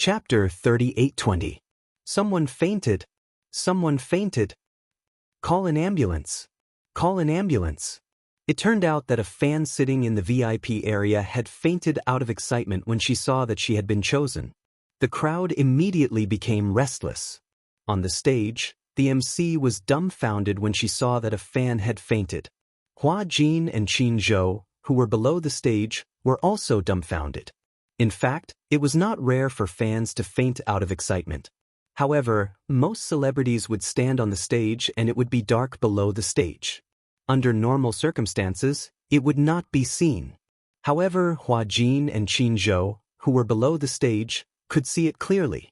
Chapter 38:20. Someone fainted. Someone fainted. Call an ambulance. Call an ambulance. It turned out that a fan sitting in the VIP area had fainted out of excitement when she saw that she had been chosen. The crowd immediately became restless. On the stage, the MC was dumbfounded when she saw that a fan had fainted. Hua Jin and Qin Zhou, who were below the stage, were also dumbfounded. In fact, it was not rare for fans to faint out of excitement. However, most celebrities would stand on the stage and it would be dark below the stage. Under normal circumstances, it would not be seen. However, Hua Jin and Qin Zhou, who were below the stage, could see it clearly.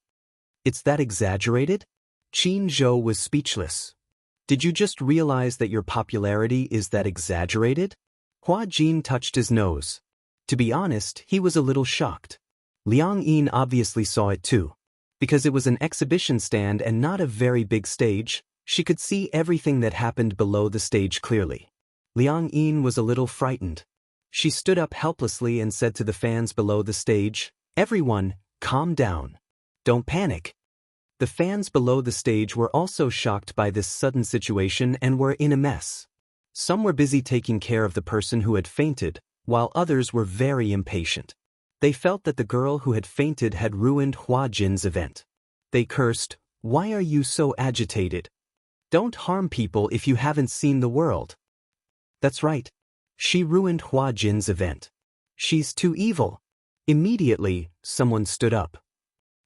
It's that exaggerated? Qin Zhou was speechless. Did you just realize that your popularity is that exaggerated? Hua Jin touched his nose. To be honest, he was a little shocked. Liang Yin obviously saw it too. Because it was an exhibition stand and not a very big stage, she could see everything that happened below the stage clearly. Liang Yin was a little frightened. She stood up helplessly and said to the fans below the stage, "Everyone, calm down. Don't panic." The fans below the stage were also shocked by this sudden situation and were in a mess. Some were busy taking care of the person who had fainted, while others were very impatient. They felt that the girl who had fainted had ruined Hua Jin's event. They cursed, "Why are you so agitated? Don't harm people if you haven't seen the world." That's right. She ruined Hua Jin's event. She's too evil. Immediately, someone stood up.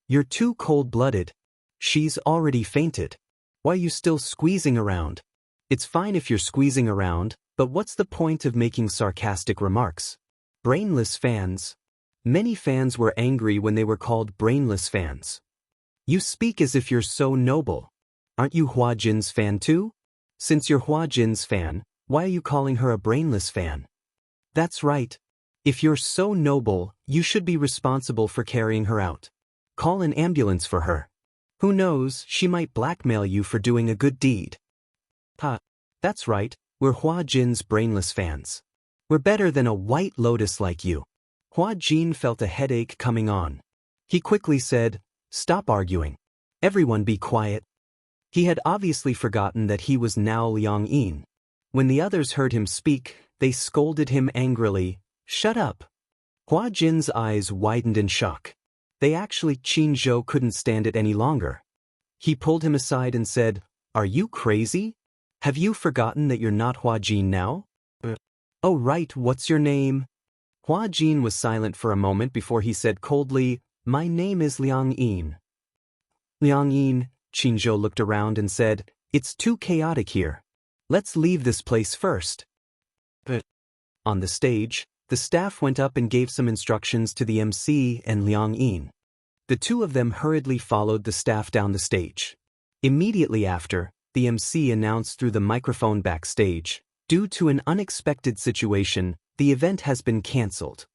"You're too cold-blooded. She's already fainted. Why are you still squeezing around? It's fine if you're squeezing around, but what's the point of making sarcastic remarks? Brainless fans." Many fans were angry when they were called brainless fans. "You speak as if you're so noble. Aren't you Hua Jin's fan too? Since you're Hua Jin's fan, why are you calling her a brainless fan?" That's right. If you're so noble, you should be responsible for carrying her out. Call an ambulance for her. Who knows, she might blackmail you for doing a good deed. Ha, that's right, we're Hua Jin's brainless fans. We're better than a white lotus like you. Hua Jin felt a headache coming on. He quickly said, "Stop arguing. Everyone be quiet." He had obviously forgotten that he was now Liang Yin. When the others heard him speak, they scolded him angrily, "Shut up." Hua Jin's eyes widened in shock. Qin Zhou couldn't stand it any longer. He pulled him aside and said, "Are you crazy? Have you forgotten that you're not Hua Jin now?" "Oh right, what's your name?" Hua Jin was silent for a moment before he said coldly, "My name is Liang Yin." "Liang Yin," Qin Zhou looked around and said, "It's too chaotic here. Let's leave this place first." On the stage, the staff went up and gave some instructions to the MC and Liang Yin. The two of them hurriedly followed the staff down the stage. Immediately after, the MC announced through the microphone backstage, "Due to an unexpected situation, the event has been cancelled."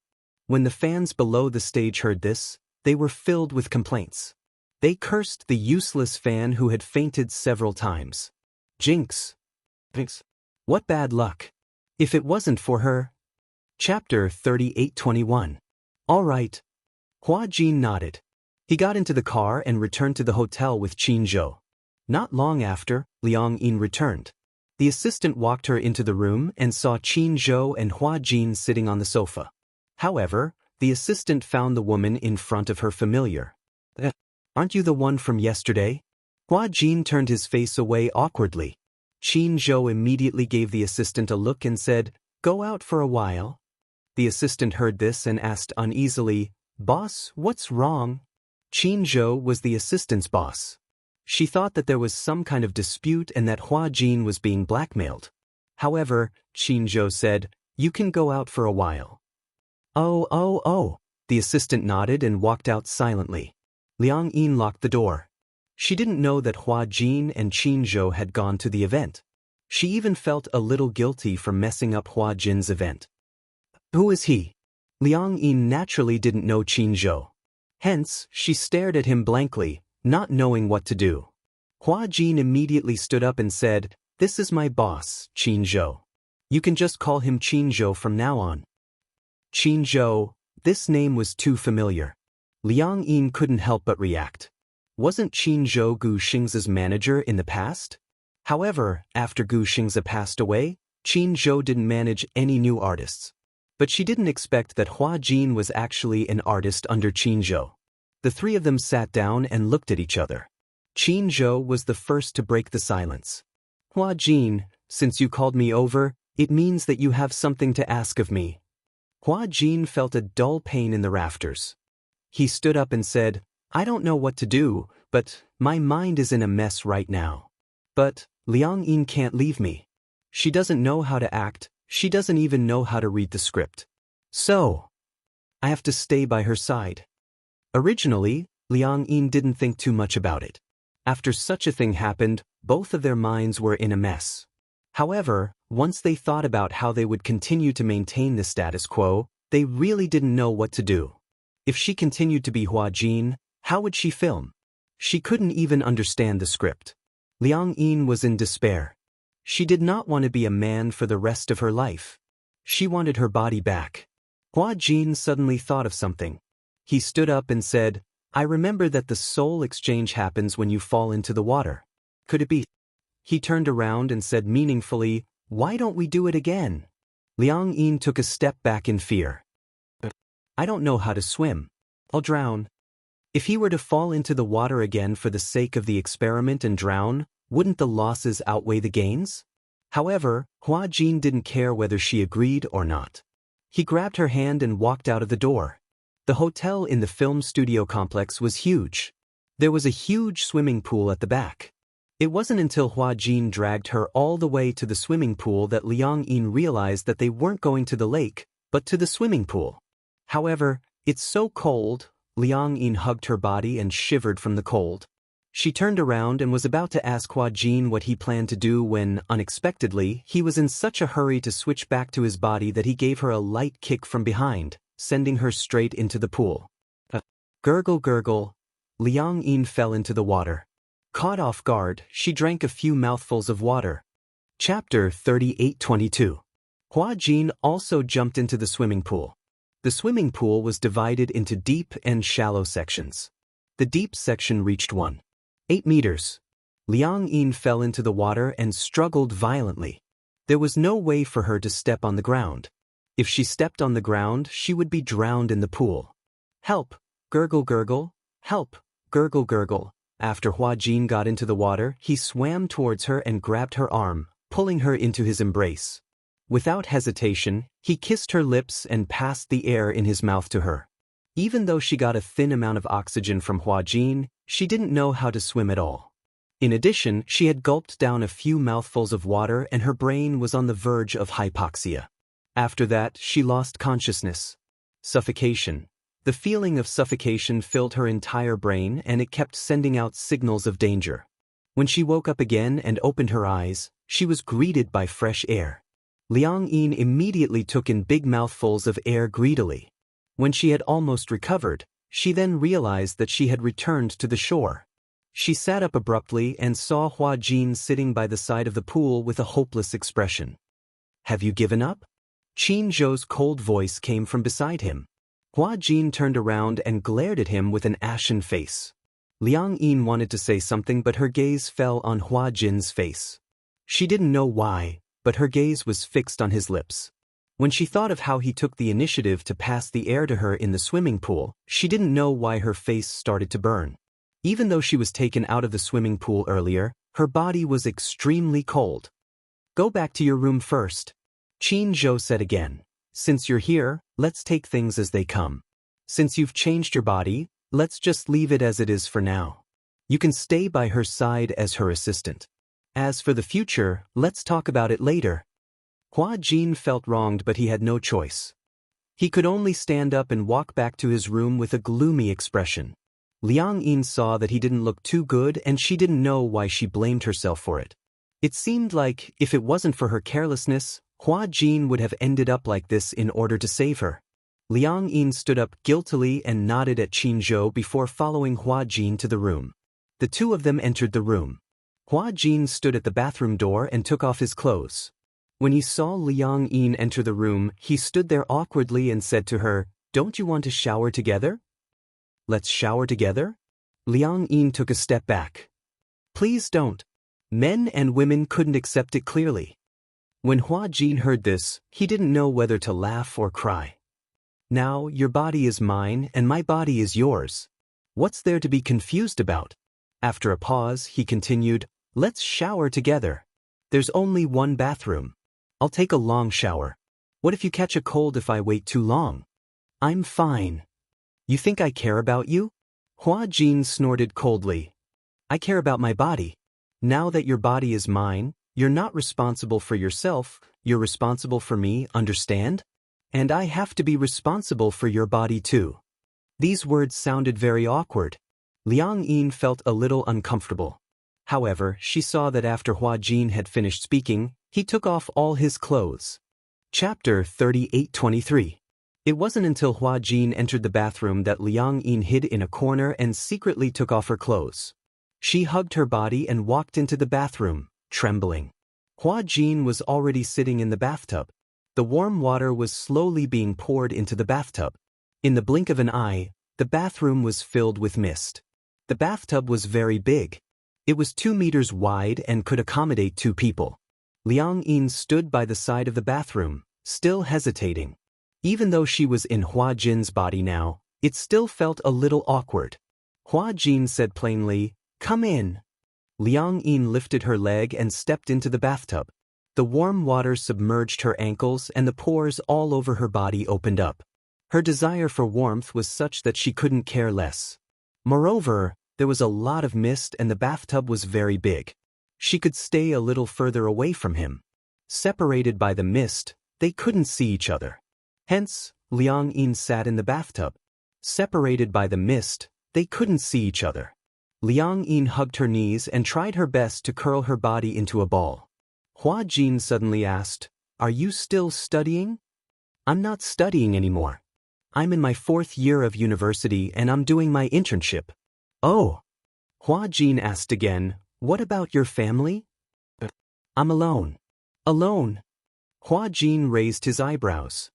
When the fans below the stage heard this, they were filled with complaints. They cursed the useless fan who had fainted several times. Jinx. What bad luck. If it wasn't for her. Chapter 38:21. All right. Hua Jin nodded. He got into the car and returned to the hotel with Qin Zhou. Not long after, Liang Yin returned. The assistant walked her into the room and saw Qin Zhou and Hua Jin sitting on the sofa. However, the assistant found the woman in front of her familiar. "Aren't you the one from yesterday?" Hua Jin turned his face away awkwardly. Qin Zhou immediately gave the assistant a look and said, "Go out for a while." The assistant heard this and asked uneasily, "Boss, what's wrong?" Qin Zhou was the assistant's boss. She thought that there was some kind of dispute and that Hua Jin was being blackmailed. However, Qin Zhou said, "You can go out for a while." Oh. The assistant nodded and walked out silently. Liang Yin locked the door. She didn't know that Hua Jin and Qin Zhou had gone to the event. She even felt a little guilty for messing up Hua Jin's event. Who is he? Liang Yin naturally didn't know Qin Zhou. Hence, she stared at him blankly, not knowing what to do. Hua Jin immediately stood up and said, "This is my boss, Qin Zhou. You can just call him Qin Zhou from now on." Qin Zhou, this name was too familiar. Liang Yin couldn't help but react. Wasn't Qin Zhou Gu Xing's manager in the past? However, after Gu Xingzi passed away, Qin Zhou didn't manage any new artists. But she didn't expect that Hua Jin was actually an artist under Qin Zhou. The three of them sat down and looked at each other. Qin Zhou was the first to break the silence. Hua Jin, since you called me over, it means that you have something to ask of me. Hua Jin felt a dull pain in the rafters. He stood up and said, I don't know what to do, but my mind is in a mess right now. But Liang Yin can't leave me. She doesn't know how to act, she doesn't even know how to read the script. So, I have to stay by her side. Originally, Liang Yin didn't think too much about it. After such a thing happened, both of their minds were in a mess. However, once they thought about how they would continue to maintain the status quo, they really didn't know what to do. If she continued to be Hua Jin, how would she film? She couldn't even understand the script. Liang Yin was in despair. She did not want to be a man for the rest of her life. She wanted her body back. Hua Jin suddenly thought of something. He stood up and said, I remember that the soul exchange happens when you fall into the water. Could it be? He turned around and said meaningfully, why don't we do it again? Liang Yin took a step back in fear. I don't know how to swim. I'll drown. If he were to fall into the water again for the sake of the experiment and drown, wouldn't the losses outweigh the gains? However, Hua Jin didn't care whether she agreed or not. He grabbed her hand and walked out of the door. The hotel in the film studio complex was huge. There was a huge swimming pool at the back. It wasn't until Hua Jin dragged her all the way to the swimming pool that Liang Yin realized that they weren't going to the lake, but to the swimming pool. However, it's so cold. Liang Yin hugged her body and shivered from the cold. She turned around and was about to ask Hua Jin what he planned to do when, unexpectedly, he was in such a hurry to switch back to his body that he gave her a light kick from behind, sending her straight into the pool. Gurgle gurgle. Liang Yin fell into the water. Caught off guard, she drank a few mouthfuls of water. Chapter 38:22. Hua Jin also jumped into the swimming pool. The swimming pool was divided into deep and shallow sections. The deep section reached 1.8 meters. Liang Yin fell into the water and struggled violently. There was no way for her to step on the ground. If she stepped on the ground, she would be drowned in the pool. Help! Gurgle gurgle! Help! Gurgle gurgle! After Hua Jin got into the water, he swam towards her and grabbed her arm, pulling her into his embrace. Without hesitation, he kissed her lips and passed the air in his mouth to her. Even though she got a thin amount of oxygen from Hua Jin, she didn't know how to swim at all. In addition, she had gulped down a few mouthfuls of water and her brain was on the verge of hypoxia. After that, she lost consciousness. Suffocation. The feeling of suffocation filled her entire brain and it kept sending out signals of danger. When she woke up again and opened her eyes, she was greeted by fresh air. Liang Yin immediately took in big mouthfuls of air greedily. When she had almost recovered, she then realized that she had returned to the shore. She sat up abruptly and saw Hua Jin sitting by the side of the pool with a hopeless expression. Have you given up? Qin Zhou's cold voice came from beside him. Hua Jin turned around and glared at him with an ashen face. Liang Yin wanted to say something but her gaze fell on Hua Jin's face. She didn't know why, but her gaze was fixed on his lips. When she thought of how he took the initiative to pass the air to her in the swimming pool, she didn't know why her face started to burn. Even though she was taken out of the swimming pool earlier, her body was extremely cold. Go back to your room first. Qin Zhou said again. Since you're here, let's take things as they come. Since you've changed your body, let's just leave it as it is for now. You can stay by her side as her assistant. As for the future, let's talk about it later. Hua Jin felt wronged but he had no choice. He could only stand up and walk back to his room with a gloomy expression. Liang Yin saw that he didn't look too good and she didn't know why she blamed herself for it. It seemed like, if it wasn't for her carelessness, Hua Jin would have ended up like this in order to save her. Liang Yin stood up guiltily and nodded at Qin Zhou before following Hua Jin to the room. The two of them entered the room. Hua Jin stood at the bathroom door and took off his clothes. When he saw Liang Yin enter the room, he stood there awkwardly and said to her, "Don't you want to shower together?" let's shower together? Liang Yin took a step back. Please don't. Men and women couldn't accept it clearly. When Hua Jin heard this, he didn't know whether to laugh or cry. Now, your body is mine and my body is yours. What's there to be confused about? After a pause, he continued, let's shower together. There's only one bathroom. I'll take a long shower. What if you catch a cold if I wait too long? I'm fine. You think I care about you? Hua Jin snorted coldly. I care about my body. Now that your body is mine, you're not responsible for yourself, you're responsible for me, understand? And I have to be responsible for your body too. These words sounded very awkward. Liang Yin felt a little uncomfortable. However, she saw that after Hua Jin had finished speaking, he took off all his clothes. Chapter 38:23. It wasn't until Hua Jin entered the bathroom that Liang Yin hid in a corner and secretly took off her clothes. She hugged her body and walked into the bathroom, trembling. Hua Jin was already sitting in the bathtub. The warm water was slowly being poured into the bathtub. In the blink of an eye, the bathroom was filled with mist. The bathtub was very big. It was 2 meters wide and could accommodate 2 people. Liang Yin stood by the side of the bathroom, still hesitating. Even though she was in Hua Jin's body now, it still felt a little awkward. Hua Jin said plainly, "Come in." Liang Yin lifted her leg and stepped into the bathtub. The warm water submerged her ankles and the pores all over her body opened up. Her desire for warmth was such that she couldn't care less. Moreover, there was a lot of mist and the bathtub was very big. She could stay a little further away from him. Separated by the mist, they couldn't see each other. Hence, Liang Yin sat in the bathtub. Separated by the mist, they couldn't see each other. Liang Yin hugged her knees and tried her best to curl her body into a ball. Hua Jin suddenly asked, "Are you still studying?" "I'm not studying anymore. I'm in my 4th year of university and I'm doing my internship." "Oh." Hua Jin asked again, "What about your family?" "I'm alone." "Alone?" Hua Jin raised his eyebrows.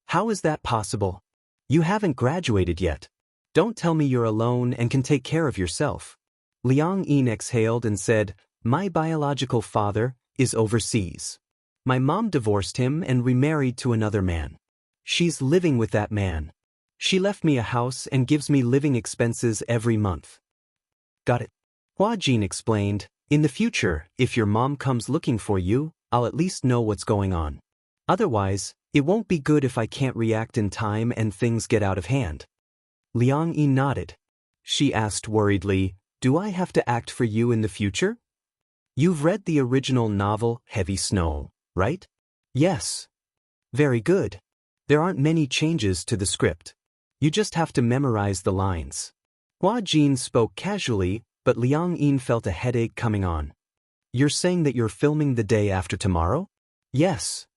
"How is that possible? You haven't graduated yet. Don't tell me you're alone and can take care of yourself." Liang Yin exhaled and said, "My biological father is overseas. My mom divorced him and remarried to another man. She's living with that man. She left me a house and gives me living expenses every month." "Got it." Hua Jin explained, "In the future, if your mom comes looking for you, I'll at least know what's going on. Otherwise, it won't be good if I can't react in time and things get out of hand." Liang Yin nodded. She asked worriedly, "Do I have to act for you in the future?" "You've read the original novel, Heavy Snow, right?" "Yes." "Very good. There aren't many changes to the script. You just have to memorize the lines." Hua Jin spoke casually, but Liang Yin felt a headache coming on. "You're saying that you're filming the day after tomorrow?" "Yes."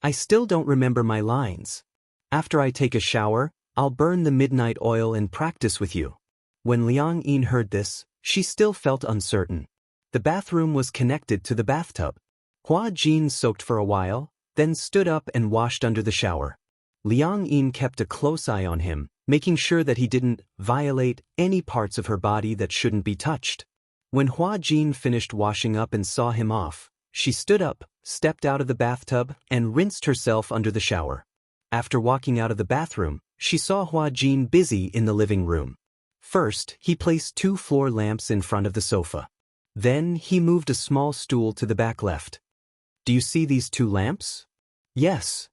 "I still don't remember my lines. After I take a shower, I'll burn the midnight oil and practice with you." When Liang Yin heard this, she still felt uncertain. The bathroom was connected to the bathtub. Hua Jin soaked for a while, then stood up and washed under the shower. Liang Yin kept a close eye on him, making sure that he didn't violate any parts of her body that shouldn't be touched. When Hua Jin finished washing up and saw him off, she stood up, stepped out of the bathtub, and rinsed herself under the shower. After walking out of the bathroom, she saw Hua Jin busy in the living room. First, he placed 2 floor lamps in front of the sofa. Then, he moved a small stool to the back left. "Do you see these 2 lamps?" "Yes."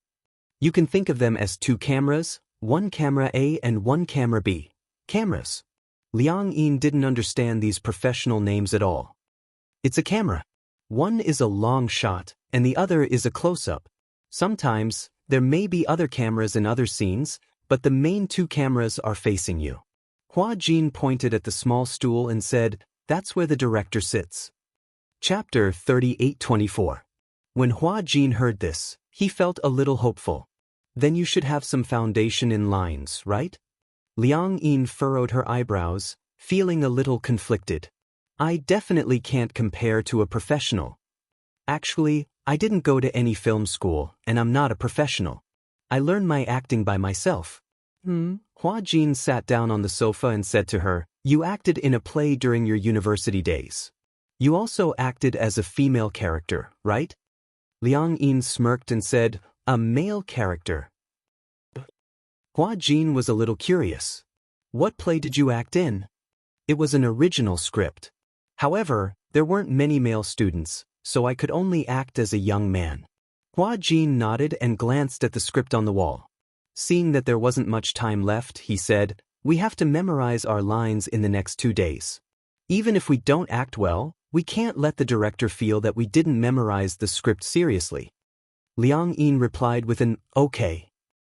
"You can think of them as 2 cameras, 1 camera A and 1 camera B. Cameras." Liang Yin didn't understand these professional names at all. "It's a camera. One is a long shot, and the other is a close-up. Sometimes, there may be other cameras in other scenes, but the main 2 cameras are facing you." Hua Jin pointed at the small stool and said, "That's where the director sits." Chapter 38:24. When Hua Jin heard this, he felt a little hopeful. "Then you should have some foundation in lines, right?" Liang Yin furrowed her eyebrows, feeling a little conflicted. "I definitely can't compare to a professional. Actually, I didn't go to any film school, and I'm not a professional. I learned my acting by myself. Hua Jin sat down on the sofa and said to her, "You acted in a play during your university days. You also acted as a female character, right?" Liang Yin smirked and said, "A male character." Hua Jin was a little curious. "What play did you act in?" It was an original script. However, there weren't many male students, so I could only act as a young man. Hua Jin nodded and glanced at the script on the wall. Seeing that there wasn't much time left, he said, "We have to memorize our lines in the next 2 days. Even if we don't act well, we can't let the director feel that we didn't memorize the script seriously." Liang Yin replied with an "okay."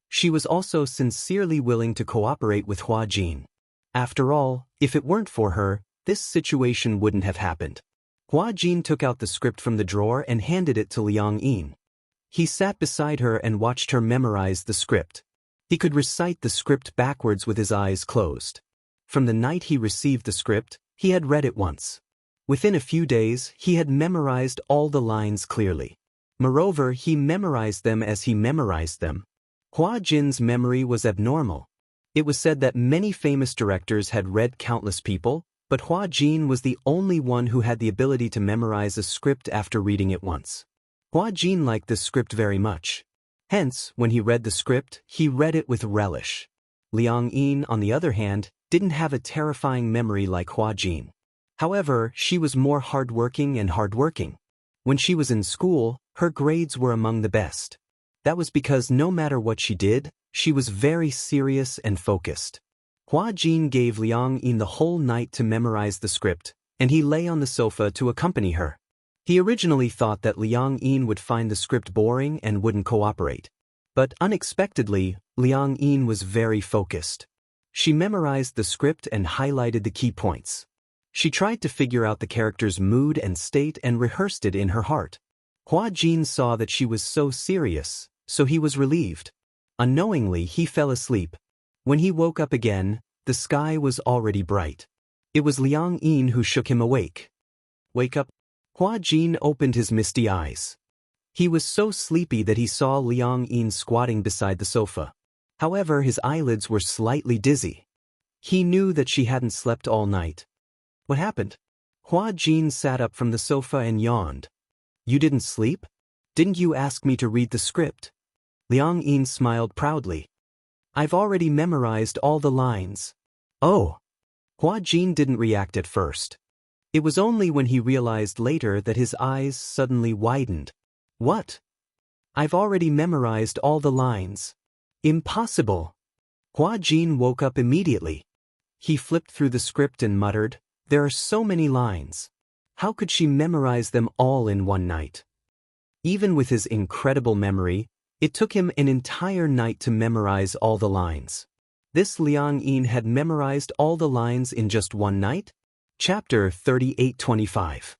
She was also sincerely willing to cooperate with Hua Jin. After all, if it weren't for her, this situation wouldn't have happened. Hua Jin took out the script from the drawer and handed it to Liang Yin. He sat beside her and watched her memorize the script. He could recite the script backwards with his eyes closed. From the night he received the script, he had read it once. Within a few days, he had memorized all the lines clearly. Moreover, he memorized them as he memorized them. Hua Jin's memory was abnormal. It was said that many famous directors had read countless people, but Hua Jin was the only one who had the ability to memorize a script after reading it once. Hua Jin liked this script very much. Hence, when he read the script, he read it with relish. Liang Yin, on the other hand, didn't have a terrifying memory like Hua Jin. However, she was more hardworking and hardworking. When she was in school, her grades were among the best. That was because no matter what she did, she was very serious and focused. Hua Jin gave Liang Yin the whole night to memorize the script, and he lay on the sofa to accompany her. He originally thought that Liang Yin would find the script boring and wouldn't cooperate. But unexpectedly, Liang Yin was very focused. She memorized the script and highlighted the key points. She tried to figure out the character's mood and state and rehearsed it in her heart. Hua Jin saw that she was so serious, so he was relieved. Unknowingly, he fell asleep. When he woke up again, the sky was already bright. It was Liang Yin who shook him awake. "Wake up." Hua Jin opened his misty eyes. He was so sleepy that he saw Liang Yin squatting beside the sofa. However, his eyelids were slightly dizzy. He knew that she hadn't slept all night. "What happened?" Hua Jin sat up from the sofa and yawned. "You didn't sleep? Didn't you ask me to read the script?" Liang Yin smiled proudly. "I've already memorized all the lines." "Oh." Hua Jin didn't react at first. It was only when he realized later that his eyes suddenly widened. "What?" "I've already memorized all the lines." "Impossible." Hua Jin woke up immediately. He flipped through the script and muttered, "There are so many lines. How could she memorize them all in one night?" Even with his incredible memory, it took him an entire night to memorize all the lines. This Liang Yin had memorized all the lines in just one night? Chapter 3825.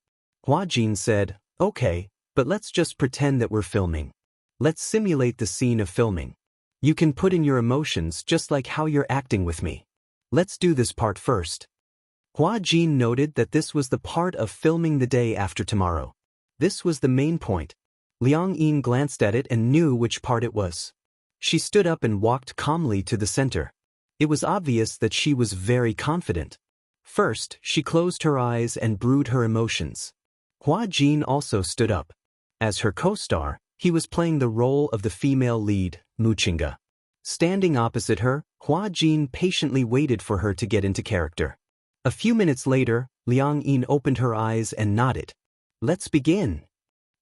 Hua Jin said, "Okay, but let's just pretend that we're filming. Let's simulate the scene of filming. You can put in your emotions just like how you're acting with me. Let's do this part first." Hua Jin noted that this was the part of filming the day after tomorrow. This was the main point. Liang Yin glanced at it and knew which part it was. She stood up and walked calmly to the center. It was obvious that she was very confident. First, she closed her eyes and brewed her emotions. Hua Jin also stood up. As her co-star, he was playing the role of the female lead, Muqinga. Standing opposite her, Hua Jin patiently waited for her to get into character. A few minutes later, Liang Yin opened her eyes and nodded. "Let's begin."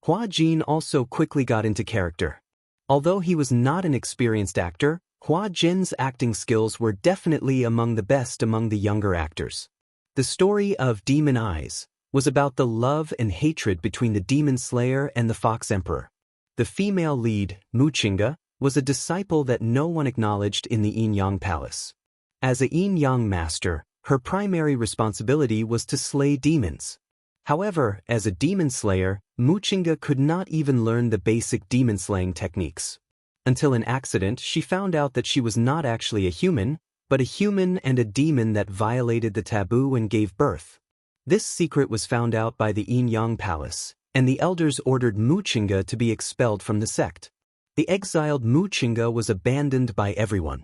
Hua Jin also quickly got into character. Although he was not an experienced actor, Hua Jin's acting skills were definitely among the best among the younger actors. The story of Demon Eyes was about the love and hatred between the Demon Slayer and the Fox Emperor. The female lead, Muqinga, was a disciple that no one acknowledged in the Yin-Yang Palace. As a Yin-Yang master, her primary responsibility was to slay demons. However, as a demon slayer, Muqinga could not even learn the basic demon-slaying techniques. Until an accident, she found out that she was not actually a human, but a human and a demon that violated the taboo and gave birth. This secret was found out by the Yin-Yang Palace, and the elders ordered Muqinga to be expelled from the sect. The exiled Muqinga was abandoned by everyone.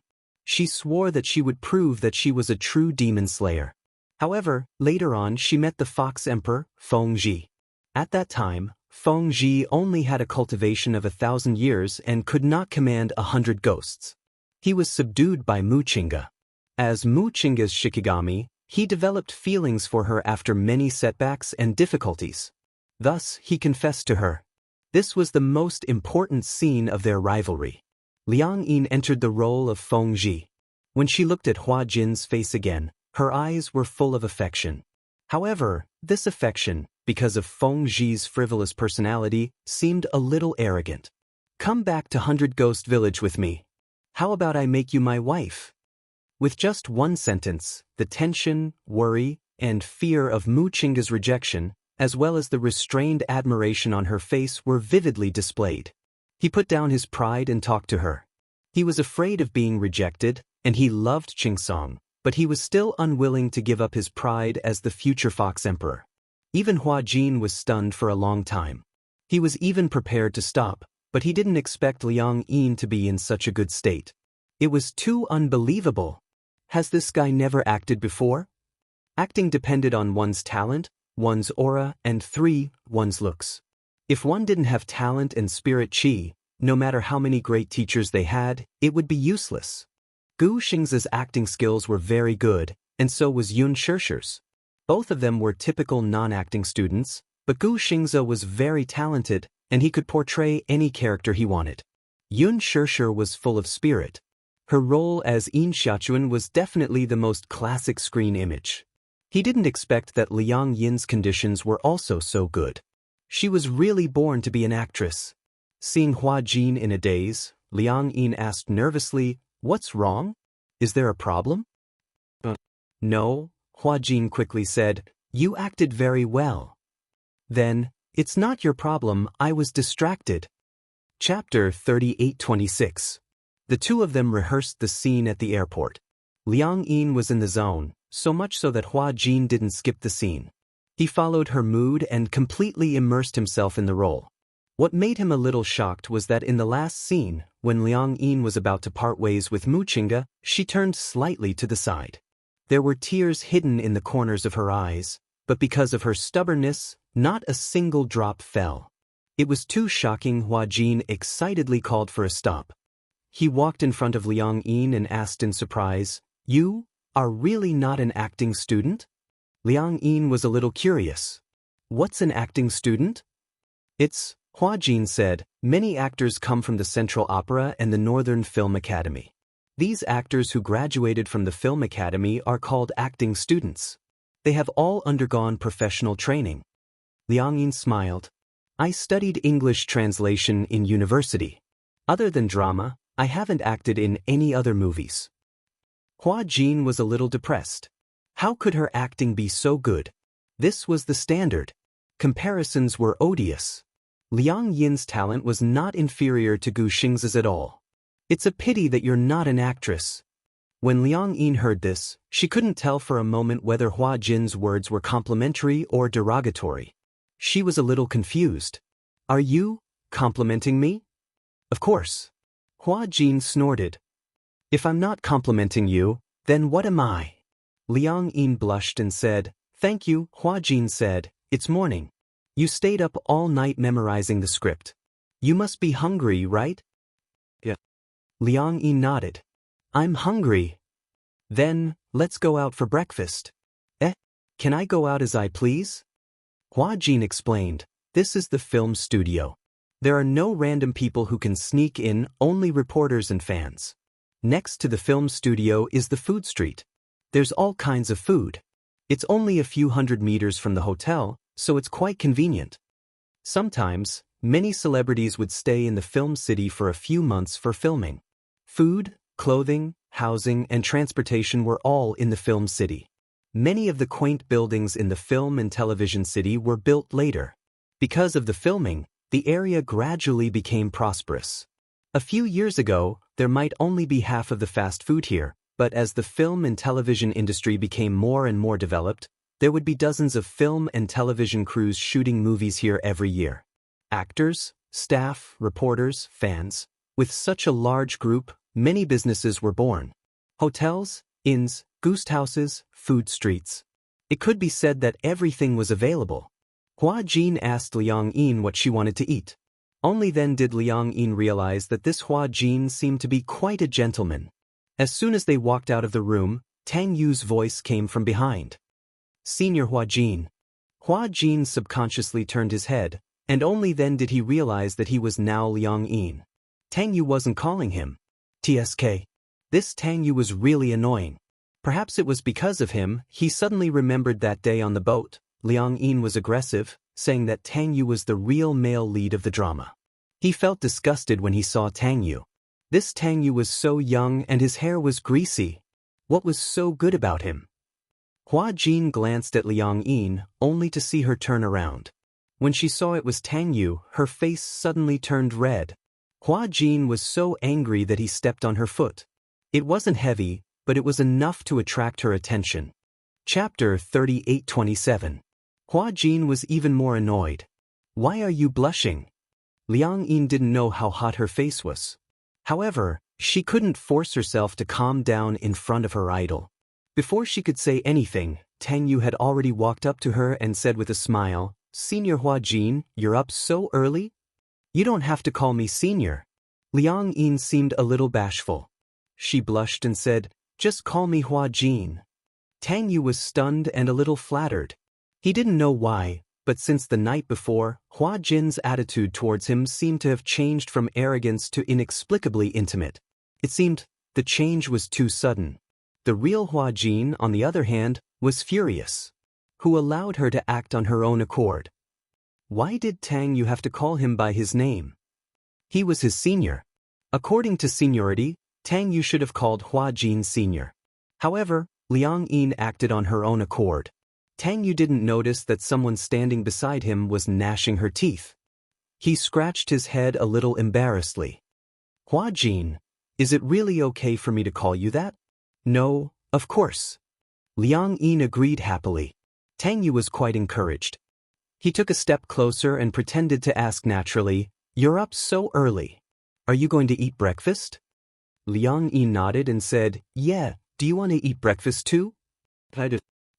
She swore that she would prove that she was a true demon slayer. However, later on she met the Fox Emperor, Fengji. At that time, Fengji only had a cultivation of 1,000 years and could not command 100 ghosts. He was subdued by Wuxia. As Wuxia's Shikigami, he developed feelings for her after many setbacks and difficulties. Thus, he confessed to her. This was the most important scene of their rivalry. Liang Yin entered the role of Fengji. When she looked at Hua Jin's face again, her eyes were full of affection. However, this affection, because of Fengji's frivolous personality, seemed a little arrogant. Come back to 100 Ghost Village with me. How about I make you my wife? With just one sentence, the tension, worry, and fear of Wuxia's rejection, as well as the restrained admiration on her face, were vividly displayed. He put down his pride and talked to her. He was afraid of being rejected, and he loved Qingsong, but he was still unwilling to give up his pride as the future Fox Emperor. Even Hua Jin was stunned for a long time. He was even prepared to stop, but he didn't expect Liang Yin to be in such a good state. It was too unbelievable. Has this guy never acted before? Acting depended on one's talent, one's aura, and 3, one's looks. If one didn't have talent and spirit qi, no matter how many great teachers they had, it would be useless. Gu Xing's acting skills were very good, and so was Yun Shishir's. Both of them were typical non-acting students, but Gu Xingze was very talented, and he could portray any character he wanted. Yun Shishir was full of spirit. Her role as Yin Xiaochuan was definitely the most classic screen image. He didn't expect that Liang Yin's conditions were also so good. She was really born to be an actress. Seeing Hua Jin in a daze, Liang Yin asked nervously, "What's wrong? Is there a problem?" No, Hua Jin quickly said, "You acted very well." Then, "It's not your problem, I was distracted." Chapter 38:26. The two of them rehearsed the scene at the airport. Liang Yin was in the zone, so much so that Hua Jin didn't skip the scene. He followed her mood and completely immersed himself in the role. What made him a little shocked was that in the last scene, when Liang Yin was about to part ways with Wuxia, she turned slightly to the side. There were tears hidden in the corners of her eyes, but because of her stubbornness, not a single drop fell. It was too shocking. Hua Jin excitedly called for a stop. He walked in front of Liang Yin and asked in surprise, "You are really not an acting student?" Liang Yin was a little curious. "What's an acting student?" "It's," Hua Jin said, "many actors come from the Central Opera and the Northern Film Academy. These actors who graduated from the Film Academy are called acting students. They have all undergone professional training." Liang Yin smiled. "I studied English translation in university. Other than drama, I haven't acted in any other movies." Hua Jin was a little depressed. How could her acting be so good? This was the standard. Comparisons were odious. Liang Yin's talent was not inferior to Gu Xing's at all. "It's a pity that you're not an actress." When Liang Yin heard this, she couldn't tell for a moment whether Hua Jin's words were complimentary or derogatory. She was a little confused. "Are you complimenting me?" "Of course." Hua Jin snorted. "If I'm not complimenting you, then what am I?" Liang Yin blushed and said, "Thank you." Hua Jin said, "It's morning. You stayed up all night memorizing the script. You must be hungry, right?" "Yeah." Liang Yin nodded. "I'm hungry." "Then, let's go out for breakfast." Can I go out as I please?" Hua Jin explained, "This is the film studio. There are no random people who can sneak in, only reporters and fans. Next to the film studio is the food street. There's all kinds of food. It's only a few hundred meters from the hotel, so it's quite convenient." Sometimes, many celebrities would stay in the film city for a few months for filming. Food, clothing, housing, and transportation were all in the film city. Many of the quaint buildings in the film and television city were built later. Because of the filming, the area gradually became prosperous. A few years ago, there might only be half of the fast food here, but as the film and television industry became more and more developed, there would be dozens of film and television crews shooting movies here every year. Actors, staff, reporters, fans. With such a large group, many businesses were born. Hotels, inns, guest houses, food streets. It could be said that everything was available. Hua Jin asked Liang Yin what she wanted to eat. Only then did Liang Yin realize that this Hua Jin seemed to be quite a gentleman. As soon as they walked out of the room, Tang Yu's voice came from behind. Senior Hua Jin. Hua Jin subconsciously turned his head, and only then did he realize that he was now Liang Yin. Tang Yu wasn't calling him TSK. This Tang Yu was really annoying. Perhaps it was because of him, he suddenly remembered that day on the boat, Liang Yin was aggressive, saying that Tang Yu was the real male lead of the drama. He felt disgusted when he saw Tang Yu. This Tang Yu was so young and his hair was greasy. What was so good about him? Hua Jin glanced at Liang Yin, only to see her turn around. When she saw it was Tang Yu, her face suddenly turned red. Hua Jin was so angry that he stepped on her foot. It wasn't heavy, but it was enough to attract her attention. Chapter 38:27. Hua Jin was even more annoyed. Why are you blushing? Liang Yin didn't know how hot her face was. However, she couldn't force herself to calm down in front of her idol. Before she could say anything, Tang Yu had already walked up to her and said with a smile, Senior Hua Jin, you're up so early? You don't have to call me senior. Liang Yin seemed a little bashful. She blushed and said, just call me Hua Jin. Tang Yu was stunned and a little flattered. He didn't know why, but since the night before, Hua Jin's attitude towards him seemed to have changed from arrogance to inexplicably intimate. It seemed the change was too sudden. The real Hua Jin, on the other hand, was furious. Who allowed her to act on her own accord? Why did Tang Yu have to call him by his name? He was his senior. According to seniority, Tang Yu should have called Hua Jin senior. However, Liang Yin acted on her own accord. Tang Yu didn't notice that someone standing beside him was gnashing her teeth. He scratched his head a little embarrassedly. Hua Jin, is it really okay for me to call you that? No, of course. Liang Yin agreed happily. Tang Yu was quite encouraged. He took a step closer and pretended to ask naturally, you're up so early. Are you going to eat breakfast? Liang Yin nodded and said, yeah, do you want to eat breakfast too?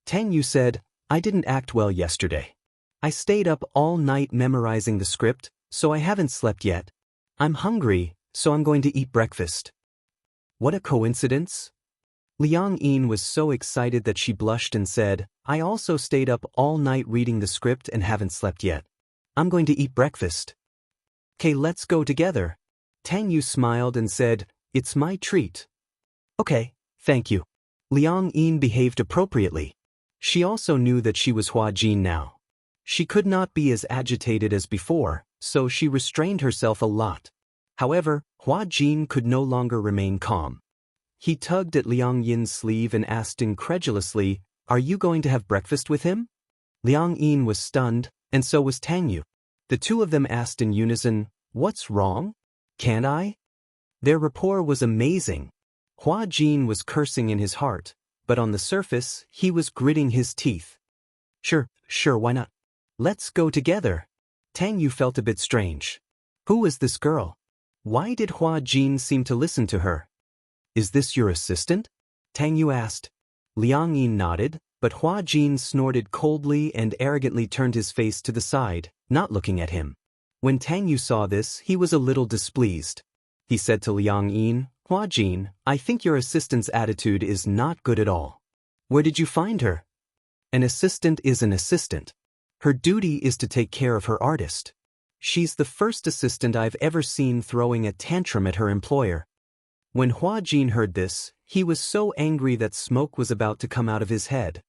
Tang Yu said, I didn't act well yesterday. I stayed up all night memorizing the script, so I haven't slept yet. I'm hungry, so I'm going to eat breakfast. What a coincidence. Liang Yin was so excited that she blushed and said, I also stayed up all night reading the script and haven't slept yet. I'm going to eat breakfast. Okay, let's go together. Tang Yu smiled and said, it's my treat. Okay, thank you. Liang Yin behaved appropriately. She also knew that she was Hua Jin now. She could not be as agitated as before, so she restrained herself a lot. However, Hua Jin could no longer remain calm. He tugged at Liang Yin's sleeve and asked incredulously, are you going to have breakfast with him? Liang Yin was stunned, and so was Tang Yu. The two of them asked in unison, what's wrong? Can't I? Their rapport was amazing. Hua Jin was cursing in his heart, but on the surface, he was gritting his teeth. Sure, why not? Let's go together. Tang Yu felt a bit strange. Who is this girl? Why did Hua Jin seem to listen to her? Is this your assistant? Tang Yu asked. Liang Yin nodded, but Hua Jin snorted coldly and arrogantly turned his face to the side, not looking at him. When Tang Yu saw this, he was a little displeased. He said to Liang Yin, Hua Jin, I think your assistant's attitude is not good at all. Where did you find her? An assistant is an assistant. Her duty is to take care of her artist. She's the first assistant I've ever seen throwing a tantrum at her employer. When Hua Jin heard this, he was so angry that smoke was about to come out of his head.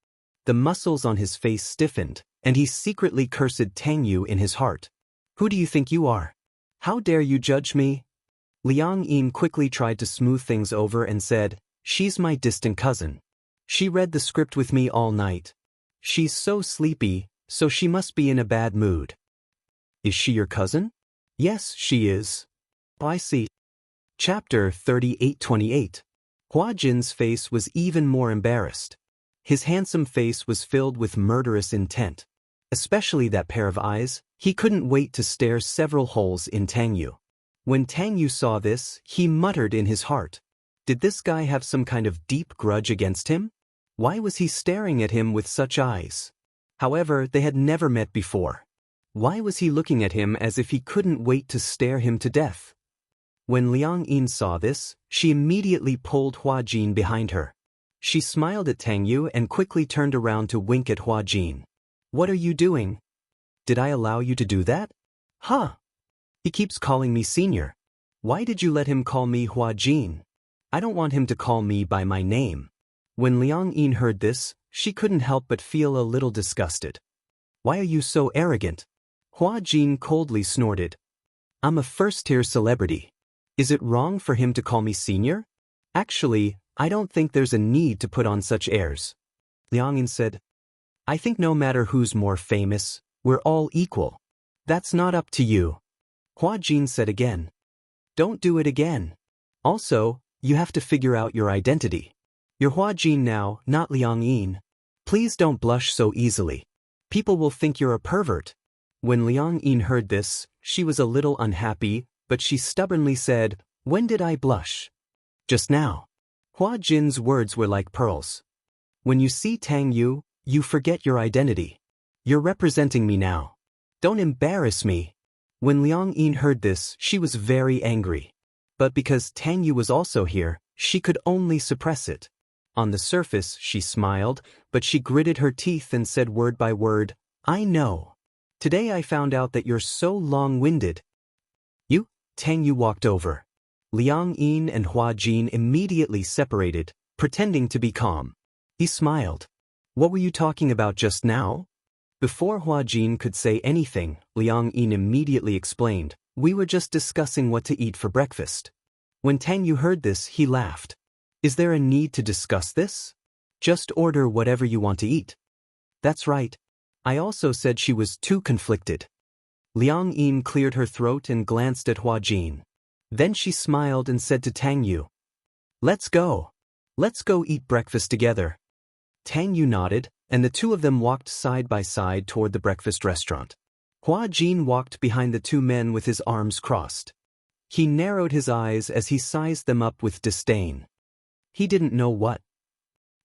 The muscles on his face stiffened, and he secretly cursed Tang Yu in his heart. Who do you think you are? How dare you judge me? Liang Yin quickly tried to smooth things over and said, she's my distant cousin. She read the script with me all night. She's so sleepy, so she must be in a bad mood. Is she your cousin? Yes, she is. I see. Chapter 38:28. Hua Jin's face was even more embarrassed. His handsome face was filled with murderous intent. Especially that pair of eyes, he couldn't wait to stare several holes in Tang Yu. When Tang Yu saw this, he muttered in his heart. Did this guy have some kind of deep grudge against him? Why was he staring at him with such eyes? However, they had never met before. Why was he looking at him as if he couldn't wait to stare him to death? When Liang Yin saw this, she immediately pulled Hua Jin behind her. She smiled at Tang Yu and quickly turned around to wink at Hua Jin. What are you doing? Did I allow you to do that? Huh? He keeps calling me senior. Why did you let him call me Hua Jin? I don't want him to call me by my name. When Liang Yin heard this, she couldn't help but feel a little disgusted. Why are you so arrogant? Hua Jin coldly snorted. I'm a first-tier celebrity. Is it wrong for him to call me senior? Actually, I don't think there's a need to put on such airs. Liang Yin said, I think no matter who's more famous, we're all equal. That's not up to you. Hua Jin said again. Don't do it again. Also, you have to figure out your identity. You're Hua Jin now, not Liang Yin. Please don't blush so easily. People will think you're a pervert. When Liang Yin heard this, she was a little unhappy, but she stubbornly said, When did I blush? Just now. Hua Jin's words were like pearls. When you see Tang Yu, you forget your identity. You're representing me now. Don't embarrass me. When Liang Yin heard this, she was very angry. But because Tang Yu was also here, she could only suppress it. On the surface, she smiled, but she gritted her teeth and said word by word, I know. Today I found out that you're so long-winded. You? Tang Yu walked over. Liang Yin and Hua Jin immediately separated, pretending to be calm. He smiled. What were you talking about just now? Before Hua Jin could say anything, Liang Yin immediately explained, We were just discussing what to eat for breakfast. When Tang Yu heard this, he laughed. Is there a need to discuss this? Just order whatever you want to eat. That's right. I also said she was too conflicted. Liang Yin cleared her throat and glanced at Hua Jin. Then she smiled and said to Tang Yu, Let's go. Let's go eat breakfast together. Tang Yu nodded, and the two of them walked side by side toward the breakfast restaurant. Hua Jin walked behind the two men with his arms crossed. He narrowed his eyes as he sized them up with disdain. He didn't know what.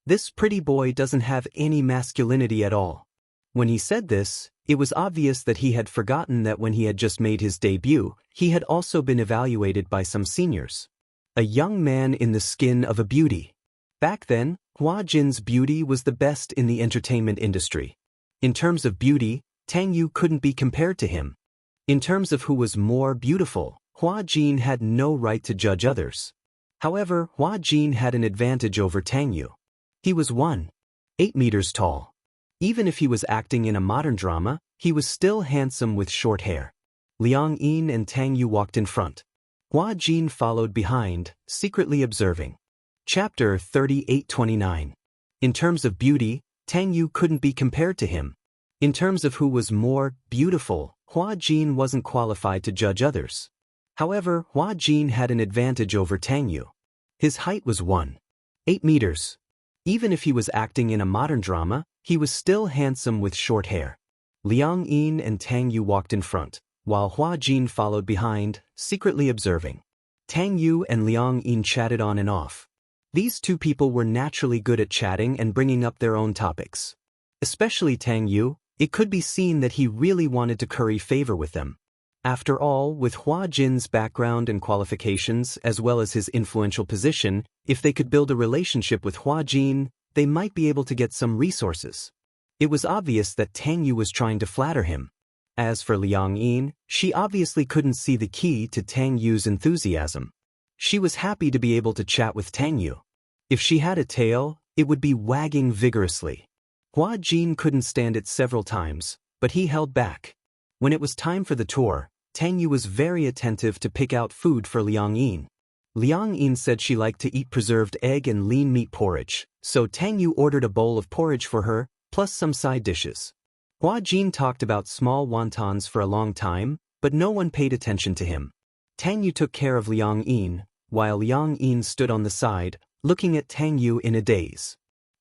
This pretty boy doesn't have any masculinity at all. When he said this, it was obvious that he had forgotten that when he had just made his debut, he had also been evaluated by some seniors. A young man in the skin of a beauty. Back then, Hua Jin's beauty was the best in the entertainment industry. In terms of beauty, Tang Yu couldn't be compared to him. In terms of who was more beautiful, Hua Jin had no right to judge others. However, Hua Jin had an advantage over Tang Yu. He was 1.8 meters tall. Even if he was acting in a modern drama, he was still handsome with short hair. Liang Yin and Tang Yu walked in front. Hua Jin followed behind, secretly observing. Chapter 38:29. In terms of beauty, Tang Yu couldn't be compared to him. In terms of who was more beautiful, Hua Jin wasn't qualified to judge others. However, Hua Jin had an advantage over Tang Yu. His height was 1.8 meters. Even if he was acting in a modern drama, he was still handsome with short hair. Liang Yin and Tang Yu walked in front, while Hua Jin followed behind, secretly observing. Tang Yu and Liang Yin chatted on and off. These two people were naturally good at chatting and bringing up their own topics. Especially Tang Yu, it could be seen that he really wanted to curry favor with them. After all, with Hua Jin's background and qualifications as well as his influential position, if they could build a relationship with Hua Jin, they might be able to get some resources. It was obvious that Tang Yu was trying to flatter him. As for Liang Yin, she obviously couldn't see the key to Tang Yu's enthusiasm. She was happy to be able to chat with Tang Yu. If she had a tail, it would be wagging vigorously. Hua Jin couldn't stand it several times, but he held back. When it was time for the tour, Tang Yu was very attentive to pick out food for Liang Yin. Liang Yin said she liked to eat preserved egg and lean meat porridge, so Tang Yu ordered a bowl of porridge for her, plus some side dishes. Hua Jin talked about small wontons for a long time, but no one paid attention to him. Tang Yu took care of Liang Yin, while Liang Yin stood on the side, looking at Tang Yu in a daze.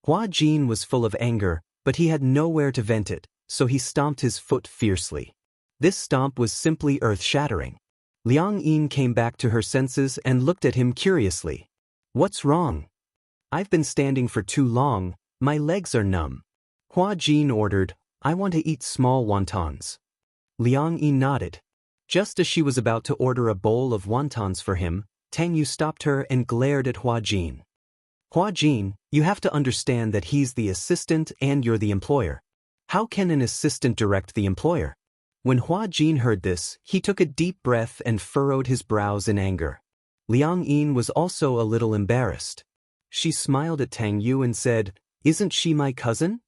Hua Jin was full of anger, but he had nowhere to vent it, so he stomped his foot fiercely. This stomp was simply earth-shattering. Liang Yin came back to her senses and looked at him curiously. What's wrong? I've been standing for too long, my legs are numb. Hua Jin ordered, I want to eat small wontons. Liang Yi nodded. Just as she was about to order a bowl of wontons for him, Tang Yu stopped her and glared at Hua Jin. Hua Jin, you have to understand that he's the assistant and you're the employer. How can an assistant direct the employer? When Hua Jin heard this, he took a deep breath and furrowed his brows in anger. Liang Yin was also a little embarrassed. She smiled at Tang Yu and said, Isn't she my cousin?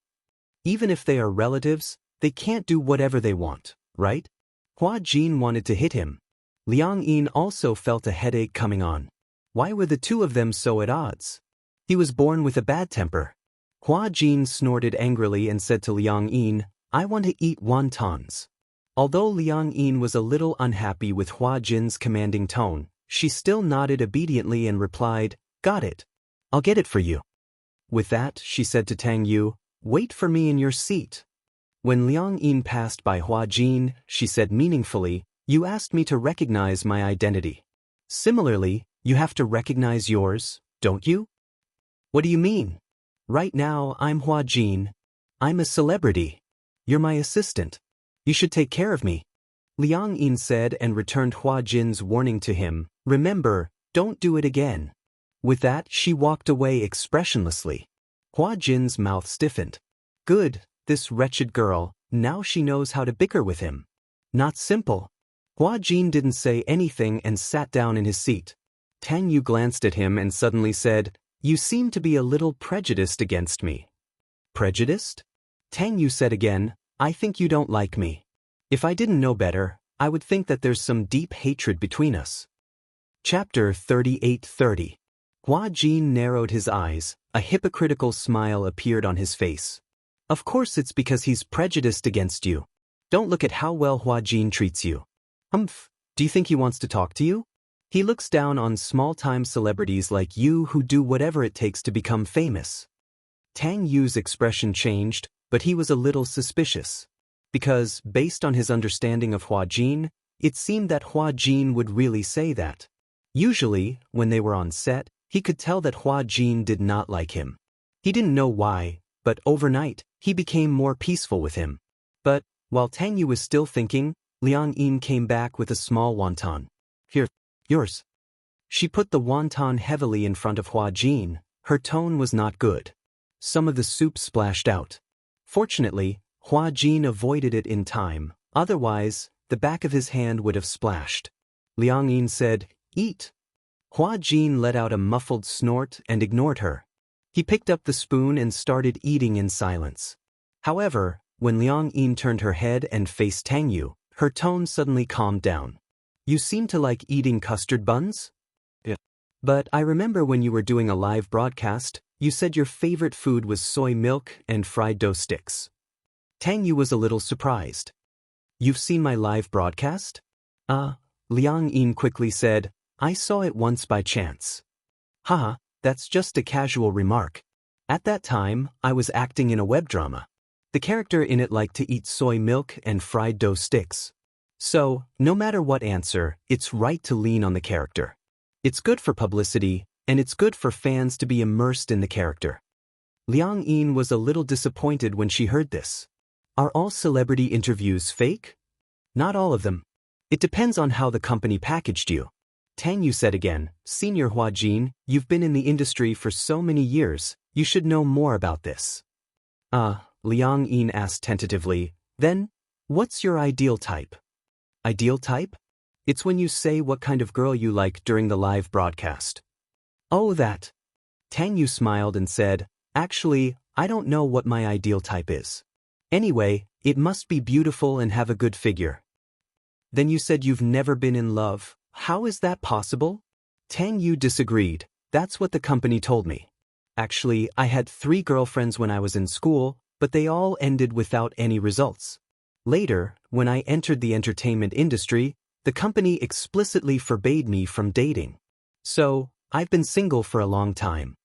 Even if they are relatives, they can't do whatever they want, right? Hua Jin wanted to hit him. Liang Yin also felt a headache coming on. Why were the two of them so at odds? He was born with a bad temper. Hua Jin snorted angrily and said to Liang Yin, I want to eat wontons. Although Liang Yin was a little unhappy with Hua Jin's commanding tone, she still nodded obediently and replied, Got it. I'll get it for you. With that, she said to Tang Yu, Wait for me in your seat. When Liang Yin passed by Hua Jin, she said meaningfully, You asked me to recognize my identity. Similarly, you have to recognize yours, don't you? What do you mean? Right now, I'm Hua Jin. I'm a celebrity. You're my assistant. You should take care of me. Liang Yin said and returned Hua Jin's warning to him, Remember, don't do it again. With that, she walked away expressionlessly. Hua Jin's mouth stiffened. Good, this wretched girl, now she knows how to bicker with him. Not simple. Hua Jin didn't say anything and sat down in his seat. Tang Yu glanced at him and suddenly said, You seem to be a little prejudiced against me. Prejudiced? Tang Yu said again, I think you don't like me. If I didn't know better, I would think that there's some deep hatred between us. Chapter 38:30. Hua Jin narrowed his eyes, a hypocritical smile appeared on his face. Of course it's because he's prejudiced against you. Don't look at how well Hua Jin treats you. Do you think he wants to talk to you? He looks down on small-time celebrities like you who do whatever it takes to become famous. Tang Yu's expression changed, but he was a little suspicious. Because, based on his understanding of Hua Jin, it seemed that Hua Jin would really say that. Usually, when they were on set, he could tell that Hua Jin did not like him. He didn't know why, but overnight, he became more peaceful with him. But, while Tang Yu was still thinking, Liang Yin came back with a small wonton. Here, yours. She put the wonton heavily in front of Hua Jin. Her tone was not good. Some of the soup splashed out. Fortunately, Hua Jin avoided it in time, otherwise, the back of his hand would have splashed. Liang Yin said, Eat. Hua Jin let out a muffled snort and ignored her. He picked up the spoon and started eating in silence. However, when Liang Yin turned her head and faced Tang Yu, her tone suddenly calmed down. You seem to like eating custard buns? Yeah. But I remember when you were doing a live broadcast, you said your favorite food was soy milk and fried dough sticks. Tang Yu was a little surprised. You've seen my live broadcast? Liang Yin quickly said, I saw it once by chance. Haha, that's just a casual remark. At that time, I was acting in a web drama. The character in it liked to eat soy milk and fried dough sticks. So, no matter what answer, it's right to lean on the character. It's good for publicity, and it's good for fans to be immersed in the character. Liang Yin was a little disappointed when she heard this. Are all celebrity interviews fake? Not all of them. It depends on how the company packaged you. Tang Yu said again, Senior Hua Jin, you've been in the industry for so many years, you should know more about this. Liang Yin asked tentatively, then, what's your ideal type? Ideal type? It's when you say what kind of girl you like during the live broadcast. Oh, that. Tang Yu smiled and said, Actually, I don't know what my ideal type is. Anyway, it must be beautiful and have a good figure. Then you said you've never been in love. How is that possible? Tang Yu disagreed. That's what the company told me. Actually, I had 3 girlfriends when I was in school, but they all ended without any results. Later, when I entered the entertainment industry, the company explicitly forbade me from dating. So, I've been single for a long time.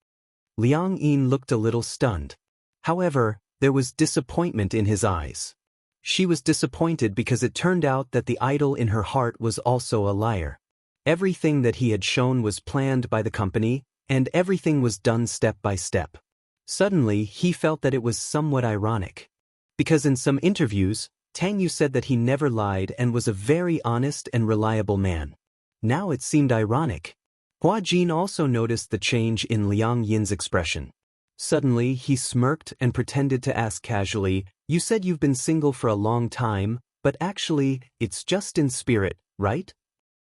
Liang Yin looked a little stunned. However, there was disappointment in his eyes. She was disappointed because it turned out that the idol in her heart was also a liar. Everything that he had shown was planned by the company, and everything was done step by step. Suddenly, he felt that it was somewhat ironic. Because in some interviews, Tang Yu said that he never lied and was a very honest and reliable man. Now it seemed ironic. Hua Jin also noticed the change in Liang Yin's expression. Suddenly, he smirked and pretended to ask casually, "You said you've been single for a long time, but actually, it's just in spirit, right?"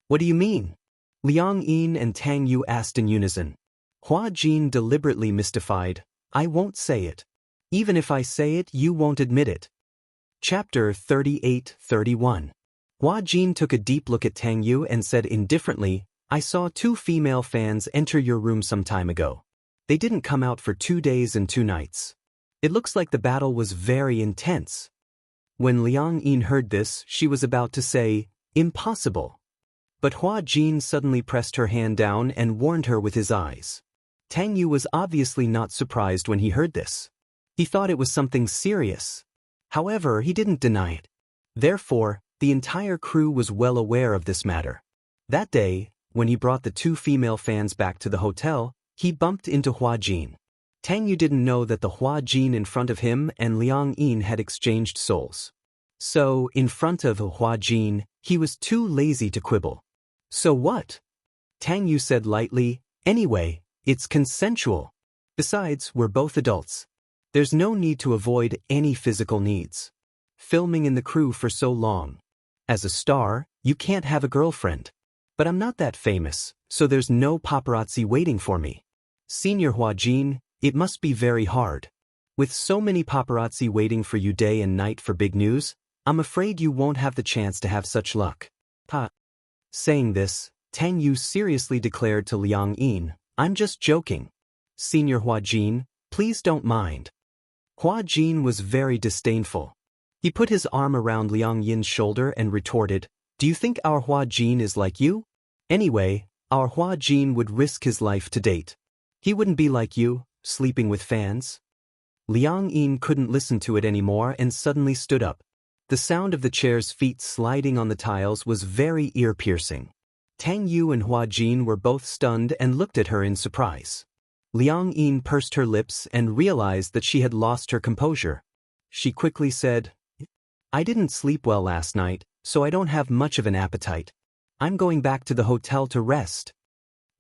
"What do you mean?" Liang Yin and Tang Yu asked in unison. Hua Jin deliberately mystified, "I won't say it. Even if I say it, you won't admit it." Chapter 38-31. Hua Jin took a deep look at Tang Yu and said indifferently, "I saw 2 female fans enter your room some time ago. They didn't come out for 2 days and 2 nights. It looks like the battle was very intense." When Liang Yin heard this, she was about to say, "Impossible." But Hua Jin suddenly pressed her hand down and warned her with his eyes. Tang Yu was obviously not surprised when he heard this. He thought it was something serious. However, he didn't deny it. Therefore, the entire crew was well aware of this matter. That day, when he brought the 2 female fans back to the hotel, he bumped into Hua Jin. Tang Yu didn't know that the Hua Jin in front of him and Liang Yin had exchanged souls. So, in front of Hua Jin, he was too lazy to quibble. "So what?" Tang Yu said lightly, "Anyway, it's consensual. Besides, we're both adults. There's no need to avoid any physical needs. Filming in the crew for so long. As a star, you can't have a girlfriend. But I'm not that famous, so there's no paparazzi waiting for me. Senior Hua Jin, it must be very hard. With so many paparazzi waiting for you day and night for big news, I'm afraid you won't have the chance to have such luck." Saying this, Tang Yu seriously declared to Liang Yin, "I'm just joking. Senior Hua Jin, please don't mind." Hua Jin was very disdainful. He put his arm around Liang Yin's shoulder and retorted, "Do you think our Hua Jin is like you? Anyway, our Hua Jin would risk his life to date. He wouldn't be like you, sleeping with fans." Liang Yin couldn't listen to it anymore and suddenly stood up. The sound of the chair's feet sliding on the tiles was very ear-piercing. Tang Yu and Hua Jin were both stunned and looked at her in surprise. Liang Yin pursed her lips and realized that she had lost her composure. She quickly said, "I didn't sleep well last night, so I don't have much of an appetite. I'm going back to the hotel to rest."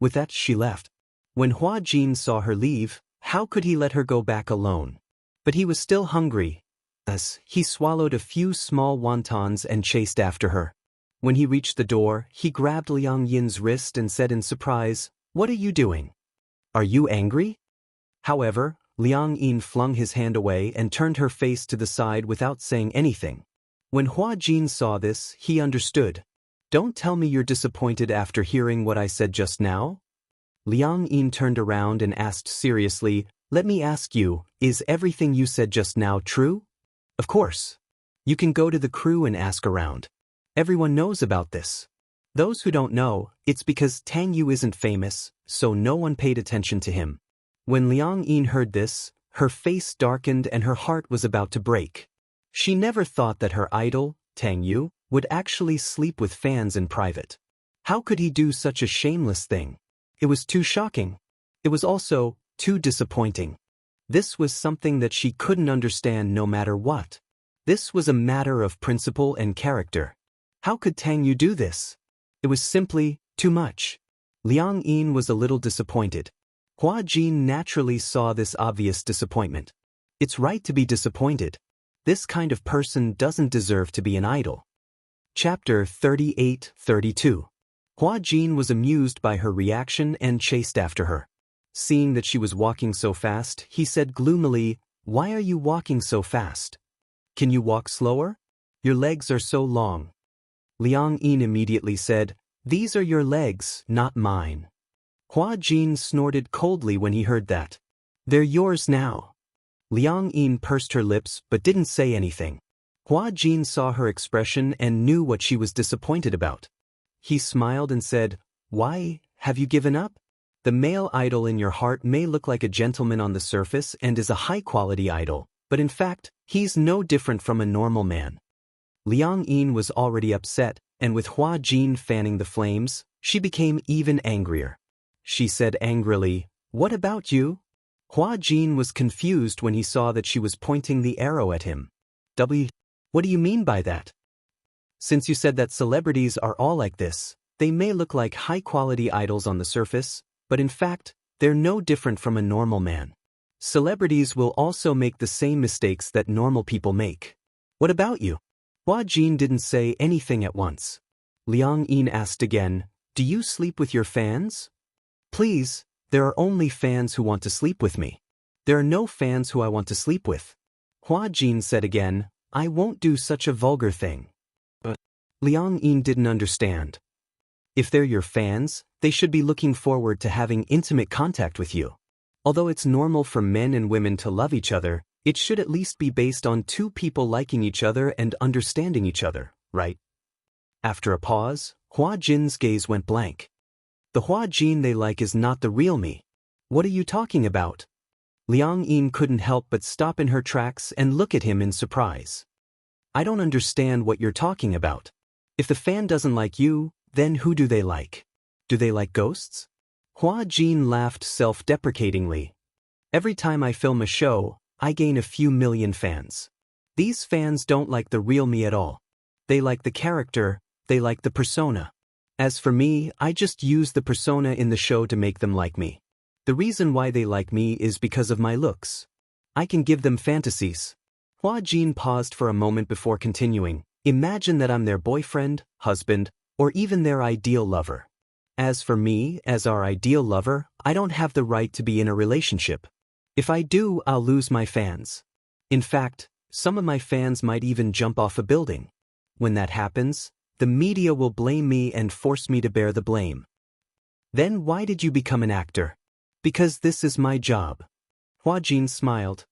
With that, she left. When Hua Jin saw her leave, how could he let her go back alone? But he was still hungry. Thus, he swallowed a few small wontons and chased after her. When he reached the door, he grabbed Liang Yin's wrist and said in surprise, "What are you doing? Are you angry?" However, Liang Yin flung his hand away and turned her face to the side without saying anything. When Hua Jin saw this, he understood. "Don't tell me you're disappointed after hearing what I said just now?" Liang Yin turned around and asked seriously, "Let me ask you, is everything you said just now true?" "Of course. You can go to the crew and ask around. Everyone knows about this. Those who don't know, it's because Tang Yu isn't famous, so no one paid attention to him." When Liang Yin heard this, her face darkened and her heart was about to break. She never thought that her idol, Tang Yu, would actually sleep with fans in private. How could he do such a shameless thing? It was too shocking. It was also too disappointing. This was something that she couldn't understand no matter what. This was a matter of principle and character. How could Tang Yu do this? It was simply too much. Liang Yin was a little disappointed. Hua Jin naturally saw this obvious disappointment. It's right to be disappointed. This kind of person doesn't deserve to be an idol. Chapter 38-32. Hua Jin was amused by her reaction and chased after her. Seeing that she was walking so fast, he said gloomily, "Why are you walking so fast? Can you walk slower? Your legs are so long." Liang Yin immediately said, "These are your legs, not mine." Hua Jin snorted coldly when he heard that. "They're yours now." Liang Yin pursed her lips but didn't say anything. Hua Jin saw her expression and knew what she was disappointed about. He smiled and said, "Why, have you given up? The male idol in your heart may look like a gentleman on the surface and is a high-quality idol, but in fact, he's no different from a normal man." Liang Yin was already upset, and with Hua Jin fanning the flames, she became even angrier. She said angrily, What about you? Hua Jin was confused when he saw that she was pointing the arrow at him. What do you mean by that? Since you said that celebrities are all like this, they may look like high-quality idols on the surface, but in fact, they're no different from a normal man. Celebrities will also make the same mistakes that normal people make. What about you? Hua Jin didn't say anything at once. Liang Yin asked again, do you sleep with your fans? Please, there are only fans who want to sleep with me. There are no fans who I want to sleep with. Hua Jin said again, I won't do such a vulgar thing. But Liang Yin didn't understand. If they're your fans, they should be looking forward to having intimate contact with you. Although it's normal for men and women to love each other, it should at least be based on two people liking each other and understanding each other, right? After a pause, Hua Jin's gaze went blank. The Hua Jin they like is not the real me. What are you talking about? Liang Yin couldn't help but stop in her tracks and look at him in surprise. I don't understand what you're talking about. If the fan doesn't like you, then who do they like? Do they like ghosts? Hua Jin laughed self-deprecatingly. Every time I film a show, I gain a few million fans. These fans don't like the real me at all. They like the character, they like the persona. As for me, I just use the persona in the show to make them like me. The reason why they like me is because of my looks. I can give them fantasies. Hua Jin paused for a moment before continuing. Imagine that I'm their boyfriend, husband, or even their ideal lover. As for me, as our ideal lover, I don't have the right to be in a relationship. If I do, I'll lose my fans. In fact, some of my fans might even jump off a building. When that happens, the media will blame me and force me to bear the blame. Then why did you become an actor? Because this is my job. Hua Jin smiled.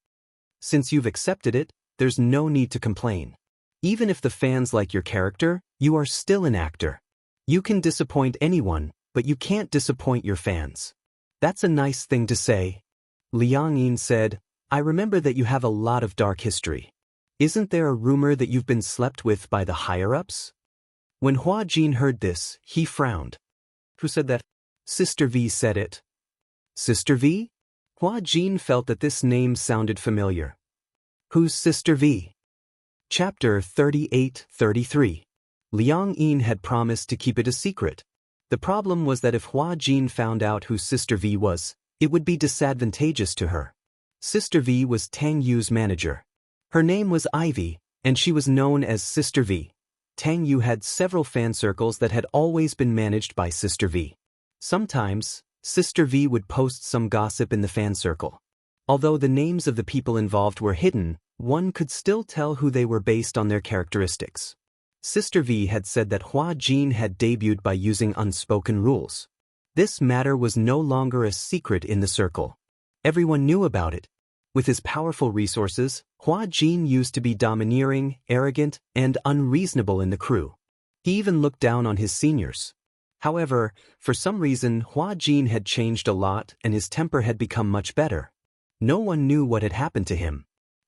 Since you've accepted it, there's no need to complain. Even if the fans like your character, you are still an actor. You can disappoint anyone, but you can't disappoint your fans. That's a nice thing to say. Liang Yin said, I remember that you have a lot of dark history. Isn't there a rumor that you've been slept with by the higher-ups? When Hua Jin heard this, he frowned. Who said that? Sister V said it. Sister V? Hua Jin felt that this name sounded familiar. Who's Sister V? Chapter 38-33. Liang Yin had promised to keep it a secret. The problem was that if Hua Jin found out who Sister V was, it would be disadvantageous to her. Sister V was Tang Yu's manager. Her name was Ivy, and she was known as Sister V. Tang Yu had several fan circles that had always been managed by Sister V. Sometimes, Sister V would post some gossip in the fan circle. Although the names of the people involved were hidden, one could still tell who they were based on their characteristics. Sister V had said that Hua Jin had debuted by using unspoken rules. This matter was no longer a secret in the circle. Everyone knew about it. With his powerful resources, Hua Jin used to be domineering, arrogant, and unreasonable in the crew. He even looked down on his seniors. However, for some reason Hua Jin had changed a lot and his temper had become much better. No one knew what had happened to him.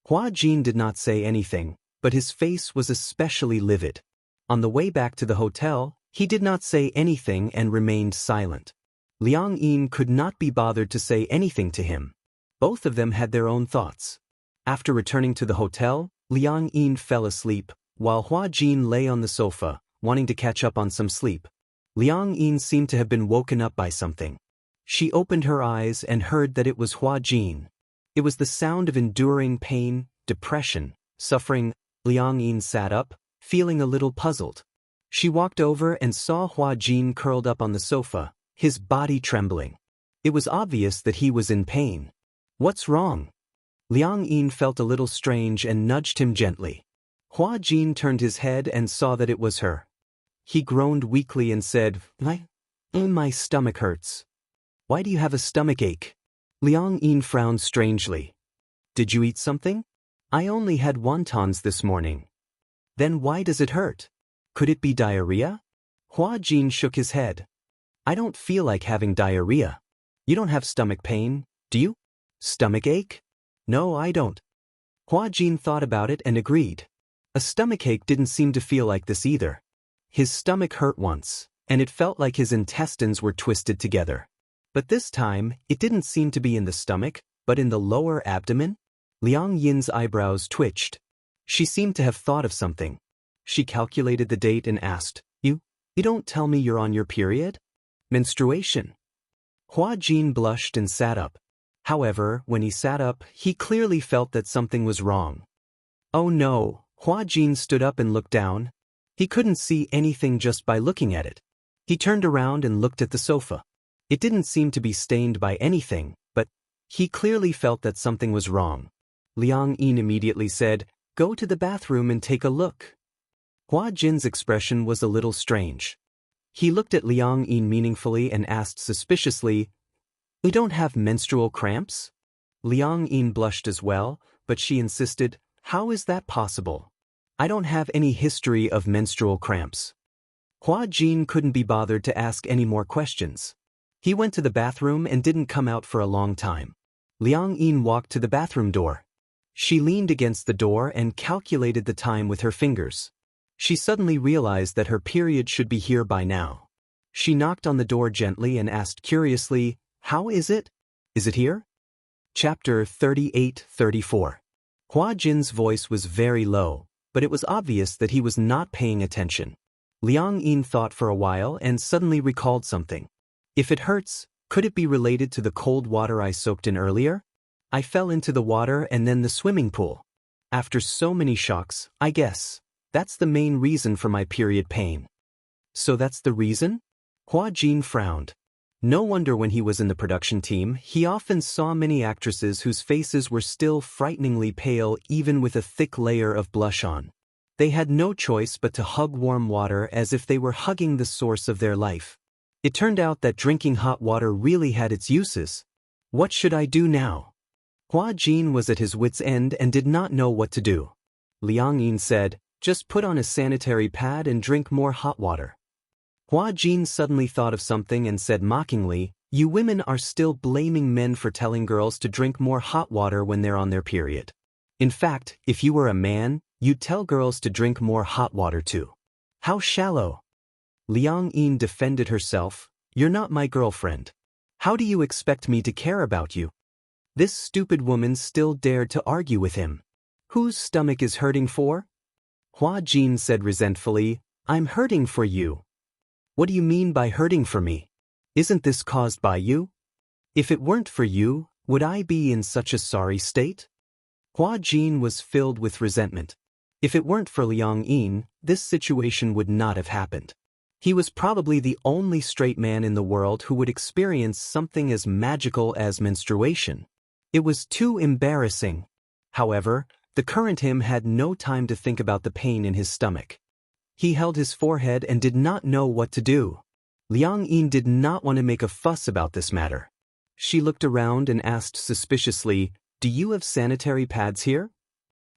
Hua Jin did not say anything, but his face was especially livid. On the way back to the hotel, he did not say anything and remained silent. Liang Yin could not be bothered to say anything to him. Both of them had their own thoughts. After returning to the hotel, Liang Yin fell asleep, while Hua Jin lay on the sofa, wanting to catch up on some sleep. Liang Yin seemed to have been woken up by something. She opened her eyes and heard that it was Hua Jin. It was the sound of enduring pain, depression, suffering. Liang Yin sat up, feeling a little puzzled. She walked over and saw Hua Jin curled up on the sofa, his body trembling. It was obvious that he was in pain. What's wrong? Liang Yin felt a little strange and nudged him gently. Hua Jin turned his head and saw that it was her. He groaned weakly and said, My stomach hurts. Why do you have a stomach ache? Liang Yin frowned strangely. Did you eat something? I only had wontons this morning. Then why does it hurt? Could it be diarrhea? Hua Jin shook his head. I don't feel like having diarrhea. You don't have stomach pain, do you? Stomach ache? No, I don't. Hua Jin thought about it and agreed. A stomachache didn't seem to feel like this either. His stomach hurt once, and it felt like his intestines were twisted together. But this time, it didn't seem to be in the stomach, but in the lower abdomen. Liang Yin's eyebrows twitched. She seemed to have thought of something. She calculated the date and asked, You don't tell me you're on your period? Menstruation. Hua Jin blushed and sat up. However, when he sat up, he clearly felt that something was wrong. Oh no, Hua Jin stood up and looked down. He couldn't see anything just by looking at it. He turned around and looked at the sofa. It didn't seem to be stained by anything, but he clearly felt that something was wrong. Liang Yin immediately said, Go to the bathroom and take a look. Hua Jin's expression was a little strange. He looked at Liang Yin meaningfully and asked suspiciously, We don't have menstrual cramps? Liang Yin blushed as well, but she insisted, How is that possible? I don't have any history of menstrual cramps. Hua Jin couldn't be bothered to ask any more questions. He went to the bathroom and didn't come out for a long time. Liang Yin walked to the bathroom door. She leaned against the door and calculated the time with her fingers. She suddenly realized that her period should be here by now. She knocked on the door gently and asked curiously, How is it? Is it here? Chapter 38-34. Hua Jin's voice was very low, but it was obvious that he was not paying attention. Liang Yin thought for a while and suddenly recalled something. If it hurts, could it be related to the cold water I soaked in earlier? I fell into the water and then the swimming pool. After so many shocks, I guess. That's the main reason for my period pain. So that's the reason? Hua Jin frowned. No wonder when he was in the production team, he often saw many actresses whose faces were still frighteningly pale even with a thick layer of blush on. They had no choice but to hug warm water as if they were hugging the source of their life. It turned out that drinking hot water really had its uses. What should I do now? Hua Jin was at his wit's end and did not know what to do. Liang Yin said, Just put on a sanitary pad and drink more hot water. Hua Jin suddenly thought of something and said mockingly, You women are still blaming men for telling girls to drink more hot water when they're on their period. In fact, if you were a man, you'd tell girls to drink more hot water too. How shallow. Liang Yin defended herself, You're not my girlfriend. How do you expect me to care about you? This stupid woman still dared to argue with him. Whose stomach is hurting for? Hua Jin said resentfully, I'm hurting for you. What do you mean by hurting for me? Isn't this caused by you? If it weren't for you, would I be in such a sorry state? Hua Jin was filled with resentment. If it weren't for Liang Yin, this situation would not have happened. He was probably the only straight man in the world who would experience something as magical as menstruation. It was too embarrassing. However, the current him had no time to think about the pain in his stomach. He held his forehead and did not know what to do. Liang Yin did not want to make a fuss about this matter. She looked around and asked suspiciously, Do you have sanitary pads here?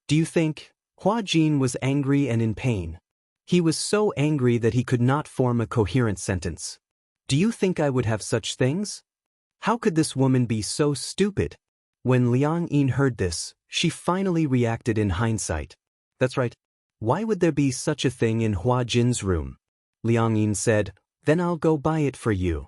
Do you think? Hua Jin was angry and in pain. He was so angry that he could not form a coherent sentence. Do you think I would have such things? How could this woman be so stupid? When Liang Yin heard this, she finally reacted in hindsight. That's right. Why would there be such a thing in Hua Jin's room? Liang Yin said, Then I'll go buy it for you.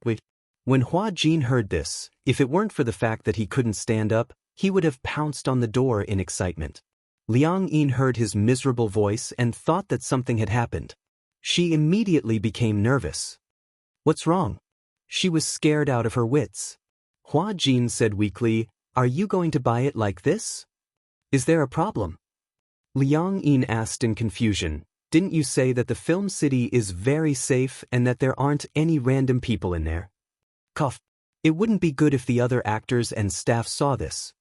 Wait. When Hua Jin heard this, if it weren't for the fact that he couldn't stand up, he would have pounced on the door in excitement. Liang Yin heard his miserable voice and thought that something had happened. She immediately became nervous. What's wrong? She was scared out of her wits. Hua Jin said weakly, Are you going to buy it like this? Is there a problem? Liang Yin asked in confusion, Didn't you say that the film city is very safe and that there aren't any random people in there? Cough. It wouldn't be good if the other actors and staff saw this.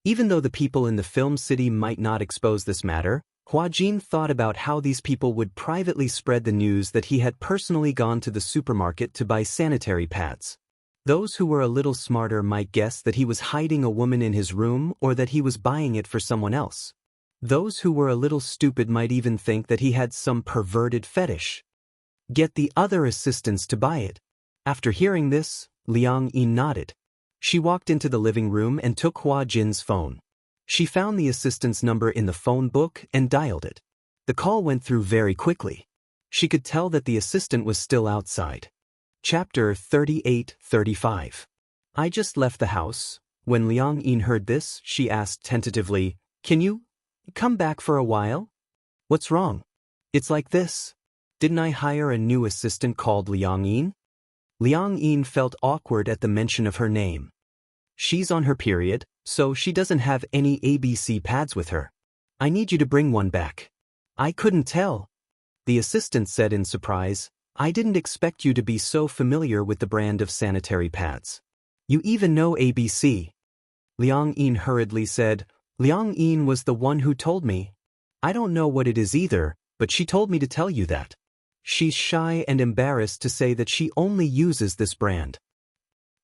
Even though the people in the film city might not expose this matter, Hua Jin thought about how these people would privately spread the news that he had personally gone to the supermarket to buy sanitary pads. Those who were a little smarter might guess that he was hiding a woman in his room or that he was buying it for someone else. Those who were a little stupid might even think that he had some perverted fetish. Get the other assistants to buy it. After hearing this, Liang Yin nodded. She walked into the living room and took Hua Jin's phone. She found the assistant's number in the phone book and dialed it. The call went through very quickly. She could tell that the assistant was still outside. Chapter 38-35. I just left the house. When Liang Yin heard this, she asked tentatively, "Can you come back for a while?" "What's wrong?" "It's like this. Didn't I hire a new assistant called Liang Yin?" Liang Yin felt awkward at the mention of her name. She's on her period, so she doesn't have any ABC pads with her. "I need you to bring one back." "I couldn't tell," the assistant said in surprise. "I didn't expect you to be so familiar with the brand of sanitary pads. You even know ABC." Liang Yin hurriedly said, "Liang Yin was the one who told me." "I don't know what it is either, but she told me to tell you that." She's shy and embarrassed to say that she only uses this brand.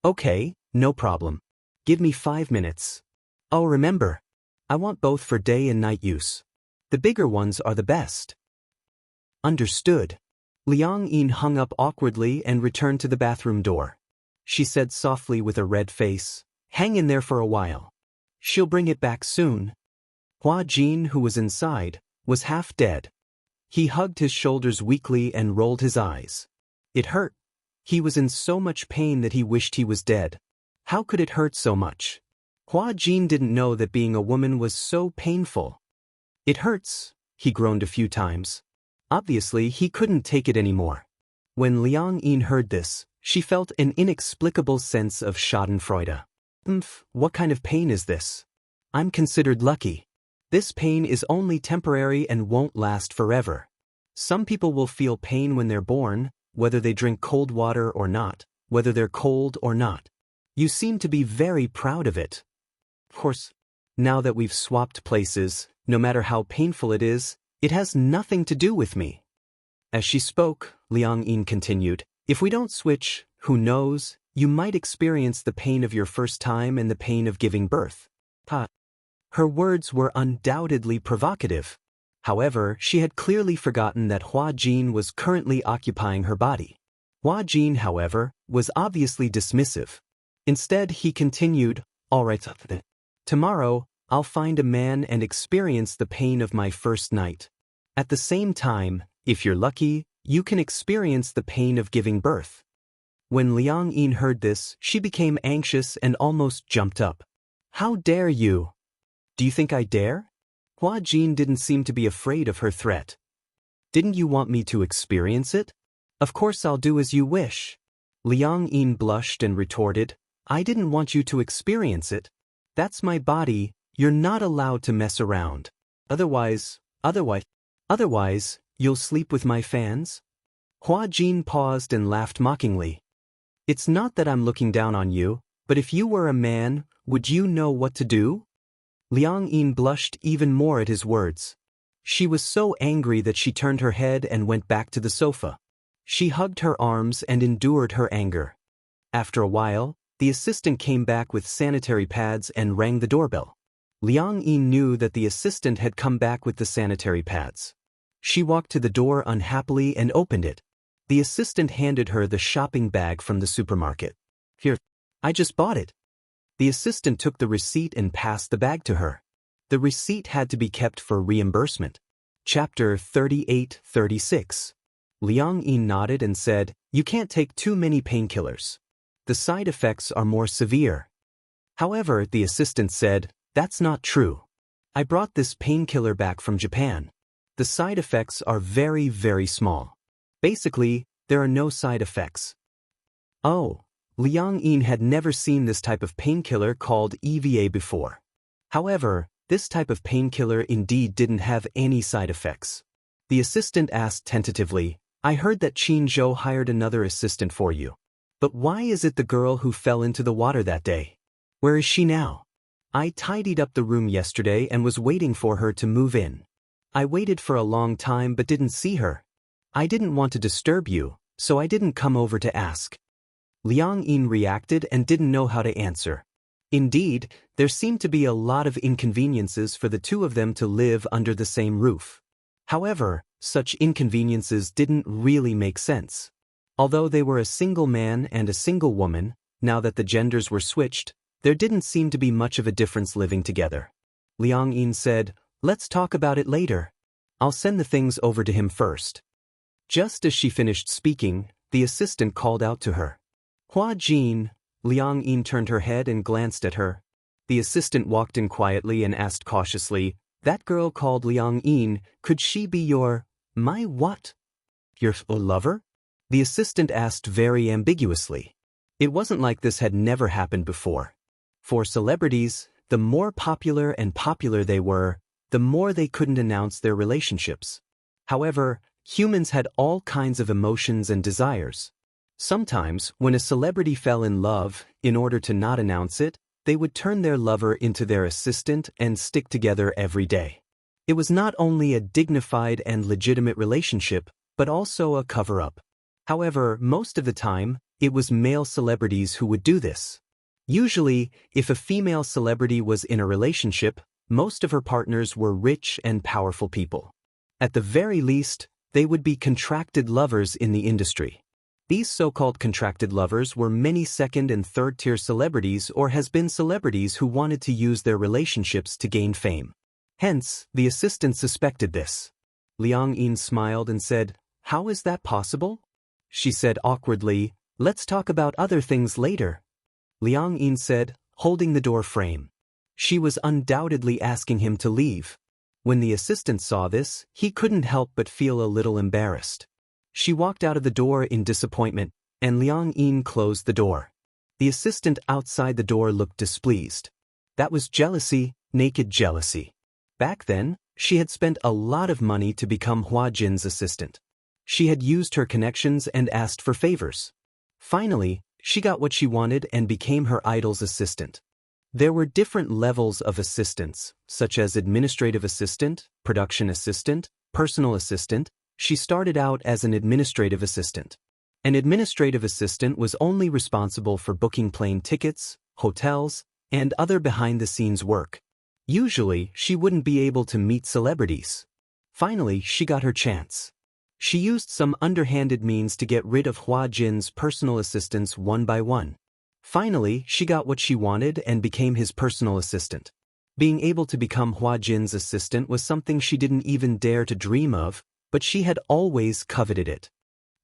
"Okay, no problem. Give me 5 minutes. Oh, remember, I want both for day and night use. The bigger ones are the best." "Understood." Liang Yin hung up awkwardly and returned to the bathroom door. She said softly with a red face, "Hang in there for a while. She'll bring it back soon." Hua Jin, who was inside, was half dead. He hugged his shoulders weakly and rolled his eyes. It hurt. He was in so much pain that he wished he was dead. How could it hurt so much? Hua Jin didn't know that being a woman was so painful. "It hurts," he groaned a few times. Obviously, he couldn't take it anymore. When Liang Yin heard this, she felt an inexplicable sense of schadenfreude. What kind of pain is this? I'm considered lucky. This pain is only temporary and won't last forever. Some people will feel pain when they're born, whether they drink cold water or not, whether they're cold or not. You seem to be very proud of it. Of course, now that we've swapped places, no matter how painful it is, it has nothing to do with me." As she spoke, Liang Yin continued, "If we don't switch, who knows, you might experience the pain of your first time and the pain of giving birth." Her words were undoubtedly provocative. However, she had clearly forgotten that Hua Jin was currently occupying her body. Hua Jin, however, was obviously dismissive. Instead, he continued, "All right, tomorrow, I'll find a man and experience the pain of my first night. At the same time, if you're lucky, you can experience the pain of giving birth." When Liang Yin heard this, she became anxious and almost jumped up. "How dare you? Do you think I dare?" Hua Jin didn't seem to be afraid of her threat. "Didn't you want me to experience it? Of course I'll do as you wish." Liang Yin blushed and retorted, "I didn't want you to experience it. That's my body. You're not allowed to mess around. Otherwise, you'll sleep with my fans?" Hua Jin paused and laughed mockingly. "It's not that I'm looking down on you, but if you were a man, would you know what to do?" Liang Yin blushed even more at his words. She was so angry that she turned her head and went back to the sofa. She hugged her arms and endured her anger. After a while, the assistant came back with sanitary pads and rang the doorbell. Liang Yin knew that the assistant had come back with the sanitary pads. She walked to the door unhappily and opened it. The assistant handed her the shopping bag from the supermarket. "Here, I just bought it." The assistant took the receipt and passed the bag to her. The receipt had to be kept for reimbursement. Chapter 38-36. Liang Yin nodded and said, "You can't take too many painkillers. The side effects are more severe." However, the assistant said, "That's not true. I brought this painkiller back from Japan. The side effects are very, very small. Basically, there are no side effects." Oh, Liang Yin had never seen this type of painkiller called EVA before. However, this type of painkiller indeed didn't have any side effects. The assistant asked tentatively, "I heard that Qin Zhou hired another assistant for you. But why is it the girl who fell into the water that day? Where is she now?" "I tidied up the room yesterday and was waiting for her to move in. I waited for a long time but didn't see her. I didn't want to disturb you, so I didn't come over to ask." Liang Yin reacted and didn't know how to answer. Indeed, there seemed to be a lot of inconveniences for the two of them to live under the same roof. However, such inconveniences didn't really make sense. Although they were a single man and a single woman, now that the genders were switched, there didn't seem to be much of a difference living together. Liang Yin said, "Let's talk about it later. I'll send the things over to him first." Just as she finished speaking, the assistant called out to her. Hua Jin. Liang Yin turned her head and glanced at her. The assistant walked in quietly and asked cautiously, "That girl called Liang Yin, could she be my what? Your lover?" The assistant asked very ambiguously. It wasn't like this had never happened before. For celebrities, the more popular they were, the more they couldn't announce their relationships. However, humans had all kinds of emotions and desires. Sometimes, when a celebrity fell in love, in order to not announce it, they would turn their lover into their assistant and stick together every day. It was not only a dignified and legitimate relationship, but also a cover-up. However, most of the time, it was male celebrities who would do this. Usually, if a female celebrity was in a relationship, most of her partners were rich and powerful people. At the very least, they would be contracted lovers in the industry. These so-called contracted lovers were many second- and third-tier celebrities or has-been celebrities who wanted to use their relationships to gain fame. Hence, the assistant suspected this. Liang Yin smiled and said, "How is that possible?" She said awkwardly, "Let's talk about other things later." Liang Yin said, holding the door frame. She was undoubtedly asking him to leave. When the assistant saw this, he couldn't help but feel a little embarrassed. She walked out of the door in disappointment, and Liang Yin closed the door. The assistant outside the door looked displeased. That was jealousy, naked jealousy. Back then, she had spent a lot of money to become Hua Jin's assistant. She had used her connections and asked for favors. Finally, she got what she wanted and became her idol's assistant. There were different levels of assistants, such as administrative assistant, production assistant, personal assistant. She started out as an administrative assistant. An administrative assistant was only responsible for booking plane tickets, hotels, and other behind-the-scenes work. Usually, she wouldn't be able to meet celebrities. Finally, she got her chance. She used some underhanded means to get rid of Hua Jin's personal assistants one by one. Finally, she got what she wanted and became his personal assistant. Being able to become Hua Jin's assistant was something she didn't even dare to dream of, but she had always coveted it.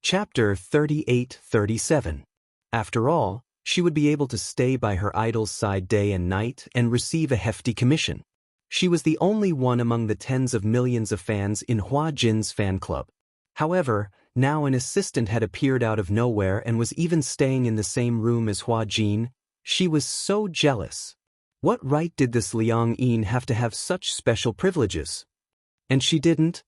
Chapter 38-37. After all, she would be able to stay by her idol's side day and night and receive a hefty commission. She was the only one among the tens of millions of fans in Hua Jin's fan club. However, now an assistant had appeared out of nowhere and was even staying in the same room as Hua Jin. She was so jealous. What right did this Liang Yin have to have such special privileges? And she didn't.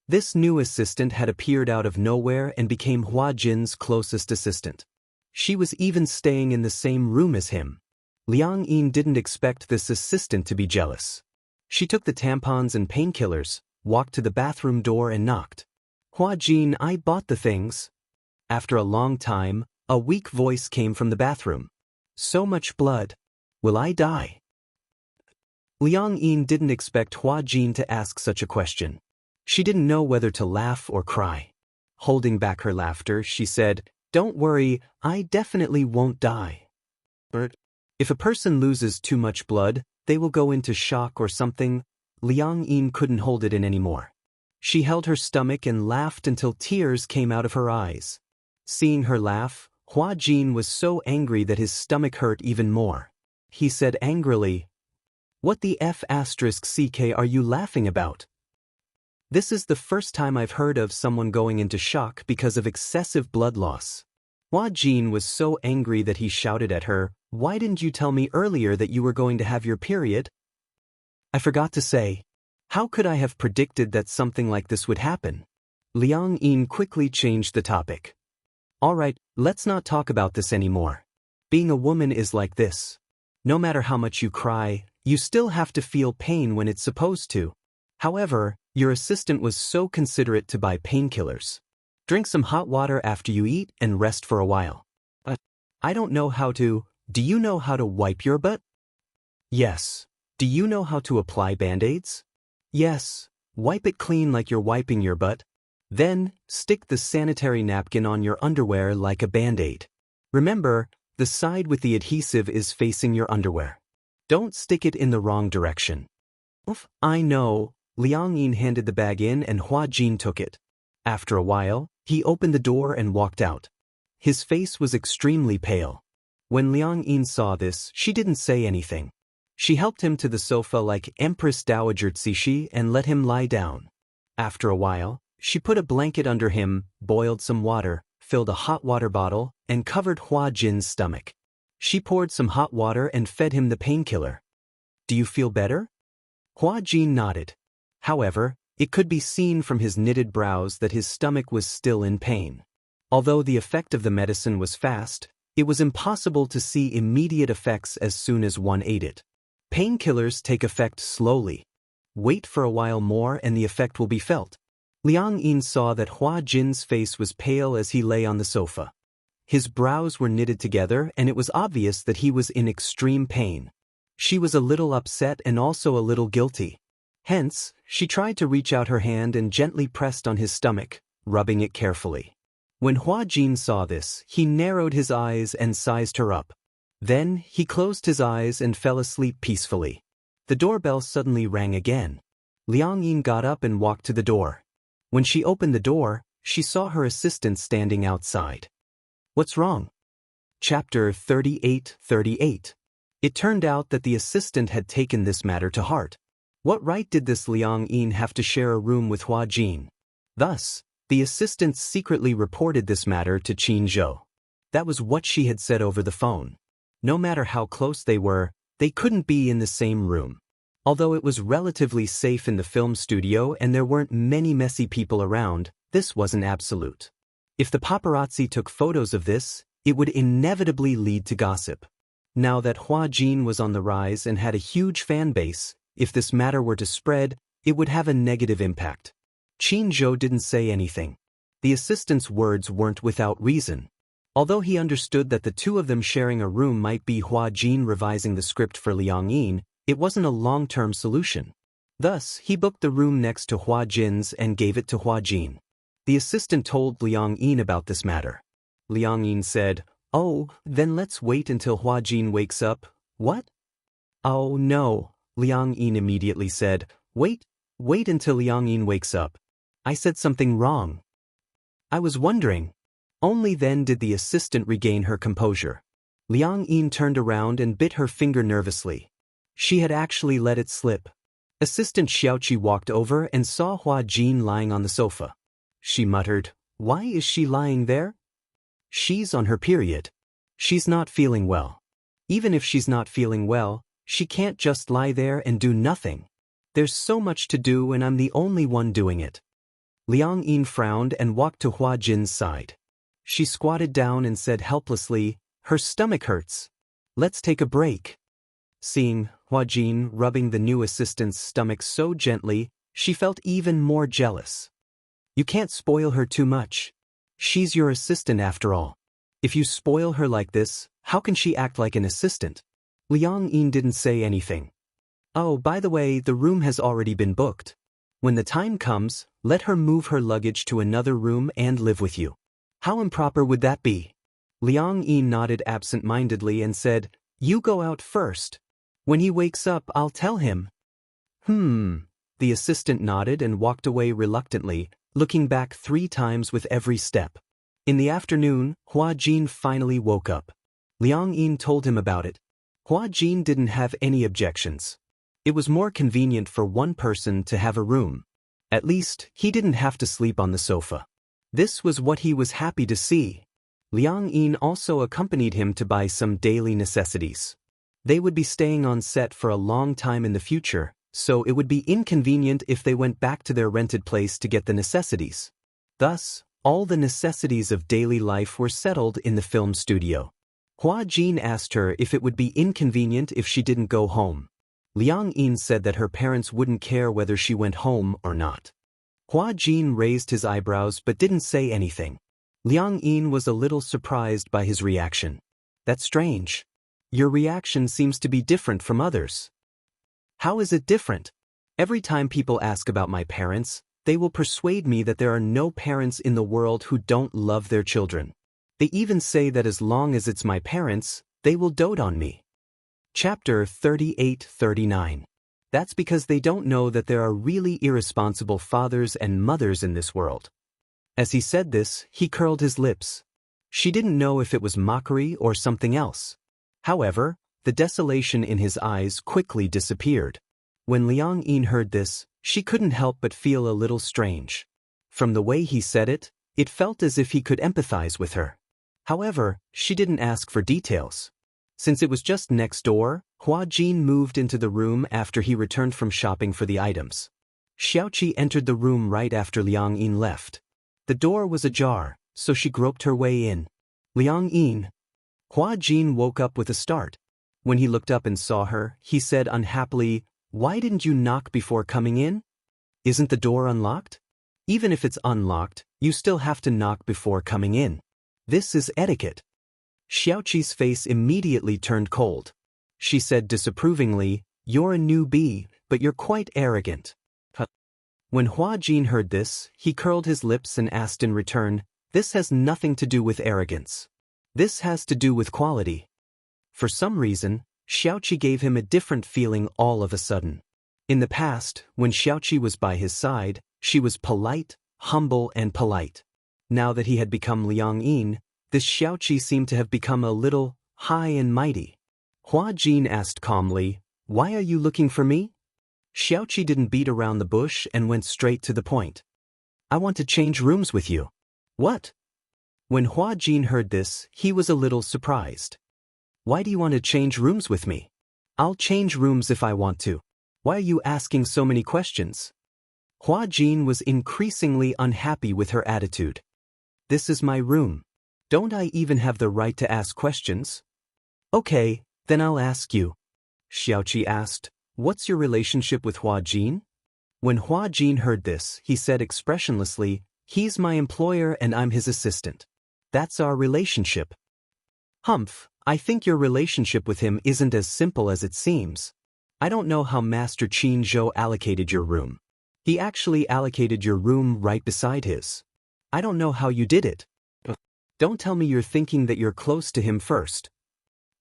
This new assistant had appeared out of nowhere and became Hua Jin's closest assistant. She was even staying in the same room as him. Liang Yin didn't expect this assistant to be jealous. She took the tampons and painkillers, walked to the bathroom door and knocked. "Hua Jin, I bought the things." After a long time, a weak voice came from the bathroom. "So much blood. Will I die?" Liang Yin didn't expect Hua Jin to ask such a question. She didn't know whether to laugh or cry. Holding back her laughter, she said, "Don't worry, I definitely won't die. But if a person loses too much blood, they will go into shock or something." Liang Yin couldn't hold it in anymore. She held her stomach and laughed until tears came out of her eyes. Seeing her laugh, Hua Jin was so angry that his stomach hurt even more. He said angrily, "What the f*** are you laughing about? This is the first time I've heard of someone going into shock because of excessive blood loss." Hua Jin was so angry that he shouted at her, "Why didn't you tell me earlier that you were going to have your period?" "I forgot to say. How could I have predicted that something like this would happen?" Liang Yin quickly changed the topic. "All right, let's not talk about this anymore. Being a woman is like this. No matter how much you cry, you still have to feel pain when it's supposed to. However, your assistant was so considerate to buy painkillers. Drink some hot water after you eat and rest for a while. I don't know how to. Do you know how to wipe your butt?" "Yes. Do you know how to apply band-aids?" "Yes. Wipe it clean like you're wiping your butt. Then, stick the sanitary napkin on your underwear like a band-aid. Remember, the side with the adhesive is facing your underwear. Don't stick it in the wrong direction." "Oof, I know." Liang Yin handed the bag in and Hua Jin took it. After a while, he opened the door and walked out. His face was extremely pale. When Liang Yin saw this, she didn't say anything. She helped him to the sofa like Empress Dowager Cixi and let him lie down. After a while, she put a blanket under him, boiled some water, filled a hot water bottle, and covered Hua Jin's stomach. She poured some hot water and fed him the painkiller. "Do you feel better?" Hua Jin nodded. However, it could be seen from his knitted brows that his stomach was still in pain. Although the effect of the medicine was fast, it was impossible to see immediate effects as soon as one ate it. Painkillers take effect slowly. Wait for a while more and the effect will be felt. Liang Yin saw that Hua Jin's face was pale as he lay on the sofa. His brows were knitted together and it was obvious that he was in extreme pain. She was a little upset and also a little guilty. Hence, she tried to reach out her hand and gently pressed on his stomach, rubbing it carefully. When Hua Jin saw this, he narrowed his eyes and sized her up. Then, he closed his eyes and fell asleep peacefully. The doorbell suddenly rang again. Liang Yin got up and walked to the door. When she opened the door, she saw her assistant standing outside. "What's wrong?" Chapter 38:38. It turned out that the assistant had taken this matter to heart. What right did this Liang Yin have to share a room with Hua Jin? Thus, the assistant secretly reported this matter to Qin Zhou. That was what she had said over the phone. No matter how close they were, they couldn't be in the same room. Although it was relatively safe in the film studio and there weren't many messy people around, this wasn't absolute. If the paparazzi took photos of this, it would inevitably lead to gossip. Now that Hua Jin was on the rise and had a huge fan base, if this matter were to spread, it would have a negative impact. Qin Zhou didn't say anything. The assistant's words weren't without reason. Although he understood that the two of them sharing a room might be Hua Jin revising the script for Liang Yin, it wasn't a long-term solution. Thus, he booked the room next to Hua Jin's and gave it to Hua Jin. The assistant told Liang Yin about this matter. Liang Yin said, "Oh, then let's wait until Hua Jin wakes up." "What?" "Oh, no," Liang Yin immediately said. Wait until Liang Yin wakes up. I said something wrong." "I was wondering." Only then did the assistant regain her composure. Liang Yin turned around and bit her finger nervously. She had actually let it slip. Assistant Xiaoqi walked over and saw Hua Jin lying on the sofa. She muttered, "Why is she lying there?" "She's on her period. She's not feeling well. Even if she's not feeling well, she can't just lie there and do nothing. There's so much to do and I'm the only one doing it." Liang Yin frowned and walked to Hua Jin's side. She squatted down and said helplessly, "Her stomach hurts. Let's take a break." Seeing Hua Jin rubbing the new assistant's stomach so gently, she felt even more jealous. "You can't spoil her too much. She's your assistant after all. If you spoil her like this, how can she act like an assistant?" Liang Yin didn't say anything. "Oh, by the way, the room has already been booked. When the time comes, let her move her luggage to another room and live with you." "How improper would that be?" Liang Yin nodded absent-mindedly and said, "You go out first. When he wakes up, I'll tell him." The assistant nodded and walked away reluctantly, looking back 3 times with every step. In the afternoon, Hua Jin finally woke up. Liang Yin told him about it. Hua Jin didn't have any objections. It was more convenient for one person to have a room. At least, he didn't have to sleep on the sofa. This was what he was happy to see. Liang Yin also accompanied him to buy some daily necessities. They would be staying on set for a long time in the future, so it would be inconvenient if they went back to their rented place to get the necessities. Thus, all the necessities of daily life were settled in the film studio. Hua Jin asked her if it would be inconvenient if she didn't go home. Liang Yin said that her parents wouldn't care whether she went home or not. Hua Jin raised his eyebrows but didn't say anything. Liang Yin was a little surprised by his reaction. "That's strange. Your reaction seems to be different from others." "How is it different? Every time people ask about my parents, they will persuade me that there are no parents in the world who don't love their children. They even say that as long as it's my parents, they will dote on me." Chapter 38:39. That's because they don't know that there are really irresponsible fathers and mothers in this world. As he said this, he curled his lips. She didn't know if it was mockery or something else. However, the desolation in his eyes quickly disappeared. When Liang Yin heard this, she couldn't help but feel a little strange. From the way he said it, it felt as if he could empathize with her. However, she didn't ask for details. Since it was just next door, Hua Jin moved into the room after he returned from shopping for the items. Xiaoqi entered the room right after Liang Yin left. The door was ajar, so she groped her way in. Liang Yin. Hua Jin woke up with a start. When he looked up and saw her, he said unhappily, "Why didn't you knock before coming in? Isn't the door unlocked? Even if it's unlocked, you still have to knock before coming in. This is etiquette." Xiaoqi's face immediately turned cold. She said disapprovingly, "You're a newbie, but you're quite arrogant." When Hua Jin heard this, he curled his lips and asked in return, "This has nothing to do with arrogance. This has to do with quality." For some reason, Xiaoqi gave him a different feeling all of a sudden. In the past, when Xiaoqi was by his side, she was polite, humble and polite. Now that he had become Liang Yin, this Xiaoqi seemed to have become a little high and mighty. Hua Jin asked calmly, "Why are you looking for me?" Xiaoqi didn't beat around the bush and went straight to the point. "I want to change rooms with you." "What?" When Hua Jin heard this, he was a little surprised. "Why do you want to change rooms with me?" "I'll change rooms if I want to. Why are you asking so many questions?" Hua Jin was increasingly unhappy with her attitude. "This is my room. Don't I even have the right to ask questions?" "Okay, then I'll ask you." Xiaoqi asked, "What's your relationship with Hua Jin?" When Hua Jin heard this, he said expressionlessly, "He's my employer and I'm his assistant. That's our relationship." "Humph, I think your relationship with him isn't as simple as it seems. I don't know how Master Qin Zhou allocated your room. He actually allocated your room right beside his. I don't know how you did it. Don't tell me you're thinking that you're close to him first."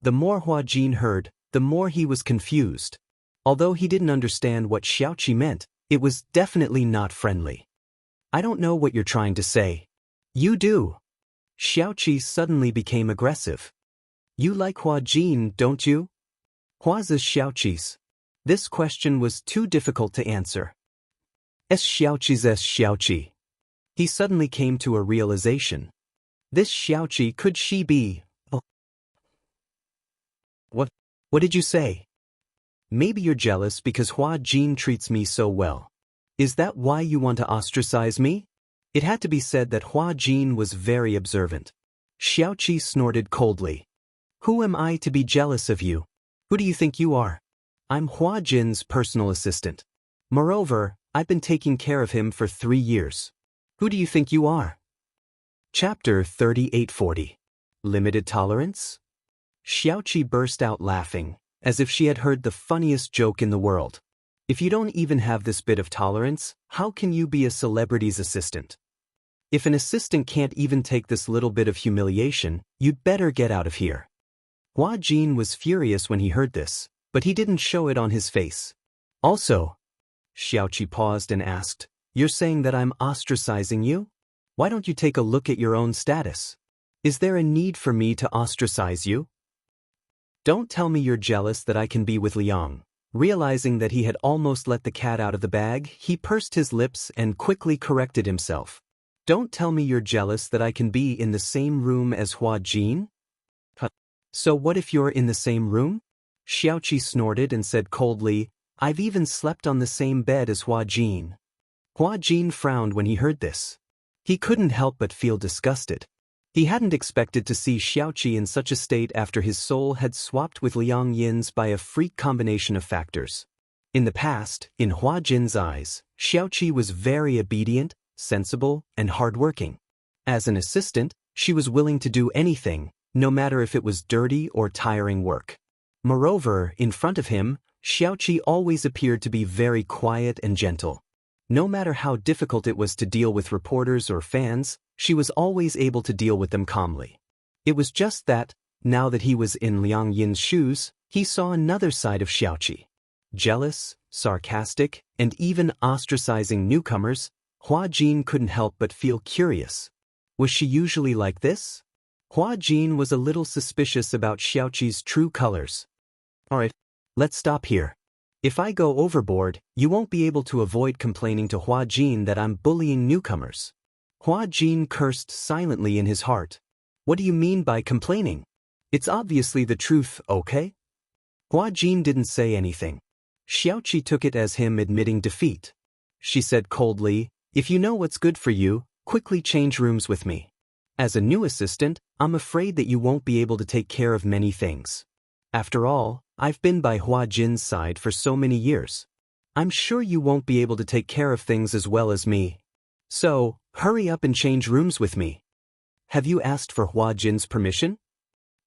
The more Hua Jin heard, the more he was confused. Although he didn't understand what Xiaoqi meant, it was definitely not friendly. "I don't know what you're trying to say." "You do." Xiaoqi suddenly became aggressive. "You like Hua Jin, don't you?" "Hua's is Xiaoqi's." This question was too difficult to answer. "Es Xiaoqi's es Xiaoqi." He suddenly came to a realization. This Xiaoqi, could she be? Oh. What did you say? "Maybe you're jealous because Hua Jin treats me so well. Is that why you want to ostracize me?" It had to be said that Hua Jin was very observant. Xiaoqi snorted coldly. "Who am I to be jealous of you? Who do you think you are? I'm Hua Jin's personal assistant. Moreover, I've been taking care of him for 3 years. Who do you think you are?" Chapter 3840. Limited Tolerance? Xiaoqi burst out laughing, as if she had heard the funniest joke in the world. "If you don't even have this bit of tolerance, how can you be a celebrity's assistant? If an assistant can't even take this little bit of humiliation, you'd better get out of here." Hua Jin was furious when he heard this, but he didn't show it on his face. "Also," Xiaoqi paused and asked, "you're saying that I'm ostracizing you? Why don't you take a look at your own status? Is there a need for me to ostracize you? Don't tell me you're jealous that I can be with Liang." Realizing that he had almost let the cat out of the bag, he pursed his lips and quickly corrected himself. "Don't tell me you're jealous that I can be in the same room as Hua Jin?" "So what if you're in the same room?" Xiaoqi snorted and said coldly, "I've even slept on the same bed as Hua Jin." Hua Jin frowned when he heard this. He couldn't help but feel disgusted. He hadn't expected to see Xiaoqi in such a state after his soul had swapped with Liang Yin's by a freak combination of factors. In the past, in Hua Jin's eyes, Xiaoqi was very obedient, sensible, and hardworking. As an assistant, she was willing to do anything, no matter if it was dirty or tiring work. Moreover, in front of him, Xiaoqi always appeared to be very quiet and gentle. No matter how difficult it was to deal with reporters or fans, she was always able to deal with them calmly. It was just that, now that he was in Liang Yin's shoes, he saw another side of Xiaoqi. Jealous, sarcastic, and even ostracizing newcomers, Hua Jin couldn't help but feel curious. Was she usually like this? Hua Jin was a little suspicious about Xiaoqi's true colors. Alright, let's stop here. If I go overboard, you won't be able to avoid complaining to Hua Jin that I'm bullying newcomers. Hua Jin cursed silently in his heart. What do you mean by complaining? It's obviously the truth, okay? Hua Jin didn't say anything. Xiaoqi took it as him admitting defeat. She said coldly, if you know what's good for you, quickly change rooms with me. As a new assistant, I'm afraid that you won't be able to take care of many things. After all, I've been by Hua Jin's side for so many years. I'm sure you won't be able to take care of things as well as me. So, hurry up and change rooms with me. Have you asked for Hua Jin's permission?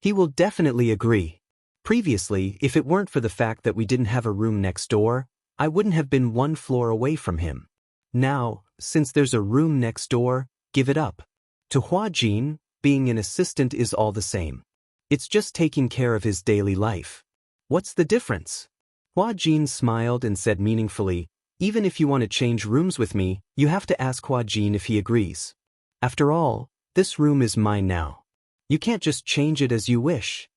He will definitely agree. Previously, if it weren't for the fact that we didn't have a room next door, I wouldn't have been one floor away from him. Now, since there's a room next door, give it up. To Hua Jin, being an assistant is all the same. It's just taking care of his daily life. What's the difference? Hua Jin smiled and said meaningfully, even if you want to change rooms with me, you have to ask Hua Jin if he agrees. After all, this room is mine now. You can't just change it as you wish.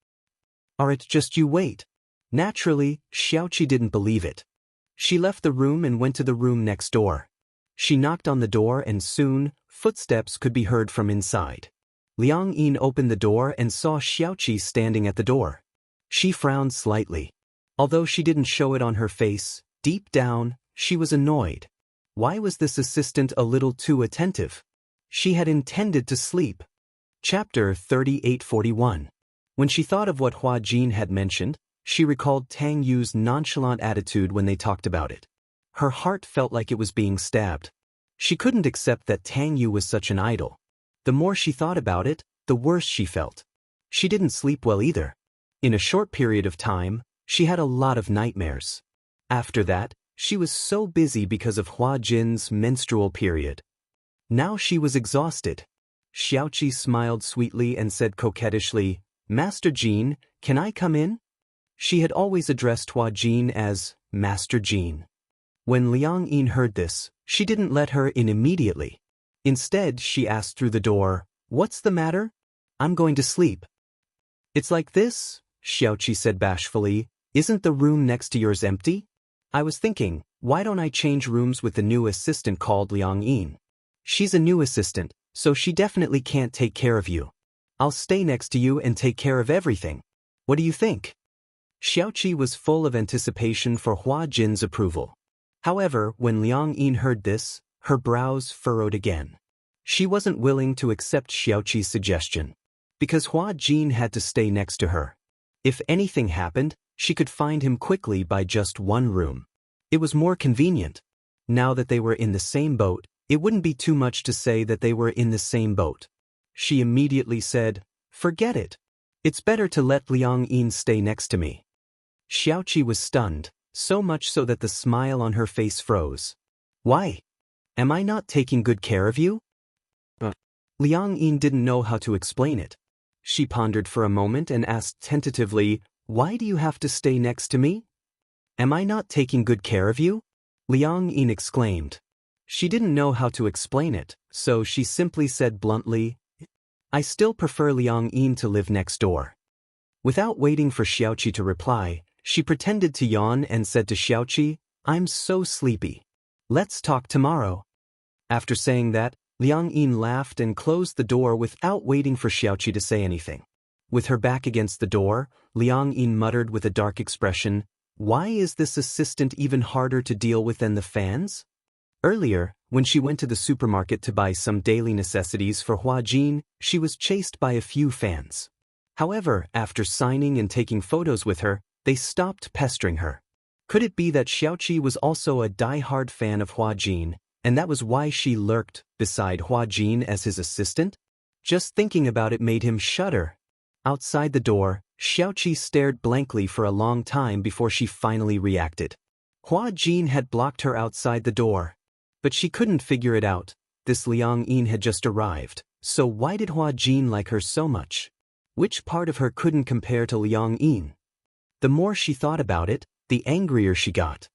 Or it's just you wait. Naturally, Xiaoqi didn't believe it. She left the room and went to the room next door. She knocked on the door and soon, footsteps could be heard from inside. Liang Yin opened the door and saw Xiaoqi standing at the door. She frowned slightly. Although she didn't show it on her face, deep down, she was annoyed. Why was this assistant a little too attentive? She had intended to sleep. Chapter 3841. When she thought of what Hua Jin had mentioned, she recalled Tang Yu's nonchalant attitude when they talked about it. Her heart felt like it was being stabbed. She couldn't accept that Tang Yu was such an idol. The more she thought about it, the worse she felt. She didn't sleep well either. In a short period of time, she had a lot of nightmares. After that, she was so busy because of Hua Jin's menstrual period. Now she was exhausted. Xiaoqi smiled sweetly and said coquettishly, Master Jin, can I come in? She had always addressed Hua Jin as Master Jin. When Liang Yin heard this, she didn't let her in immediately. Instead, she asked through the door, What's the matter? I'm going to sleep. It's like this, Xiaoqi said bashfully, Isn't the room next to yours empty? I was thinking, why don't I change rooms with the new assistant called Liang Yin? She's a new assistant, so she definitely can't take care of you. I'll stay next to you and take care of everything. What do you think? Xiaoqi was full of anticipation for Hua Jin's approval. However, when Liang Yin heard this, her brows furrowed again. She wasn't willing to accept Xiaoqi's suggestion, because Hua Jin had to stay next to her. If anything happened, she could find him quickly by just one room. It was more convenient. Now that they were in the same boat, it wouldn't be too much to say that they were in the same boat. She immediately said, Forget it. It's better to let Liang Yin stay next to me. Xiaoqi was stunned, so much so that the smile on her face froze. Why? Am I not taking good care of you? Liang Yin didn't know how to explain it. She pondered for a moment and asked tentatively, Why do you have to stay next to me? Am I not taking good care of you? Liang Yin exclaimed. She didn't know how to explain it, so she simply said bluntly, I still prefer Liang Yin to live next door. Without waiting for Xiaoqi to reply, she pretended to yawn and said to Xiaoqi, I'm so sleepy. Let's talk tomorrow. After saying that, Liang Yin laughed and closed the door without waiting for Xiaoqi to say anything. With her back against the door, Liang Yin muttered with a dark expression, Why is this assistant even harder to deal with than the fans? Earlier, when she went to the supermarket to buy some daily necessities for Hua Jin, she was chased by a few fans. However, after signing and taking photos with her, they stopped pestering her. Could it be that Xiaoqi was also a die-hard fan of Hua Jin, and that was why she lurked beside Hua Jin as his assistant? Just thinking about it made him shudder. Outside the door, Xiaoqi stared blankly for a long time before she finally reacted. Hua Jin had blocked her outside the door. But she couldn't figure it out. This Liang Yin had just arrived, so why did Hua Jin like her so much? Which part of her couldn't compare to Liang Yin? The more she thought about it, the angrier she got.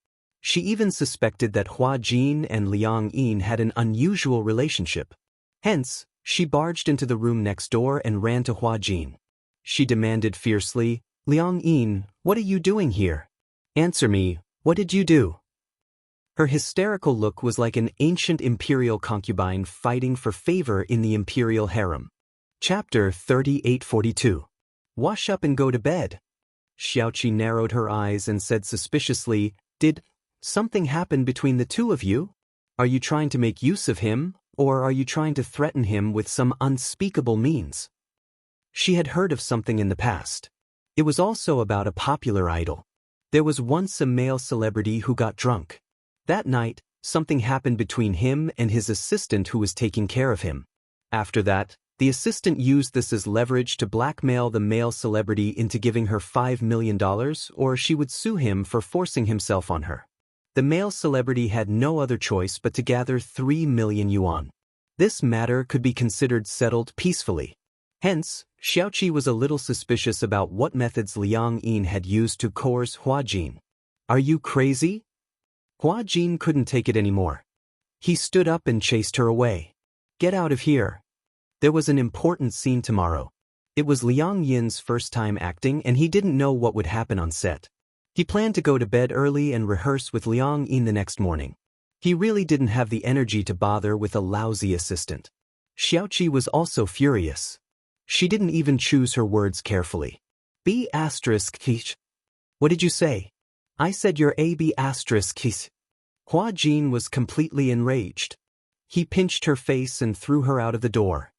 She even suspected that Hua Jin and Liang Yin had an unusual relationship. Hence, she barged into the room next door and ran to Hua Jin. She demanded fiercely, "Liang Yin, what are you doing here? Answer me, what did you do?" Her hysterical look was like an ancient imperial concubine fighting for favor in the imperial harem. Chapter 3842. Wash up and go to bed. Xiaoqi narrowed her eyes and said suspiciously, "Did something happen between the two of you? Are you trying to make use of him, or are you trying to threaten him with some unspeakable means?" She had heard of something in the past. It was also about a popular idol. There was once a male celebrity who got drunk. That night, something happened between him and his assistant who was taking care of him. After that, the assistant used this as leverage to blackmail the male celebrity into giving her $5 million, or she would sue him for forcing himself on her. The male celebrity had no other choice but to gather 3 million yuan. This matter could be considered settled peacefully. Hence, Xiaoqi was a little suspicious about what methods Liang Yin had used to coerce Hua Jin. "Are you crazy?" Hua Jin couldn't take it anymore. He stood up and chased her away. "Get out of here." There was an important scene tomorrow. It was Liang Yin's first time acting and he didn't know what would happen on set. He planned to go to bed early and rehearse with Liang Yin the next morning. He really didn't have the energy to bother with a lousy assistant. Xiaoqi was also furious. She didn't even choose her words carefully. "B****. What did you say?" "I said you're a B****. Hua Jin was completely enraged. He pinched her face and threw her out of the door.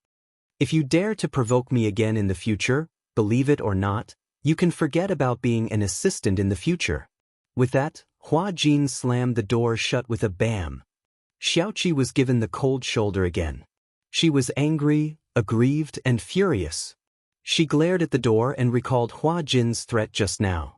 "If you dare to provoke me again in the future, believe it or not, you can forget about being an assistant in the future." With that, Hua Jin slammed the door shut with a bam. Xiaoqi was given the cold shoulder again. She was angry, aggrieved, and furious. She glared at the door and recalled Hua Jin's threat just now.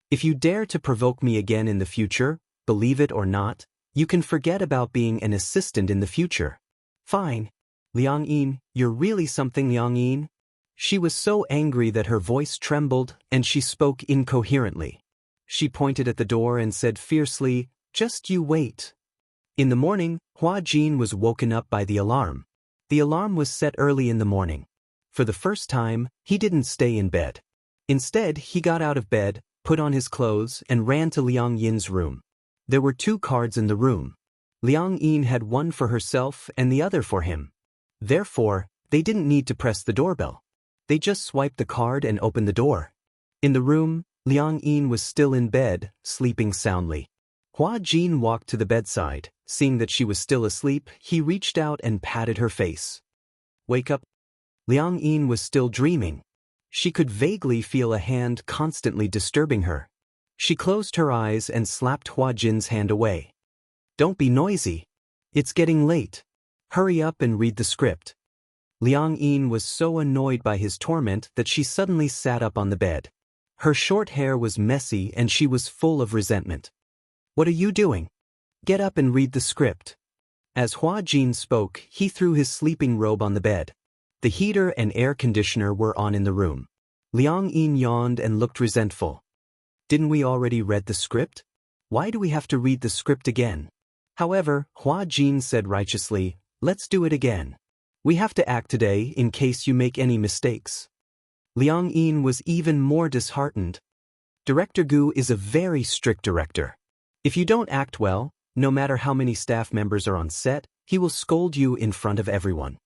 "If you dare to provoke me again in the future, believe it or not, you can forget about being an assistant in the future." "Fine. Liang Yin, you're really something, Liang Yin." She was so angry that her voice trembled and she spoke incoherently. She pointed at the door and said fiercely, "Just you wait." In the morning, Hua Jin was woken up by the alarm. The alarm was set early in the morning. For the first time, he didn't stay in bed. Instead, he got out of bed, put on his clothes, and ran to Liang Yin's room. There were 2 cards in the room. Liang Yin had one for herself and the other for him. Therefore, they didn't need to press the doorbell. They just swiped the card and opened the door. In the room, Liang Yin was still in bed, sleeping soundly. Hua Jin walked to the bedside. Seeing that she was still asleep, he reached out and patted her face. "Wake up." Liang Yin was still dreaming. She could vaguely feel a hand constantly disturbing her. She closed her eyes and slapped Hua Jin's hand away. "Don't be noisy. It's getting late. Hurry up and read the script." Liang Yin was so annoyed by his torment that she suddenly sat up on the bed. Her short hair was messy and she was full of resentment. "What are you doing? Get up and read the script." As Hua Jin spoke, he threw his sleeping robe on the bed. The heater and air conditioner were on in the room. Liang Yin yawned and looked resentful. "Didn't we already read the script? Why do we have to read the script again?" However, Hua Jin said righteously, "Let's do it again. We have to act today in case you make any mistakes." Liang Yin was even more disheartened. Director Gu is a very strict director. If you don't act well, no matter how many staff members are on set, he will scold you in front of everyone.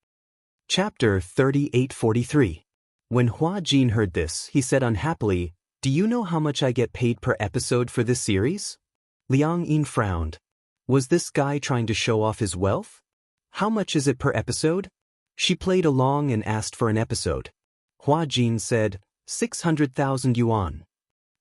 Chapter 3843. When Hua Jin heard this, he said unhappily, "Do you know how much I get paid per episode for this series?" Liang Yin frowned. Was this guy trying to show off his wealth? "How much is it per episode?" She played along and asked for an episode. Hua Jin said, 600,000 yuan.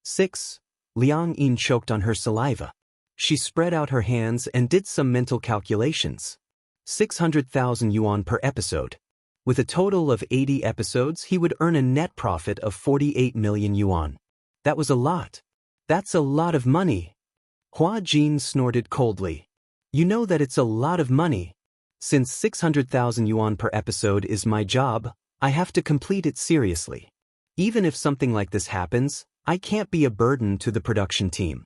6. Liang Yin choked on her saliva. She spread out her hands and did some mental calculations. 600,000 yuan per episode. With a total of 80 episodes, he would earn a net profit of 48 million yuan. That was a lot. That's a lot of money. Hua Jin snorted coldly. "You know that it's a lot of money. Since 600,000 yuan per episode is my job, I have to complete it seriously. Even if something like this happens, I can't be a burden to the production team."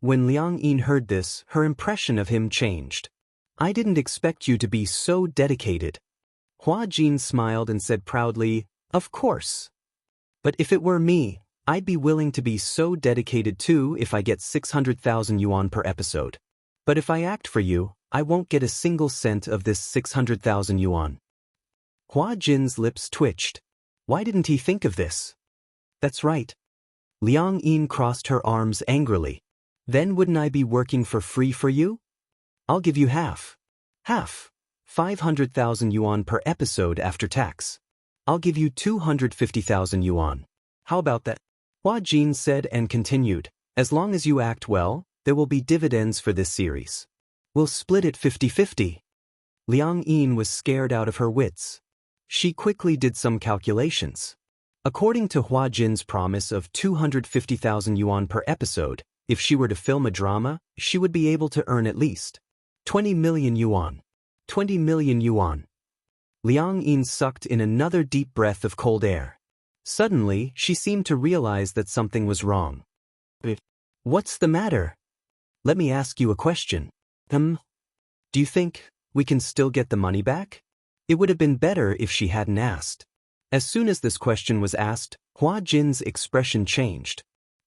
When Liang Yin heard this, her impression of him changed. I didn't expect you to be so dedicated. Hua Jin smiled and said proudly, of course. But if it were me, I'd be willing to be so dedicated too if I get 600,000 yuan per episode. But if I act for you, I won't get a single cent of this 600,000 yuan. Hua Jin's lips twitched. Why didn't he think of this? That's right. Liang Yin crossed her arms angrily. Then wouldn't I be working for free for you? I'll give you half. Half. 500,000 yuan per episode after tax. I'll give you 250,000 yuan. How about that? Hua Jin said and continued, as long as you act well, there will be dividends for this series. We'll split it 50-50. Liang Yin was scared out of her wits. She quickly did some calculations. According to Hua Jin's promise of 250,000 yuan per episode, if she were to film a drama, she would be able to earn at least 20 million yuan. 20 million yuan. Liang Yin sucked in another deep breath of cold air. Suddenly, she seemed to realize that something was wrong. What's the matter? Let me ask you a question. Do you think we can still get the money back? It would have been better if she hadn't asked. As soon as this question was asked, Hua Jin's expression changed.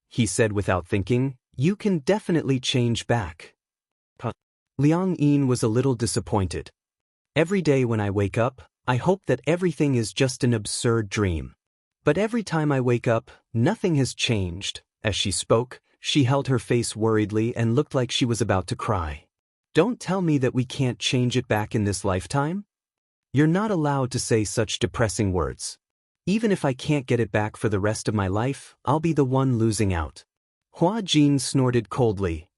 He said without thinking, you can definitely change back. Liang Yin was a little disappointed. Every day when I wake up, I hope that everything is just an absurd dream. But every time I wake up, nothing has changed. As she spoke, she held her face worriedly and looked like she was about to cry. Don't tell me that we can't change it back in this lifetime? You're not allowed to say such depressing words. Even if I can't get it back for the rest of my life, I'll be the one losing out. Hua Jin snorted coldly.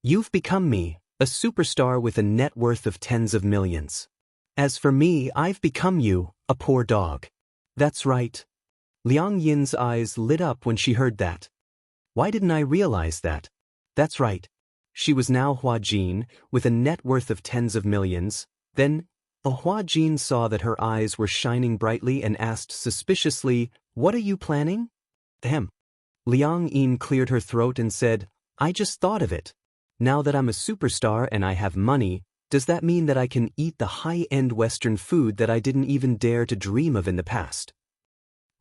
You've become me, a superstar with a net worth of tens of millions. As for me, I've become you, a poor dog. That's right. Liang Yin's eyes lit up when she heard that. Why didn't I realize that? That's right. She was now Hua Jin, with a net worth of tens of millions. Then, Hua Jin saw that her eyes were shining brightly and asked suspiciously, what are you planning? Ahem. Liang Yin cleared her throat and said, I just thought of it. Now that I'm a superstar and I have money, does that mean that I can eat the high-end Western food that I didn't even dare to dream of in the past?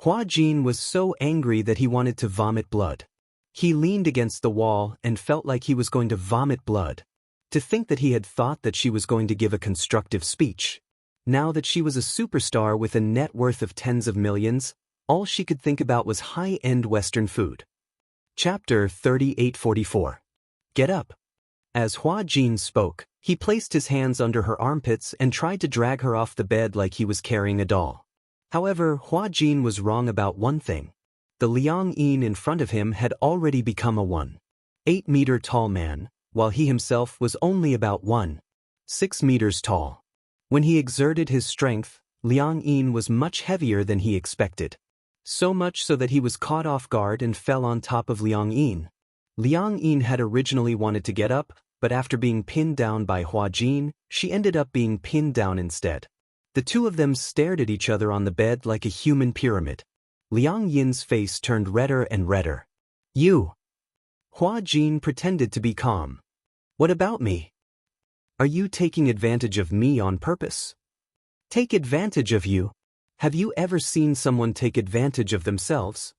Hua Jin was so angry that he wanted to vomit blood. He leaned against the wall and felt like he was going to vomit blood. To think that he had thought that she was going to give a constructive speech. Now that she was a superstar with a net worth of tens of millions, all she could think about was high-end Western food. Chapter 3844. Get up. As Hua Jin spoke, he placed his hands under her armpits and tried to drag her off the bed like he was carrying a doll. However, Hua Jin was wrong about one thing. The Liang Yin in front of him had already become a 1.8-meter tall man, while he himself was only about 1.6 meters tall. When he exerted his strength, Liang Yin was much heavier than he expected. So much so that he was caught off guard and fell on top of Liang Yin. Liang Yin had originally wanted to get up, but after being pinned down by Hua Jin, she ended up being pinned down instead. The two of them stared at each other on the bed like a human pyramid. Liang Yin's face turned redder and redder. You! Hua Jin pretended to be calm. What about me? Are you taking advantage of me on purpose? Take advantage of you? Have you ever seen someone take advantage of themselves?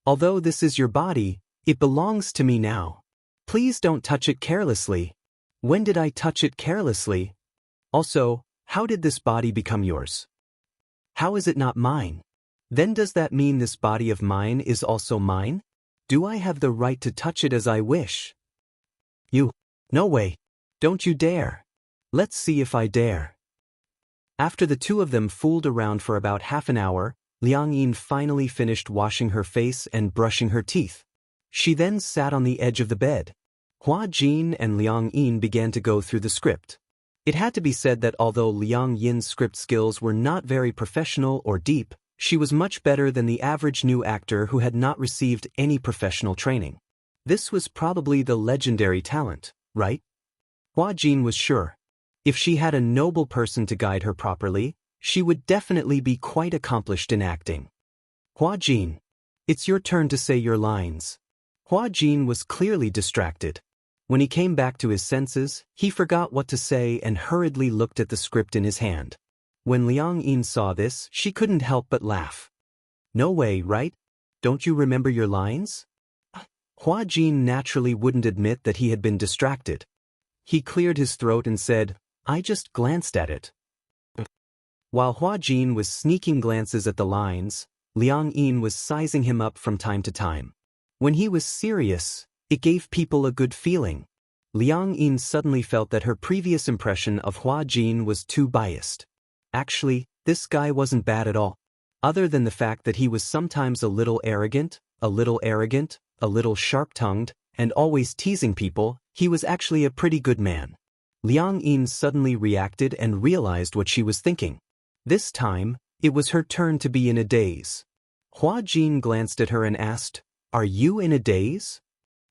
Although this is your body, it belongs to me now. Please don't touch it carelessly. When did I touch it carelessly? Also, how did this body become yours? How is it not mine? Then does that mean this body of mine is also mine? Do I have the right to touch it as I wish? You. No way. Don't you dare. Let's see if I dare. After the two of them fooled around for about half an hour, Liang Yin finally finished washing her face and brushing her teeth. She then sat on the edge of the bed. Hua Jin and Liang Yin began to go through the script. It had to be said that although Liang Yin's script skills were not very professional or deep, she was much better than the average new actor who had not received any professional training. This was probably the legendary talent, right? Hua Jin was sure. If she had a noble person to guide her properly, she would definitely be quite accomplished in acting. Hua Jin, it's your turn to say your lines. Hua Jin was clearly distracted. When he came back to his senses, he forgot what to say and hurriedly looked at the script in his hand. When Liang Yin saw this, she couldn't help but laugh. No way, right? Don't you remember your lines? Hua Jin naturally wouldn't admit that he had been distracted. He cleared his throat and said, I just glanced at it. While Hua Jin was sneaking glances at the lines, Liang Yin was sizing him up from time to time. When he was serious, it gave people a good feeling. Liang Yin suddenly felt that her previous impression of Hua Jin was too biased. Actually, this guy wasn't bad at all. Other than the fact that he was sometimes a little arrogant, a little sharp-tongued, and always teasing people, he was actually a pretty good man. Liang Yin suddenly reacted and realized what she was thinking. This time, it was her turn to be in a daze. Hua Jin glanced at her and asked, Are you in a daze?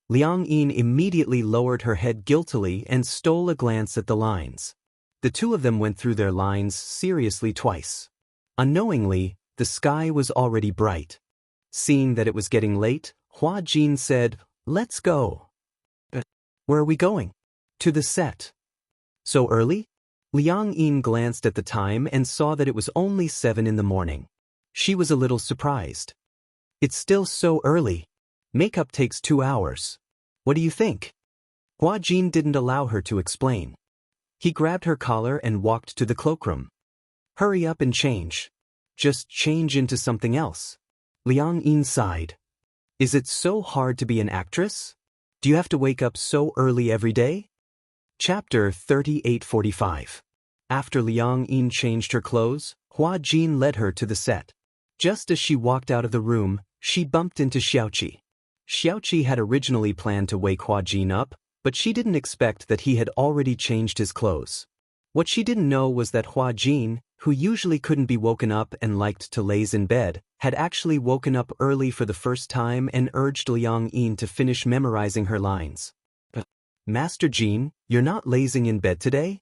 Liang Yin immediately lowered her head guiltily and stole a glance at the lines. The two of them went through their lines seriously twice. Unknowingly, the sky was already bright. Seeing that it was getting late, Hua Jin said, Let's go. Where are we going? To the set. So early? Liang Yin glanced at the time and saw that it was only 7 in the morning. She was a little surprised. It's still so early. Makeup takes 2 hours. What do you think? Hua Jin didn't allow her to explain. He grabbed her collar and walked to the cloakroom. Hurry up and change. Just change into something else. Liang Yin sighed. Is it so hard to be an actress? Do you have to wake up so early every day? Chapter 38:45. After Liang Yin changed her clothes, Hua Jin led her to the set. Just as she walked out of the room, she bumped into Xiaoqi. Xiaoqi had originally planned to wake Hua Jin up, but she didn't expect that he had already changed his clothes. What she didn't know was that Hua Jin, who usually couldn't be woken up and liked to laze in bed, had actually woken up early for the first time and urged Liang Yin to finish memorizing her lines. Master Jin, you're not lazing in bed today?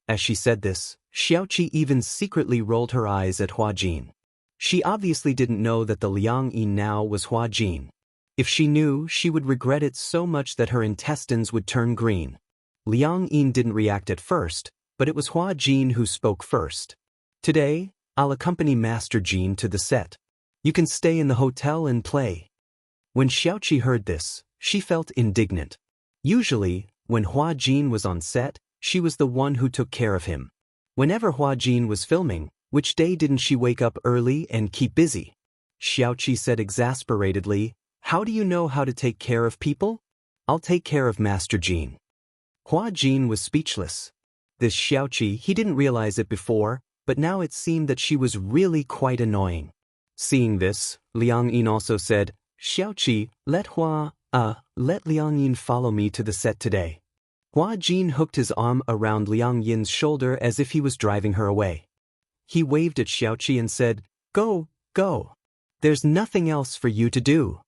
As she said this, Xiaoqi even secretly rolled her eyes at Hua Jin. She obviously didn't know that the Liang Yin now was Hua Jin. If she knew, she would regret it so much that her intestines would turn green. Liang Yin didn't react at first, but it was Hua Jin who spoke first. Today, I'll accompany Master Jin to the set. You can stay in the hotel and play. When Xiaoqi heard this, she felt indignant. Usually, when Hua Jin was on set, she was the one who took care of him. Whenever Hua Jin was filming, which day didn't she wake up early and keep busy? Xiaoqi said exasperatedly, How do you know how to take care of people? I'll take care of Master Jin. Hua Jin was speechless. This Xiaoqi, he didn't realize it before, but now it seemed that she was really quite annoying. Seeing this, Liang Yin also said, Xiaoqi, let Liang Yin follow me to the set today. Hua Jin hooked his arm around Liang Yin's shoulder as if he was driving her away. He waved at Xiaoqi and said, Go, go. There's nothing else for you to do.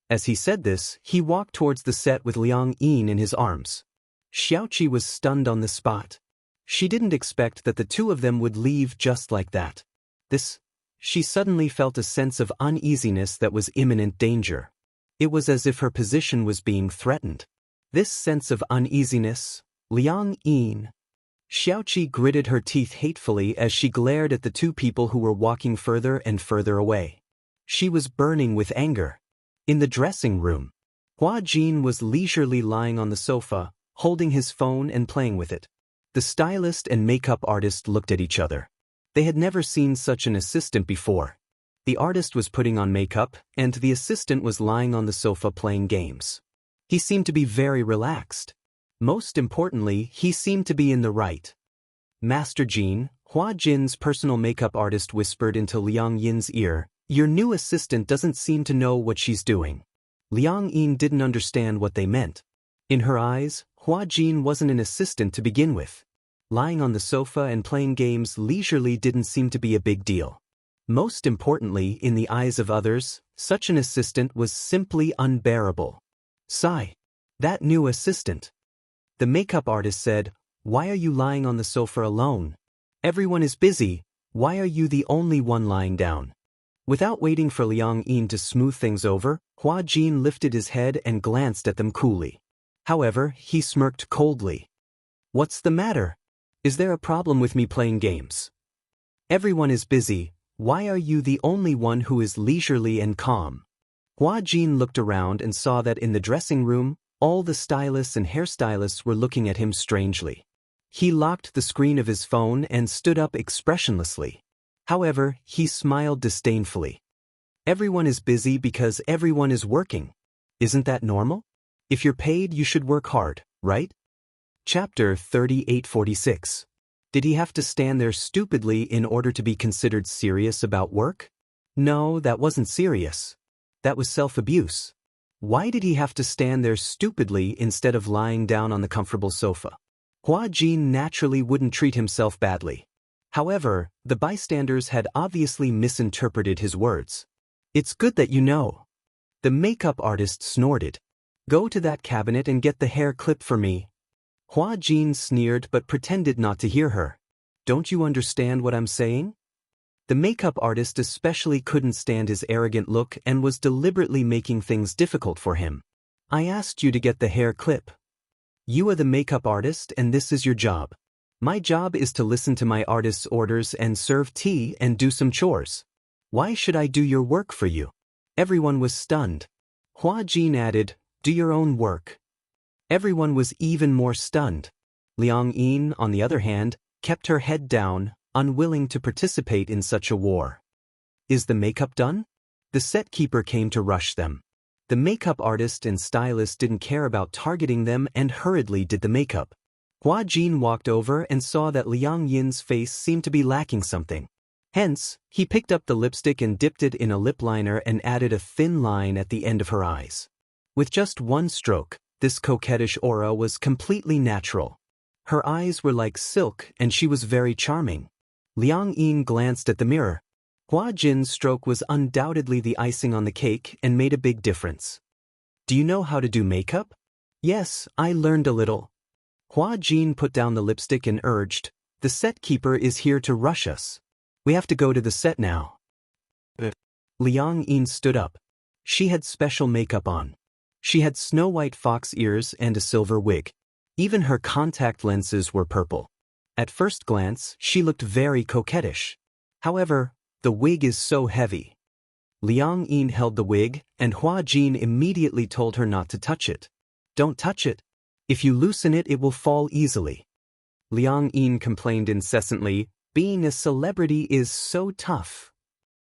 As he said this, he walked towards the set with Liang Yin in his arms. Xiaoqi was stunned on the spot. She didn't expect that the two of them would leave just like that. She suddenly felt a sense of uneasiness that was imminent danger. It was as if her position was being threatened. This sense of uneasiness, Liang Yin. Xiaoqi gritted her teeth hatefully as she glared at the two people who were walking further and further away. She was burning with anger. In the dressing room, Hua Jin was leisurely lying on the sofa, holding his phone and playing with it. The stylist and makeup artist looked at each other. They had never seen such an assistant before. The artist was putting on makeup, and the assistant was lying on the sofa playing games. He seemed to be very relaxed. Most importantly, he seemed to be in the right. Master Jin, Hua Jin's personal makeup artist, whispered into Liang Yin's ear, Your new assistant doesn't seem to know what she's doing. Liang Yin didn't understand what they meant. In her eyes, Hua Jin wasn't an assistant to begin with. Lying on the sofa and playing games leisurely didn't seem to be a big deal. Most importantly, in the eyes of others, such an assistant was simply unbearable. Sigh. That new assistant. The makeup artist said, Why are you lying on the sofa alone? Everyone is busy. Why are you the only one lying down? Without waiting for Liang Yin to smooth things over, Hua Jin lifted his head and glanced at them coolly. However, he smirked coldly. What's the matter? Is there a problem with me playing games? Everyone is busy. Why are you the only one who is leisurely and calm? Hua Jin looked around and saw that in the dressing room, all the stylists and hairstylists were looking at him strangely. He locked the screen of his phone and stood up expressionlessly. However, he smiled disdainfully. Everyone is busy because everyone is working. Isn't that normal? If you're paid, you should work hard, right? Chapter 3846. Did he have to stand there stupidly in order to be considered serious about work? No, that wasn't serious. That was self-abuse. Why did he have to stand there stupidly instead of lying down on the comfortable sofa? Hua Jin naturally wouldn't treat himself badly. However, the bystanders had obviously misinterpreted his words. It's good that you know. The makeup artist snorted. Go to that cabinet and get the hair clip for me. Hua Jin sneered but pretended not to hear her. Don't you understand what I'm saying? The makeup artist especially couldn't stand his arrogant look and was deliberately making things difficult for him. I asked you to get the hair clip. You are the makeup artist and this is your job. My job is to listen to my artist's orders and serve tea and do some chores. Why should I do your work for you? Everyone was stunned. Hua Jin added, do your own work. Everyone was even more stunned. Liang Yin, on the other hand, kept her head down, unwilling to participate in such a war. Is the makeup done? The set keeper came to rush them. The makeup artist and stylist didn't care about targeting them and hurriedly did the makeup. Hua Jin walked over and saw that Liang Yin's face seemed to be lacking something. Hence, he picked up the lipstick and dipped it in a lip liner and added a thin line at the end of her eyes. With just one stroke, this coquettish aura was completely natural. Her eyes were like silk and she was very charming. Liang Yin glanced at the mirror. Hua Jin's stroke was undoubtedly the icing on the cake and made a big difference. Do you know how to do makeup? Yes, I learned a little. Hua Jin put down the lipstick and urged, the set keeper is here to rush us. We have to go to the set now. Liang Yin stood up. She had special makeup on. She had snow-white fox ears and a silver wig. Even her contact lenses were purple. At first glance, she looked very coquettish. However, the wig is so heavy. Liang Yin held the wig, and Hua Jin immediately told her not to touch it. Don't touch it. If you loosen it, it will fall easily. Liang Yin complained incessantly, being a celebrity is so tough.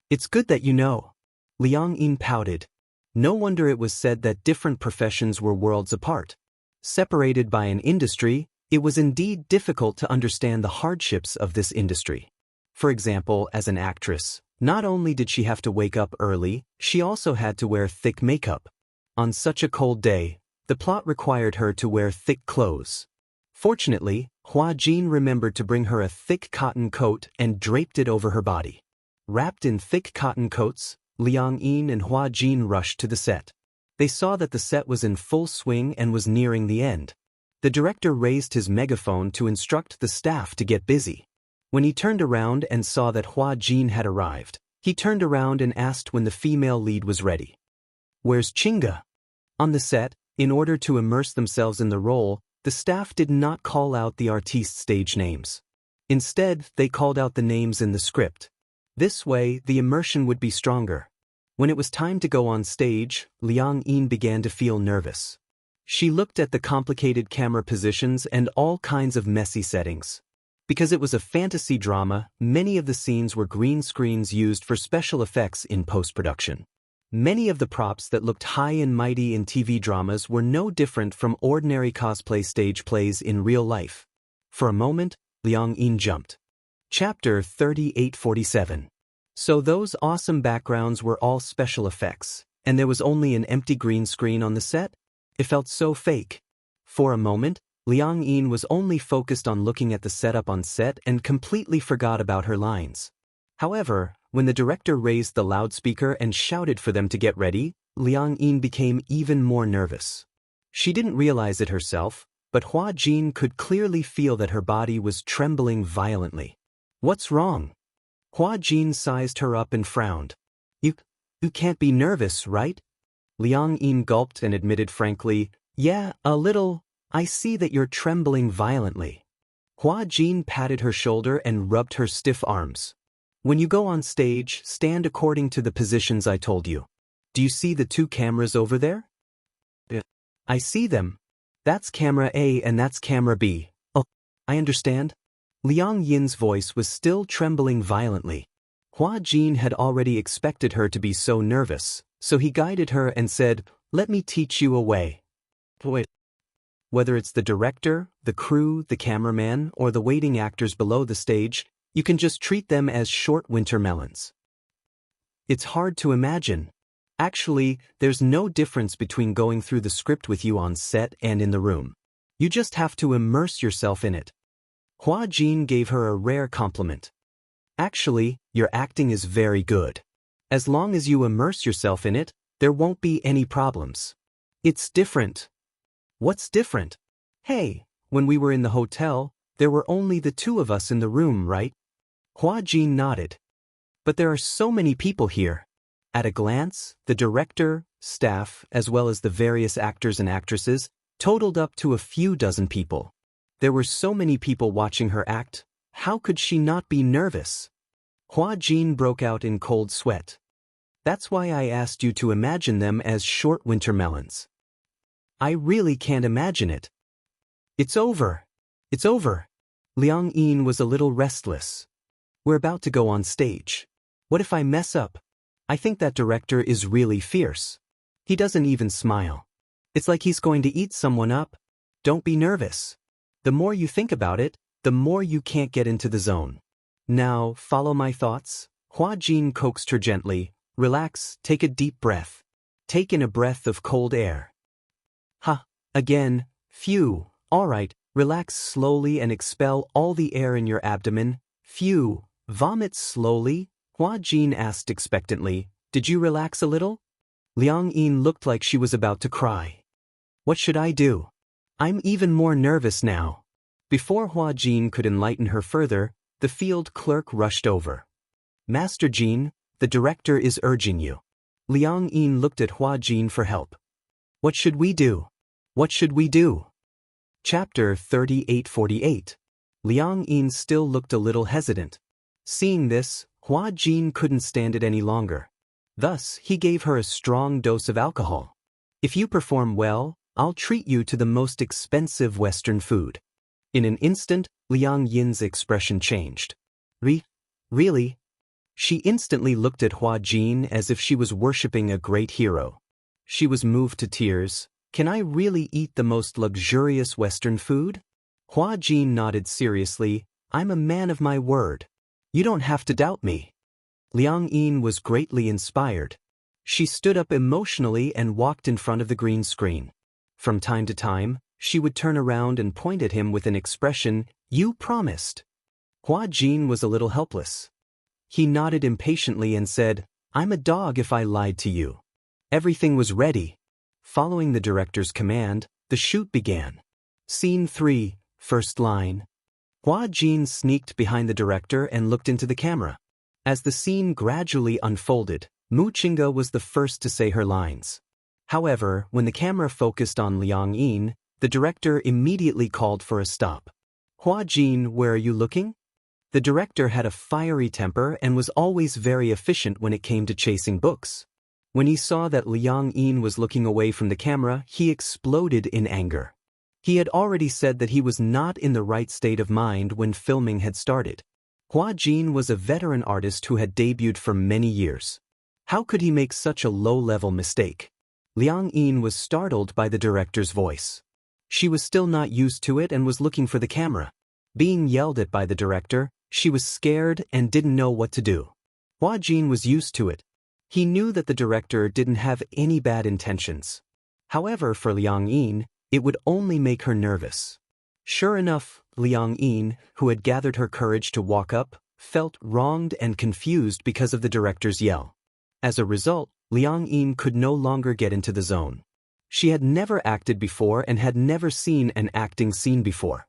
It's good that you know. Liang Yin pouted. No wonder it was said that different professions were worlds apart. Separated by an industry, it was indeed difficult to understand the hardships of this industry. For example, as an actress, not only did she have to wake up early, she also had to wear thick makeup. On such a cold day, the plot required her to wear thick clothes. Fortunately, Hua Jin remembered to bring her a thick cotton coat and draped it over her body. Wrapped in thick cotton coats, Liang Yin and Hua Jin rushed to the set. They saw that the set was in full swing and was nearing the end. The director raised his megaphone to instruct the staff to get busy. When he turned around and saw that Hua Jin had arrived, he turned around and asked when the female lead was ready. Where's Chinga? On the set, in order to immerse themselves in the role, the staff did not call out the artistes' stage names. Instead, they called out the names in the script. This way, the immersion would be stronger. When it was time to go on stage, Liang Yin began to feel nervous. She looked at the complicated camera positions and all kinds of messy settings. Because it was a fantasy drama, many of the scenes were green screens used for special effects in post-production. Many of the props that looked high and mighty in TV dramas were no different from ordinary cosplay stage plays in real life. For a moment, Liang Yin jumped. Chapter 3847. So those awesome backgrounds were all special effects, and there was only an empty green screen on the set? It felt so fake. For a moment, Liang Yin was only focused on looking at the setup on set and completely forgot about her lines. However, when the director raised the loudspeaker and shouted for them to get ready, Liang Yin became even more nervous. She didn't realize it herself, but Hua Jin could clearly feel that her body was trembling violently. What's wrong? Hua Jin sized her up and frowned. You can't be nervous, right? Liang Yin gulped and admitted frankly, yeah, a little. I see that you're trembling violently. Hua Jin patted her shoulder and rubbed her stiff arms. When you go on stage, stand according to the positions I told you. Do you see the 2 cameras over there? I see them. That's camera A and that's camera B. Oh, I understand. Liang Yin's voice was still trembling violently. Hua Jin had already expected her to be so nervous, so he guided her and said, let me teach you a way. Wait. Whether it's the director, the crew, the cameraman, or the waiting actors below the stage, you can just treat them as short winter melons. It's hard to imagine. Actually, there's no difference between going through the script with you on set and in the room. You just have to immerse yourself in it. Hua Jin gave her a rare compliment. Actually, your acting is very good. As long as you immerse yourself in it, there won't be any problems. It's different. What's different? Hey, when we were in the hotel, there were only the 2 of us in the room, right? Hua Jin nodded. But there are so many people here. At a glance, the director, staff, as well as the various actors and actresses, totaled up to a few dozen people. There were so many people watching her act. How could she not be nervous? Hua Jin broke out in cold sweat. That's why I asked you to imagine them as short winter melons. I really can't imagine it. It's over. It's over. Liang Yin was a little restless. We're about to go on stage. What if I mess up? I think that director is really fierce. He doesn't even smile. It's like he's going to eat someone up. Don't be nervous. The more you think about it, the more you can't get into the zone. Now, follow my thoughts. Hua Jin coaxed her gently. Relax, take a deep breath. Take in a breath of cold air. Again, phew. All right, relax slowly and expel all the air in your abdomen. Phew. Vomit slowly. Hua Jin asked expectantly, did you relax a little? Liang Yin looked like she was about to cry. What should I do? I'm even more nervous now. Before Hua Jin could enlighten her further, the field clerk rushed over. Master Jin, the director is urging you. Liang Yin looked at Hua Jin for help. What should we do? What should we do? Chapter 3848. Liang Yin still looked a little hesitant. Seeing this, Hua Jin couldn't stand it any longer. Thus, he gave her a strong dose of alcohol. If you perform well, I'll treat you to the most expensive Western food. In an instant, Liang Yin's expression changed. Really? She instantly looked at Hua Jin as if she was worshipping a great hero. She was moved to tears. Can I really eat the most luxurious Western food? Hua Jin nodded seriously. I'm a man of my word. You don't have to doubt me. Liang Yin was greatly inspired. She stood up emotionally and walked in front of the green screen. From time to time, she would turn around and point at him with an expression, you promised. Hua Jin was a little helpless. He nodded impatiently and said, I'm a dog if I lied to you. Everything was ready. Following the director's command, the shoot began. Scene 3, first line. Hua Jin sneaked behind the director and looked into the camera. As the scene gradually unfolded, Mu Qingge was the first to say her lines. However, when the camera focused on Liang Yin, the director immediately called for a stop. Hua Jin, where are you looking? The director had a fiery temper and was always very efficient when it came to chasing books. When he saw that Liang Yin was looking away from the camera, he exploded in anger. He had already said that he was not in the right state of mind when filming had started. Hua Jin was a veteran artist who had debuted for many years. How could he make such a low-level mistake? Liang Yin was startled by the director's voice. She was still not used to it and was looking for the camera. Being yelled at by the director, she was scared and didn't know what to do. Hua Jin was used to it. He knew that the director didn't have any bad intentions. However, for Liang Yin, it would only make her nervous. Sure enough, Liang Yin, who had gathered her courage to walk up, felt wronged and confused because of the director's yell. As a result, Liang Yin could no longer get into the zone. She had never acted before and had never seen an acting scene before.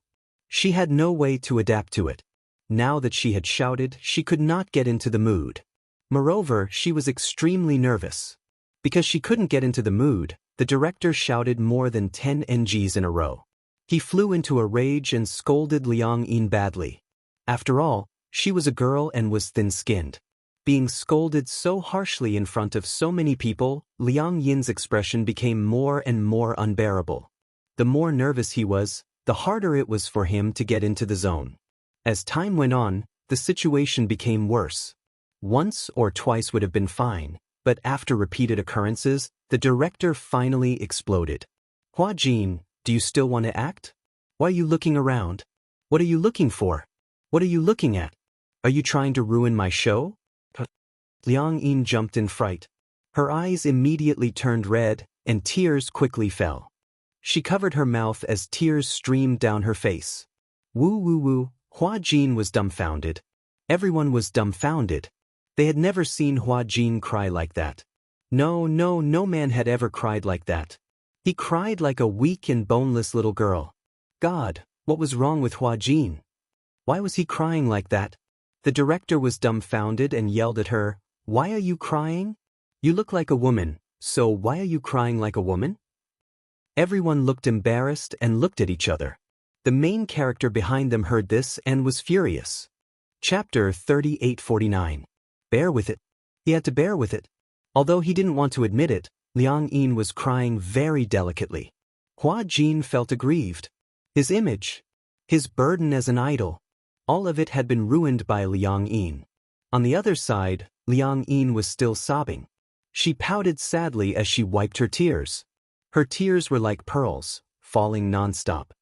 She had no way to adapt to it. Now that she had shouted, she could not get into the mood. Moreover, she was extremely nervous. Because she couldn't get into the mood, the director shouted more than 10 NGs in a row. He flew into a rage and scolded Liang Yin badly. After all, she was a girl and was thin-skinned. Being scolded so harshly in front of so many people, Liang Yin's expression became more and more unbearable. The more nervous he was, the harder it was for him to get into the zone. As time went on, the situation became worse. Once or twice would have been fine, but after repeated occurrences, the director finally exploded. Hua Jin, do you still want to act? Why are you looking around? What are you looking for? What are you looking at? Are you trying to ruin my show? Liang Yin jumped in fright. Her eyes immediately turned red, and tears quickly fell. She covered her mouth as tears streamed down her face. Woo woo woo, Hua Jin was dumbfounded. Everyone was dumbfounded. They had never seen Hua Jin cry like that. No man had ever cried like that. He cried like a weak and boneless little girl. God, what was wrong with Hua Jin? Why was he crying like that? The director was dumbfounded and yelled at her, "Why are you crying? You look like a woman, so why are you crying like a woman?" Everyone looked embarrassed and looked at each other. The main character behind them heard this and was furious. Chapter 3849. Bear with it. He had to bear with it. Although he didn't want to admit it, Liang Yin was crying very delicately. Hua Jin felt aggrieved. His image, his burden as an idol, all of it had been ruined by Liang Yin. On the other side, Liang Yin was still sobbing. She pouted sadly as she wiped her tears. Her tears were like pearls, falling non-stop.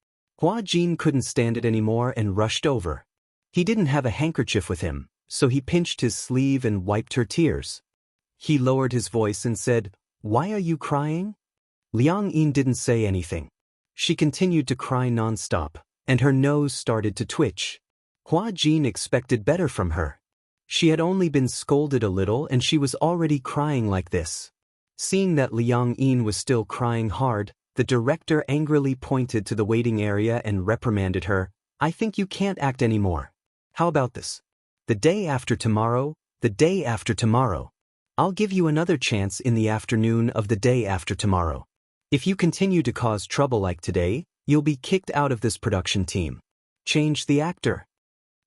Hua Jin couldn't stand it anymore and rushed over. He didn't have a handkerchief with him, so he pinched his sleeve and wiped her tears. He lowered his voice and said, "Why are you crying?" Liang Yin didn't say anything. She continued to cry non-stop, and her nose started to twitch. Hua Jin expected better from her. She had only been scolded a little and she was already crying like this. Seeing that Liang Yin was still crying hard, the director angrily pointed to the waiting area and reprimanded her. "I think you can't act anymore. How about this? The day after tomorrow, I'll give you another chance in the afternoon of the day after tomorrow. If you continue to cause trouble like today, you'll be kicked out of this production team. Change the actor."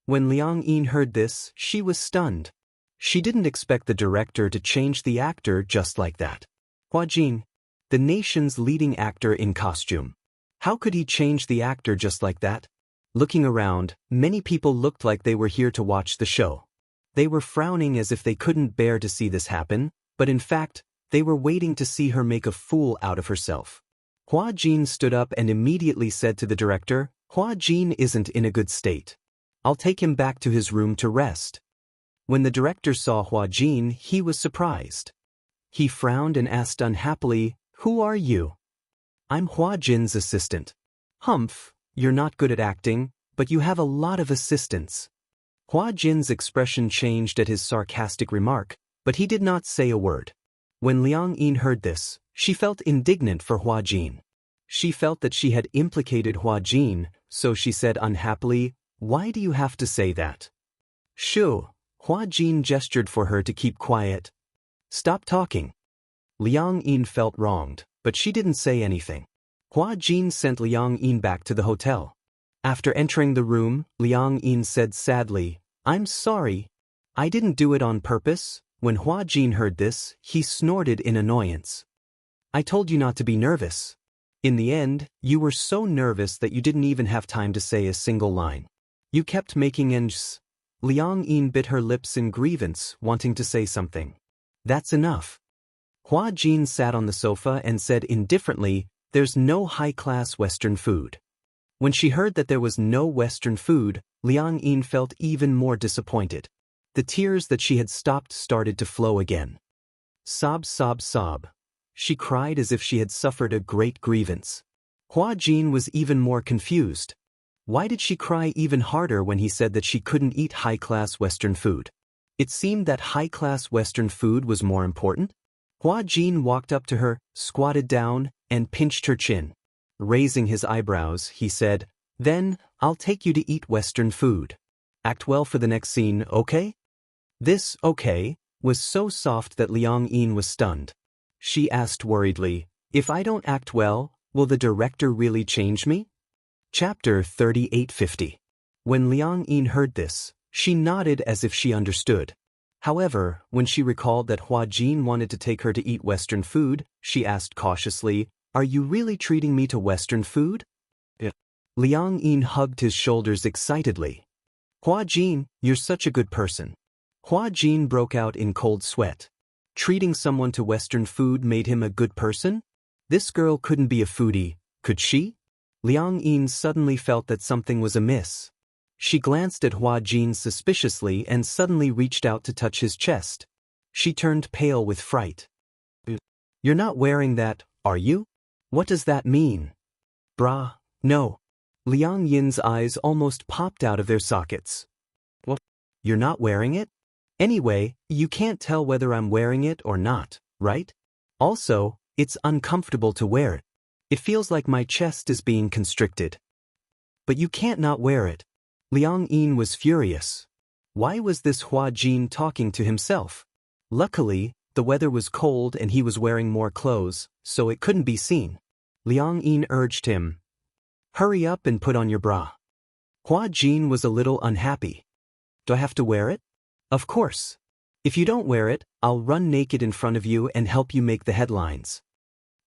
When Liang Yin heard this, she was stunned. She didn't expect the director to change the actor just like that. Hua Jin, the nation's leading actor in costume. How could he change the actor just like that? Looking around, many people looked like they were here to watch the show. They were frowning as if they couldn't bear to see this happen, but in fact, they were waiting to see her make a fool out of herself. Hua Jin stood up and immediately said to the director, "Hua Jin isn't in a good state. I'll take him back to his room to rest." When the director saw Hua Jin, he was surprised. He frowned and asked unhappily, "Who are you?" "I'm Hua Jin's assistant." "Humph, you're not good at acting, but you have a lot of assistants." Hua Jin's expression changed at his sarcastic remark, but he did not say a word. When Liang Yin heard this, she felt indignant for Hua Jin. She felt that she had implicated Hua Jin, so she said unhappily, "Why do you have to say that?" "Shoo." Hua Jin gestured for her to keep quiet. "Stop talking." Liang Yin felt wronged, but she didn't say anything. Hua Jin sent Liang Yin back to the hotel. After entering the room, Liang Yin said sadly, "I'm sorry. I didn't do it on purpose." When Hua Jin heard this, he snorted in annoyance. "I told you not to be nervous. In the end, you were so nervous that you didn't even have time to say a single line. You kept making NGs." Liang Yin bit her lips in grievance, wanting to say something. "That's enough." Hua Jin sat on the sofa and said indifferently, "There's no high-class Western food." When she heard that there was no Western food, Liang Yin felt even more disappointed. The tears that she had stopped started to flow again. Sob, sob, sob. She cried as if she had suffered a great grievance. Hua Jin was even more confused. Why did she cry even harder when he said that she couldn't eat high-class Western food? It seemed that high-class Western food was more important. Hua Jin walked up to her, squatted down, and pinched her chin. Raising his eyebrows, he said, "Then, I'll take you to eat Western food. Act well for the next scene, okay?" This "okay" was so soft that Liang Yin was stunned. She asked worriedly, "If I don't act well, will the director really change me?" Chapter 3850. When Liang Yin heard this, she nodded as if she understood. However, when she recalled that Hua Jin wanted to take her to eat Western food, she asked cautiously, "Are you really treating me to Western food?" Yeah. Liang Yin hugged his shoulders excitedly. "Hua Jin, you're such a good person." Hua Jin broke out in cold sweat. Treating someone to Western food made him a good person? This girl couldn't be a foodie, could she? Liang Yin suddenly felt that something was amiss. She glanced at Hua Jin suspiciously and suddenly reached out to touch his chest. She turned pale with fright. "You're not wearing that, are you? What does that mean?" "Brah, no." Liang Yin's eyes almost popped out of their sockets. "What? You're not wearing it? Anyway, you can't tell whether I'm wearing it or not, right? Also, it's uncomfortable to wear it. It feels like my chest is being constricted." "But you can't not wear it." Liang Yin was furious. Why was this Hua Jin talking to himself? Luckily, the weather was cold and he was wearing more clothes, so it couldn't be seen. Liang Yin urged him, "Hurry up and put on your bra." Hua Jin was a little unhappy. "Do I have to wear it?" "Of course. If you don't wear it, I'll run naked in front of you and help you make the headlines."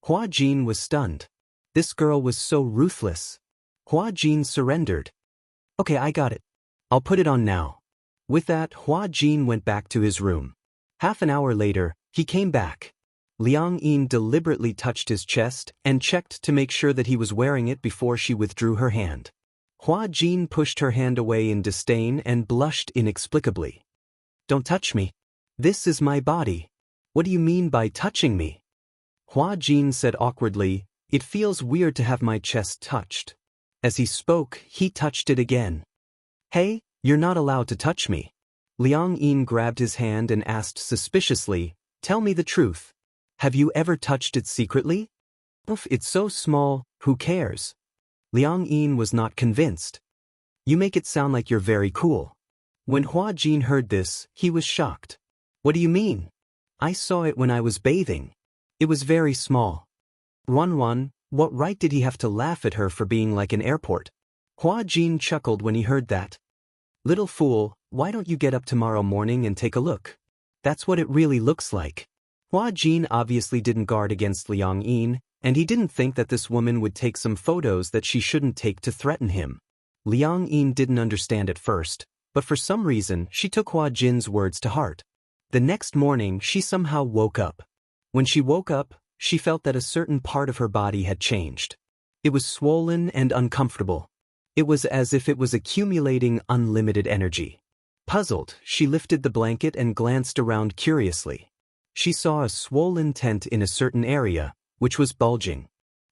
Hua Jin was stunned. This girl was so ruthless. Hua Jin surrendered. "Okay, I got it. I'll put it on now." With that, Hua Jin went back to his room. Half an hour later, he came back. Liang Yin deliberately touched his chest and checked to make sure that he was wearing it before she withdrew her hand. Hua Jin pushed her hand away in disdain and blushed inexplicably. "Don't touch me. This is my body. What do you mean by touching me?" Hua Jin said awkwardly, "It feels weird to have my chest touched." As he spoke, he touched it again. "Hey, you're not allowed to touch me." Liang Yin grabbed his hand and asked suspiciously, "Tell me the truth. Have you ever touched it secretly?" "Oof, it's so small, who cares?" Liang Yin was not convinced. "You make it sound like you're very cool." When Hua Jin heard this, he was shocked. "What do you mean? I saw it when I was bathing. It was very small." Ruan, what right did he have to laugh at her for being like an airport? Hua Jin chuckled when he heard that. "Little fool, why don't you get up tomorrow morning and take a look? That's what it really looks like." Hua Jin obviously didn't guard against Liang Yin, and he didn't think that this woman would take some photos that she shouldn't take to threaten him. Liang Yin didn't understand at first, but for some reason she took Hua Jin's words to heart. The next morning she somehow woke up. When she woke up, she felt that a certain part of her body had changed. It was swollen and uncomfortable. It was as if it was accumulating unlimited energy. Puzzled, she lifted the blanket and glanced around curiously. She saw a swollen tent in a certain area, which was bulging.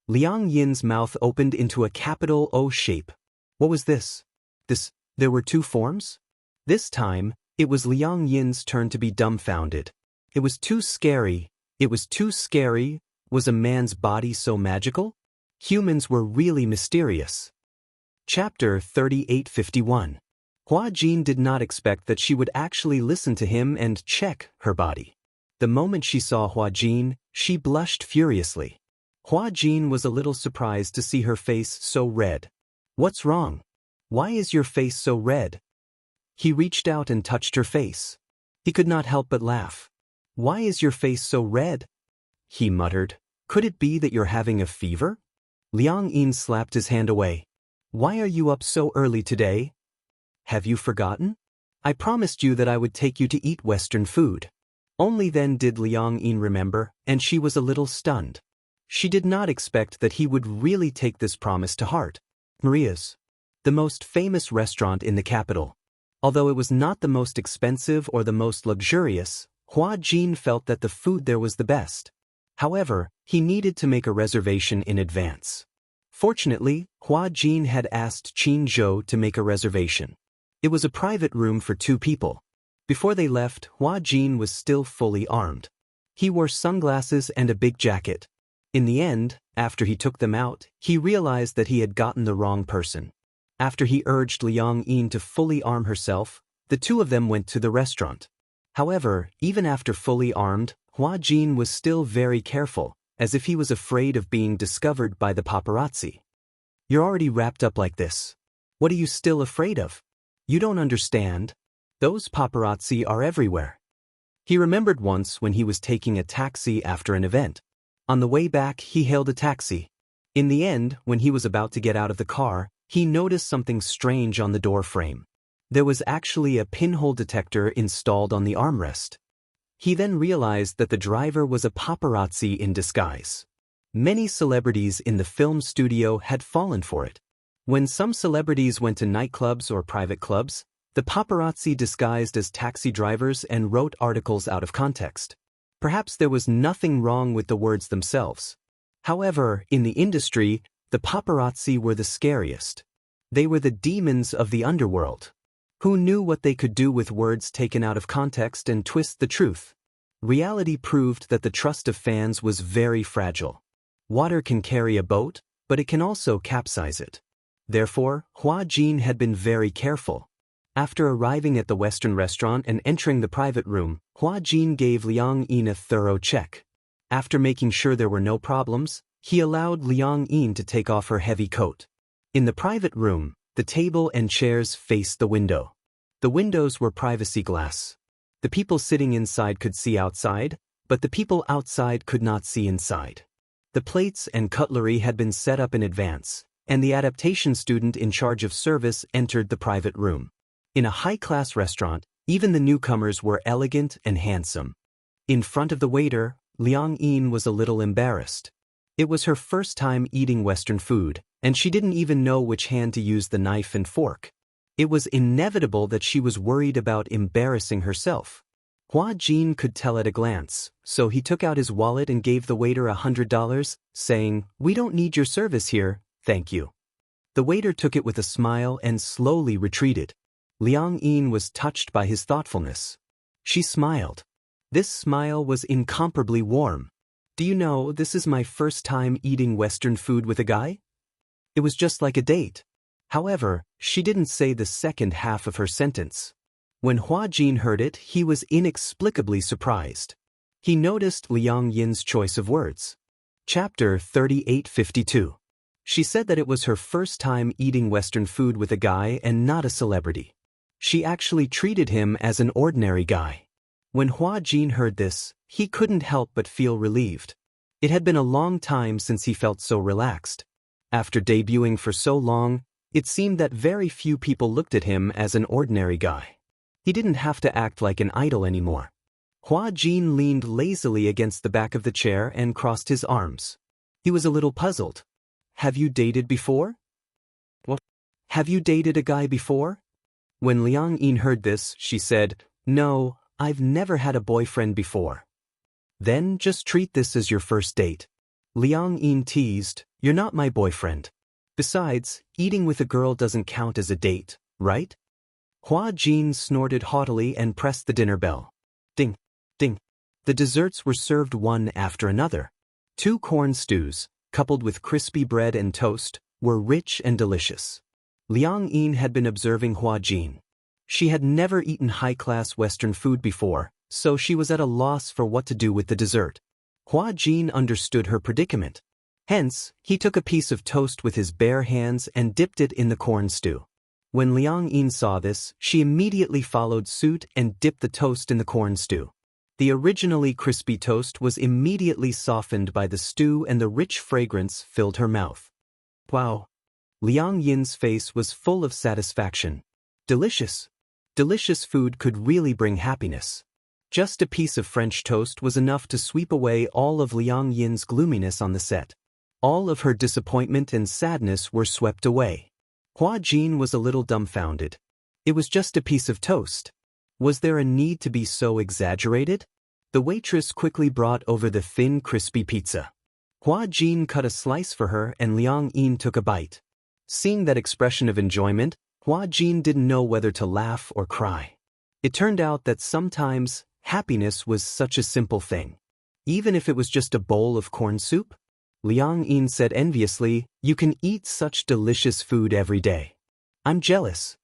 Liang Yin's mouth opened into a capital O shape. What was this? There were two forms? This time, it was Liang Yin's turn to be dumbfounded. It was too scary. It was too scary. Was a man's body so magical? Humans were really mysterious. Chapter 3851. Hua Jin did not expect that she would actually listen to him and check her body. The moment she saw Hua Jin, she blushed furiously. Hua Jin was a little surprised to see her face so red. "What's wrong? Why is your face so red?" He reached out and touched her face. He could not help but laugh. "Why is your face so red?" he muttered. "Could it be that you're having a fever?" Liang Yin slapped his hand away. "Why are you up so early today? Have you forgotten? I promised you that I would take you to eat Western food." Only then did Liang Yin remember, and she was a little stunned. She did not expect that he would really take this promise to heart. Maria's, the most famous restaurant in the capital. Although it was not the most expensive or the most luxurious, Hua Jin felt that the food there was the best. However, he needed to make a reservation in advance. Fortunately, Hua Jin had asked Qin Zhou to make a reservation. It was a private room for 2 people. Before they left, Hua Jin was still fully armed. He wore sunglasses and a big jacket. In the end, after he took them out, he realized that he had gotten the wrong person. After he urged Liang Yin to fully arm herself, the 2 of them went to the restaurant. However, even after fully armed, Hua Jin was still very careful, as if he was afraid of being discovered by the paparazzi. You're already wrapped up like this. What are you still afraid of? You don't understand. Those paparazzi are everywhere. He remembered once when he was taking a taxi after an event. On the way back, he hailed a taxi. In the end, when he was about to get out of the car, he noticed something strange on the door frame. There was actually a pinhole detector installed on the armrest. He then realized that the driver was a paparazzi in disguise. Many celebrities in the film studio had fallen for it. When some celebrities went to nightclubs or private clubs, the paparazzi disguised as taxi drivers and wrote articles out of context. Perhaps there was nothing wrong with the words themselves. However, in the industry, the paparazzi were the scariest. They were the demons of the underworld. Who knew what they could do with words taken out of context and twist the truth? Reality proved that the trust of fans was very fragile. Water can carry a boat, but it can also capsize it. Therefore, Hua Jin had been very careful. After arriving at the Western restaurant and entering the private room, Hua Jin gave Liang Yin a thorough check. After making sure there were no problems, he allowed Liang Yin to take off her heavy coat. In the private room, the table and chairs faced the window. The windows were privacy glass. The people sitting inside could see outside, but the people outside could not see inside. The plates and cutlery had been set up in advance, and the adaptation student in charge of service entered the private room. In a high-class restaurant, even the newcomers were elegant and handsome. In front of the waiter, Liang Yin was a little embarrassed. It was her first time eating Western food, and she didn't even know which hand to use the knife and fork. It was inevitable that she was worried about embarrassing herself. Hua Jin could tell at a glance, so he took out his wallet and gave the waiter $100, saying, "We don't need your service here, thank you." The waiter took it with a smile and slowly retreated. Liang Yin was touched by his thoughtfulness. She smiled. This smile was incomparably warm. "Do you know, this is my first time eating Western food with a guy?" It was just like a date. However, she didn't say the second half of her sentence. When Hua Jin heard it, he was inexplicably surprised. He noticed Liang Yin's choice of words. Chapter 3852. She said that it was her first time eating Western food with a guy and not a celebrity. She actually treated him as an ordinary guy. When Hua Jin heard this, he couldn't help but feel relieved. It had been a long time since he felt so relaxed. After debuting for so long, it seemed that very few people looked at him as an ordinary guy. He didn't have to act like an idol anymore. Hua Jin leaned lazily against the back of the chair and crossed his arms. He was a little puzzled. "Have you dated before?" "What? Have you dated a guy before?" When Liang Yin heard this, she said, "No, I've never had a boyfriend before." "Then just treat this as your first date." Liang Yin teased, "You're not my boyfriend. Besides, eating with a girl doesn't count as a date, right?" Hua Jin snorted haughtily and pressed the dinner bell. Ding, ding. The desserts were served one after another. 2 corn stews, coupled with crispy bread and toast, were rich and delicious. Liang Yin had been observing Hua Jin. She had never eaten high-class Western food before, so she was at a loss for what to do with the dessert. Hua Jin understood her predicament. Hence, he took a piece of toast with his bare hands and dipped it in the corn stew. When Liang Yin saw this, she immediately followed suit and dipped the toast in the corn stew. The originally crispy toast was immediately softened by the stew and the rich fragrance filled her mouth. Wow! Liang Yin's face was full of satisfaction. Delicious! Delicious food could really bring happiness. Just a piece of French toast was enough to sweep away all of Liang Yin's gloominess on the set. All of her disappointment and sadness were swept away. Hua Jin was a little dumbfounded. It was just a piece of toast. Was there a need to be so exaggerated? The waitress quickly brought over the thin, crispy pizza. Hua Jin cut a slice for her and Liang Yin took a bite. Seeing that expression of enjoyment, Hua Jin didn't know whether to laugh or cry. It turned out that sometimes, happiness was such a simple thing. Even if it was just a bowl of corn soup? Liang Yin said enviously, "You can eat such delicious food every day. I'm jealous."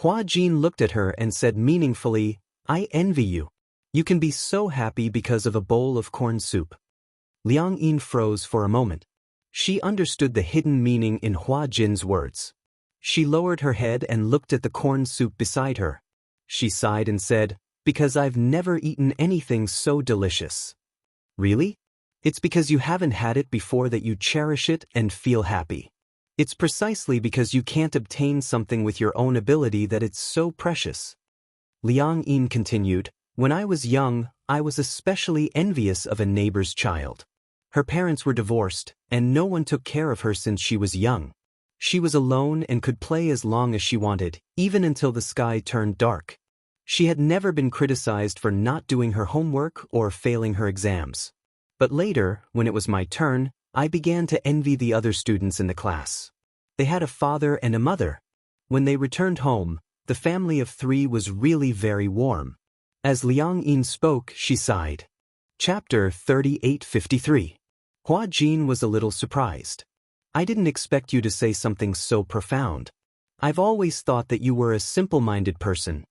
Hua Jin looked at her and said meaningfully, "I envy you." You can be so happy because of a bowl of corn soup. Liang Yin froze for a moment. She understood the hidden meaning in Hua Jin's words. She lowered her head and looked at the corn soup beside her. She sighed and said, "Because I've never eaten anything so delicious." Really? It's because you haven't had it before that you cherish it and feel happy. It's precisely because you can't obtain something with your own ability that it's so precious. Liang Yin continued, "When I was young, I was especially envious of a neighbor's child. Her parents were divorced, and no one took care of her since she was young. She was alone and could play as long as she wanted, even until the sky turned dark. She had never been criticized for not doing her homework or failing her exams. But later, when it was my turn, I began to envy the other students in the class. They had a father and a mother. When they returned home, the family of 3 was really very warm." As Liang Yin spoke, she sighed. Chapter 3853. Hua Jin was a little surprised. "I didn't expect you to say something so profound. I've always thought that you were a simple-minded person."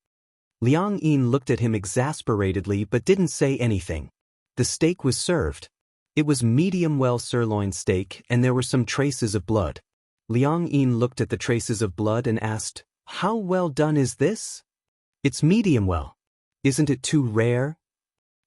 Liang Yin looked at him exasperatedly but didn't say anything. The steak was served. It was medium-well sirloin steak and there were some traces of blood. Liang Yin looked at the traces of blood and asked, "How well done is this?" "It's medium well. Isn't it too rare?"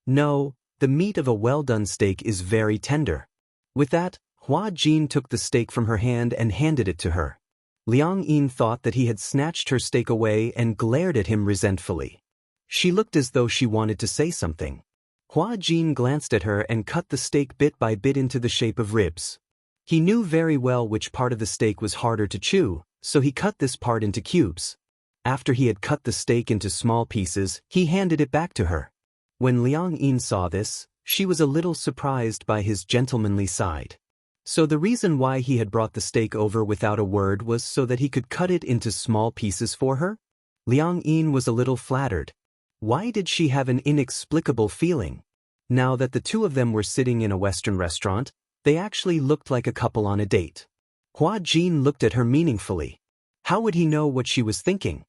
"No, the meat of a well-done steak is very tender." With that, Hua Jin took the steak from her hand and handed it to her. Liang Yin thought that he had snatched her steak away and glared at him resentfully. She looked as though she wanted to say something. Hua Jin glanced at her and cut the steak bit by bit into the shape of ribs. He knew very well which part of the steak was harder to chew, so he cut this part into cubes. After he had cut the steak into small pieces, he handed it back to her. When Liang Yin saw this, she was a little surprised by his gentlemanly side. So the reason why he had brought the steak over without a word was so that he could cut it into small pieces for her? Liang Yin was a little flattered. Why did she have an inexplicable feeling? Now that the two of them were sitting in a Western restaurant, they actually looked like a couple on a date. Hua Jin looked at her meaningfully. How would he know what she was thinking?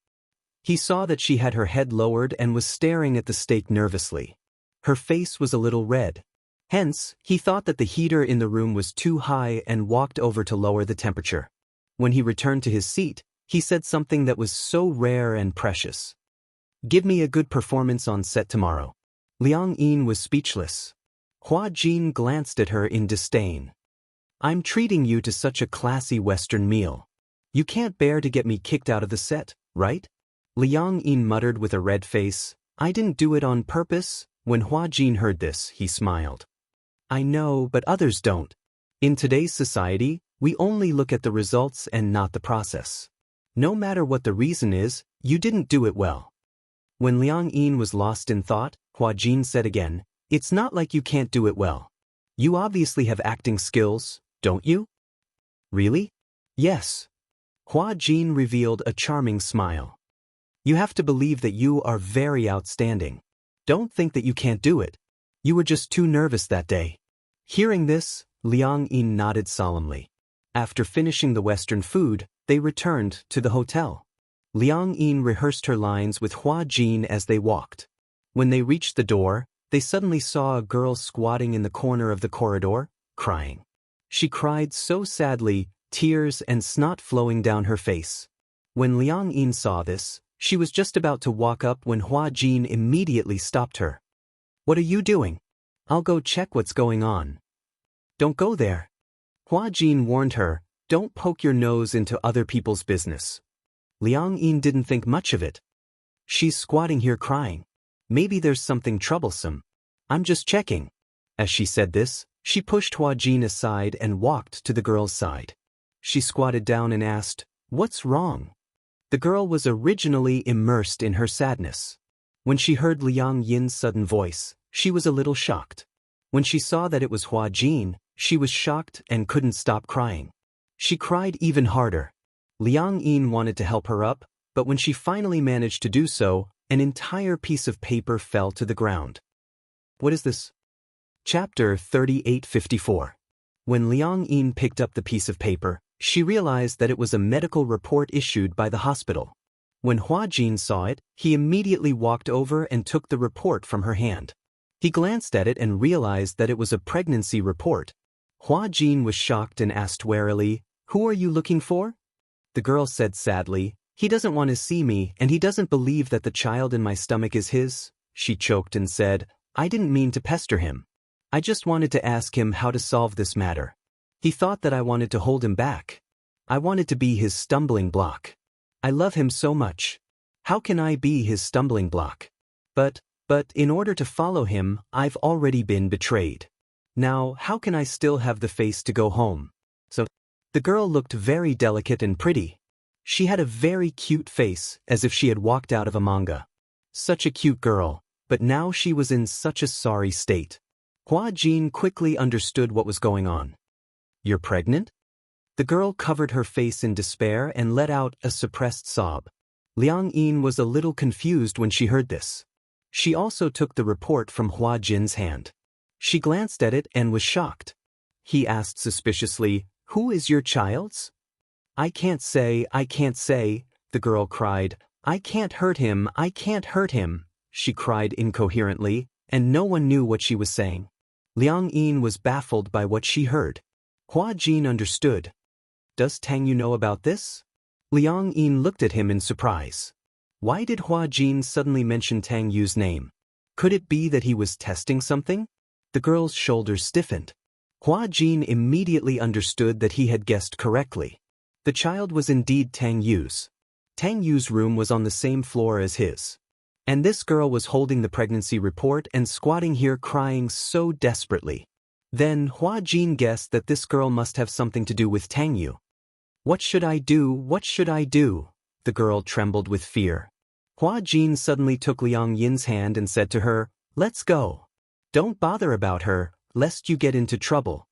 He saw that she had her head lowered and was staring at the steak nervously. Her face was a little red. Hence, he thought that the heater in the room was too high and walked over to lower the temperature. When he returned to his seat, he said something that was so rare and precious. "Give me a good performance on set tomorrow." Liang Yin was speechless. Hua Jin glanced at her in disdain. "I'm treating you to such a classy Western meal. You can't bear to get me kicked out of the set, right?" Liang Yin muttered with a red face, "I didn't do it on purpose." When Hua Jin heard this, he smiled. "I know, but others don't. In today's society, we only look at the results and not the process. No matter what the reason is, you didn't do it well." When Liang Yin was lost in thought, Hua Jin said again, "It's not like you can't do it well. You obviously have acting skills, don't you?" "Really?" "Yes." Hua Jin revealed a charming smile. "You have to believe that you are very outstanding. Don't think that you can't do it. You were just too nervous that day." Hearing this, Liang Yin nodded solemnly. After finishing the Western food, they returned to the hotel. Liang Yin rehearsed her lines with Hua Jin as they walked. When they reached the door, they suddenly saw a girl squatting in the corner of the corridor, crying. She cried so sadly, tears and snot flowing down her face. When Liang Yin saw this, she was just about to walk up when Hua Jin immediately stopped her. "What are you doing? I'll go check what's going on." "Don't go there." Hua Jin warned her, "Don't poke your nose into other people's business." Liang Yin didn't think much of it. "She's squatting here crying. Maybe there's something troublesome. I'm just checking." As she said this, she pushed Hua Jin aside and walked to the girl's side. She squatted down and asked, "What's wrong?" The girl was originally immersed in her sadness. When she heard Liang Yin's sudden voice, she was a little shocked. When she saw that it was Hua Jin, she was shocked and couldn't stop crying. She cried even harder. Liang Yin wanted to help her up, but when she finally managed to do so, an entire piece of paper fell to the ground. "What is this?" Chapter 3854. When Liang Yin picked up the piece of paper, she realized that it was a medical report issued by the hospital. When Hua Jin saw it, he immediately walked over and took the report from her hand. He glanced at it and realized that it was a pregnancy report. Hua Jin was shocked and asked warily, "Who are you looking for?" The girl said sadly, "He doesn't want to see me and he doesn't believe that the child in my stomach is his." She choked and said, "I didn't mean to pester him. I just wanted to ask him how to solve this matter. He thought that I wanted to hold him back. I wanted to be his stumbling block. I love him so much. How can I be his stumbling block? But in order to follow him, I've already been betrayed. Now, how can I still have the face to go home?" So, the girl looked very delicate and pretty. She had a very cute face, as if she had walked out of a manga. Such a cute girl, but now she was in such a sorry state. Hua Jin quickly understood what was going on. "You're pregnant?" The girl covered her face in despair and let out a suppressed sob. Liang Yin was a little confused when she heard this. She also took the report from Hua Jin's hand. She glanced at it and was shocked. He asked suspiciously, "Who is your child's?" I can't say," the girl cried. "I can't hurt him, I can't hurt him," she cried incoherently, and no one knew what she was saying. Liang Yin was baffled by what she heard. Hua Jin understood. "Does Tang Yu know about this?" Liang Yin looked at him in surprise. Why did Hua Jin suddenly mention Tang Yu's name? Could it be that he was testing something? The girl's shoulders stiffened. Hua Jin immediately understood that he had guessed correctly. The child was indeed Tang Yu's. Tang Yu's room was on the same floor as his. And this girl was holding the pregnancy report and squatting here crying so desperately. Then Hua Jin guessed that this girl must have something to do with Tang Yu. What should I do? What should I do? The girl trembled with fear. Hua Jin suddenly took Liang Yin's hand and said to her, "Let's go. Don't bother about her, lest you get into trouble."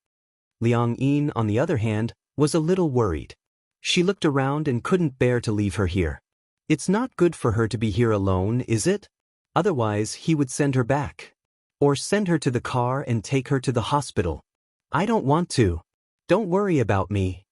Liang Yin, on the other hand, was a little worried. She looked around and couldn't bear to leave her here. It's not good for her to be here alone, is it? Otherwise, he would send her back. Or send her to the car and take her to the hospital. I don't want to. Don't worry about me.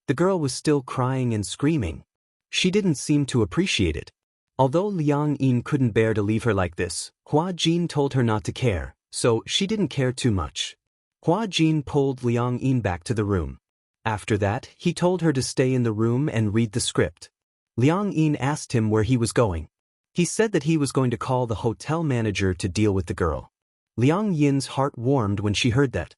The girl was still crying and screaming. She didn't seem to appreciate it. Although Liang Yin couldn't bear to leave her like this, Hua Jin told her not to care, so she didn't care too much. Hua Jin pulled Liang Yin back to the room. After that, he told her to stay in the room and read the script. Liang Yin asked him where he was going. He said that he was going to call the hotel manager to deal with the girl. Liang Yin's heart warmed when she heard that.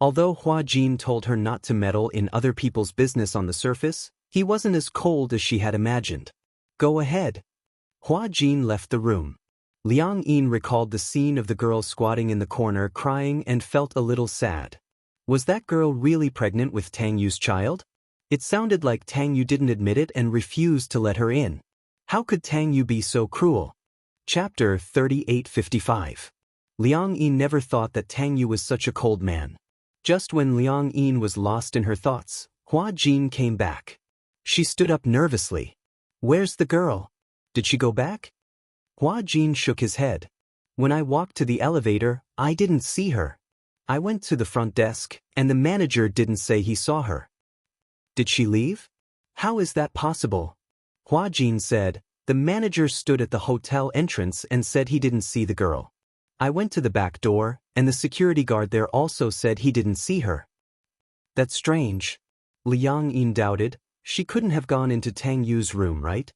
Although Hua Jin told her not to meddle in other people's business on the surface, he wasn't as cold as she had imagined. Go ahead. Hua Jin left the room. Liang Yin recalled the scene of the girl squatting in the corner crying and felt a little sad. Was that girl really pregnant with Tang Yu's child? It sounded like Tang Yu didn't admit it and refused to let her in. How could Tang Yu be so cruel? Chapter 3855. Liang Yin never thought that Tang Yu was such a cold man. Just when Liang Yin was lost in her thoughts, Hua Jin came back. She stood up nervously. Where's the girl? Did she go back? Hua Jin shook his head. When I walked to the elevator, I didn't see her. I went to the front desk, and the manager didn't say he saw her. Did she leave? How is that possible? Hua Jin said, the manager stood at the hotel entrance and said he didn't see the girl. I went to the back door, and the security guard there also said he didn't see her. That's strange. Liang Yin doubted. She couldn't have gone into Tang Yu's room, right?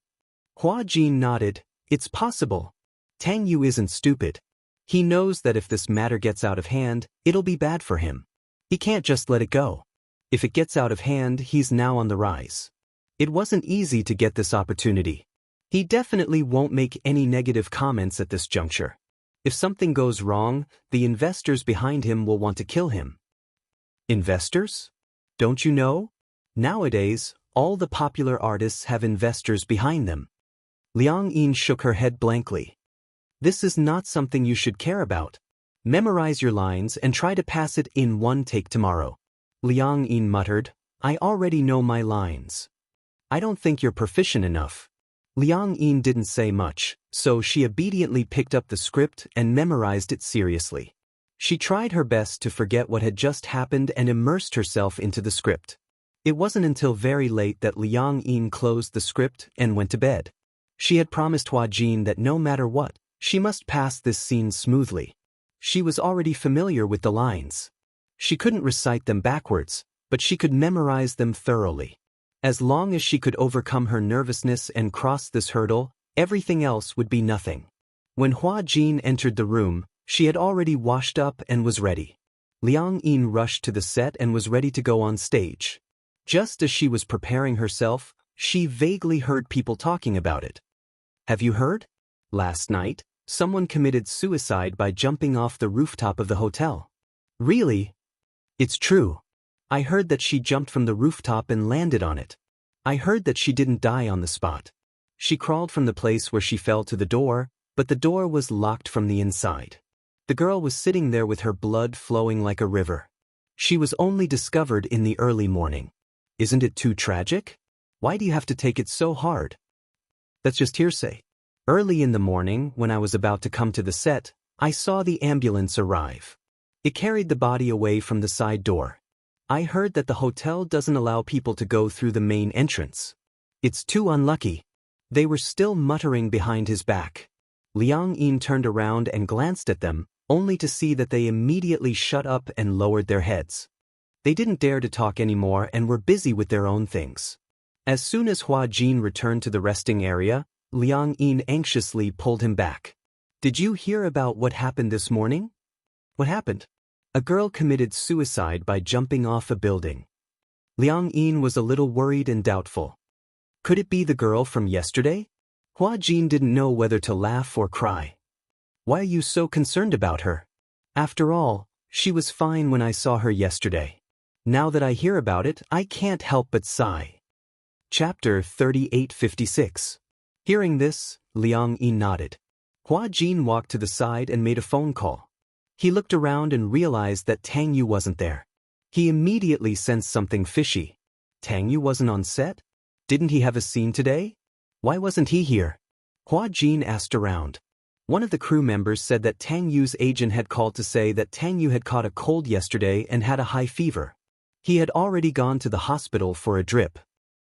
Hua Jin nodded. It's possible. Tang Yu isn't stupid. He knows that if this matter gets out of hand, it'll be bad for him. He can't just let it go. If it gets out of hand, he's now on the rise. It wasn't easy to get this opportunity. He definitely won't make any negative comments at this juncture. If something goes wrong, the investors behind him will want to kill him. Investors? Don't you know? Nowadays, all the popular artists have investors behind them. Liang Yin shook her head blankly. This is not something you should care about. Memorize your lines and try to pass it in one take tomorrow. Liang Yin muttered, I already know my lines. I don't think you're proficient enough. Liang Yin didn't say much, so she obediently picked up the script and memorized it seriously. She tried her best to forget what had just happened and immersed herself into the script. It wasn't until very late that Liang Yin closed the script and went to bed. She had promised Hua Jin that no matter what, she must pass this scene smoothly. She was already familiar with the lines. She couldn't recite them backwards, but she could memorize them thoroughly. As long as she could overcome her nervousness and cross this hurdle, everything else would be nothing. When Hua Jin entered the room, she had already washed up and was ready. Liang Yin rushed to the set and was ready to go on stage. Just as she was preparing herself, she vaguely heard people talking about it. Have you heard? Last night, someone committed suicide by jumping off the rooftop of the hotel. Really? It's true. I heard that she jumped from the rooftop and landed on it. I heard that she didn't die on the spot. She crawled from the place where she fell to the door, but the door was locked from the inside. The girl was sitting there with her blood flowing like a river. She was only discovered in the early morning. Isn't it too tragic? Why do you have to take it so hard? That's just hearsay. Early in the morning, when I was about to come to the set, I saw the ambulance arrive. It carried the body away from the side door. I heard that the hotel doesn't allow people to go through the main entrance. It's too unlucky. They were still muttering behind his back. Liang Yin turned around and glanced at them, only to see that they immediately shut up and lowered their heads. They didn't dare to talk anymore and were busy with their own things. As soon as Hua Jin returned to the resting area, Liang Yin anxiously pulled him back. Did you hear about what happened this morning? What happened? A girl committed suicide by jumping off a building. Liang Yin was a little worried and doubtful. Could it be the girl from yesterday? Hua Jin didn't know whether to laugh or cry. Why are you so concerned about her? After all, she was fine when I saw her yesterday. Now that I hear about it, I can't help but sigh. Chapter 3856. Hearing this, Liang Yin nodded. Hua Jin walked to the side and made a phone call. He looked around and realized that Tang Yu wasn't there. He immediately sensed something fishy. Tang Yu wasn't on set? Didn't he have a scene today? Why wasn't he here? Hua Jin asked around. One of the crew members said that Tang Yu's agent had called to say that Tang Yu had caught a cold yesterday and had a high fever. He had already gone to the hospital for a drip.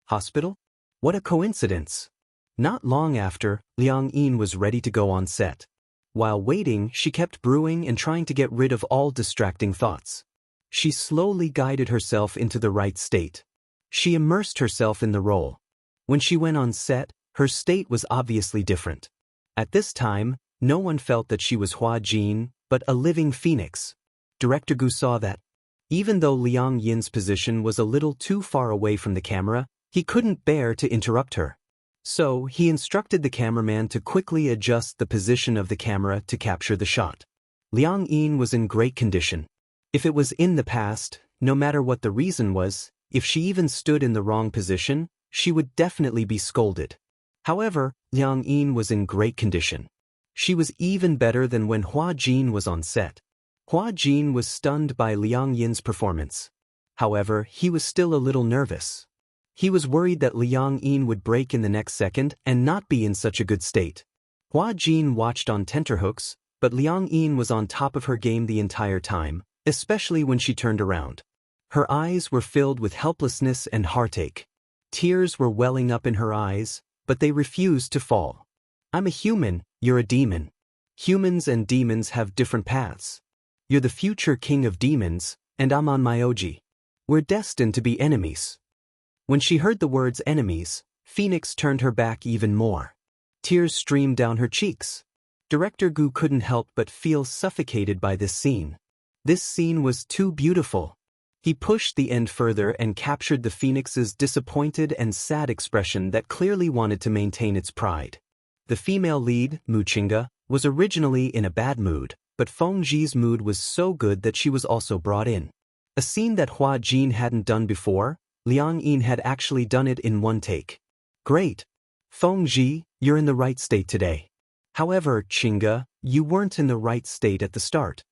Hospital? What a coincidence. Not long after, Liang Yin was ready to go on set. While waiting, she kept brewing and trying to get rid of all distracting thoughts. She slowly guided herself into the right state. She immersed herself in the role. When she went on set, her state was obviously different. At this time, no one felt that she was Hua Jin, but a living phoenix. Director Gu saw that. Even though Liang Yin's position was a little too far away from the camera, he couldn't bear to interrupt her. So, he instructed the cameraman to quickly adjust the position of the camera to capture the shot. Liang Yin was in great condition. If it was in the past, no matter what the reason was, if she even stood in the wrong position, she would definitely be scolded. However, Liang Yin was in great condition. She was even better than when Hua Jin was on set. Hua Jin was stunned by Liang Yin's performance. However, he was still a little nervous. He was worried that Liang Yin would break in the next second and not be in such a good state. Hua Jin watched on tenterhooks, but Liang Yin was on top of her game the entire time, especially when she turned around. Her eyes were filled with helplessness and heartache. Tears were welling up in her eyes, but they refused to fall. I'm a human, you're a demon. Humans and demons have different paths. You're the future king of demons, and I'm on Myoji. We're destined to be enemies. When she heard the words enemies, Phoenix turned her back even more. Tears streamed down her cheeks. Director Gu couldn't help but feel suffocated by this scene. This scene was too beautiful. He pushed the end further and captured the Phoenix's disappointed and sad expression that clearly wanted to maintain its pride. The female lead, Muqinga, was originally in a bad mood, but Feng Zhi's mood was so good that she was also brought in. A scene that Hua Jin hadn't done before, Liang Yin had actually done it in one take. Great. Feng Zhi, you're in the right state today. However, Qinga, you weren't in the right state at the start.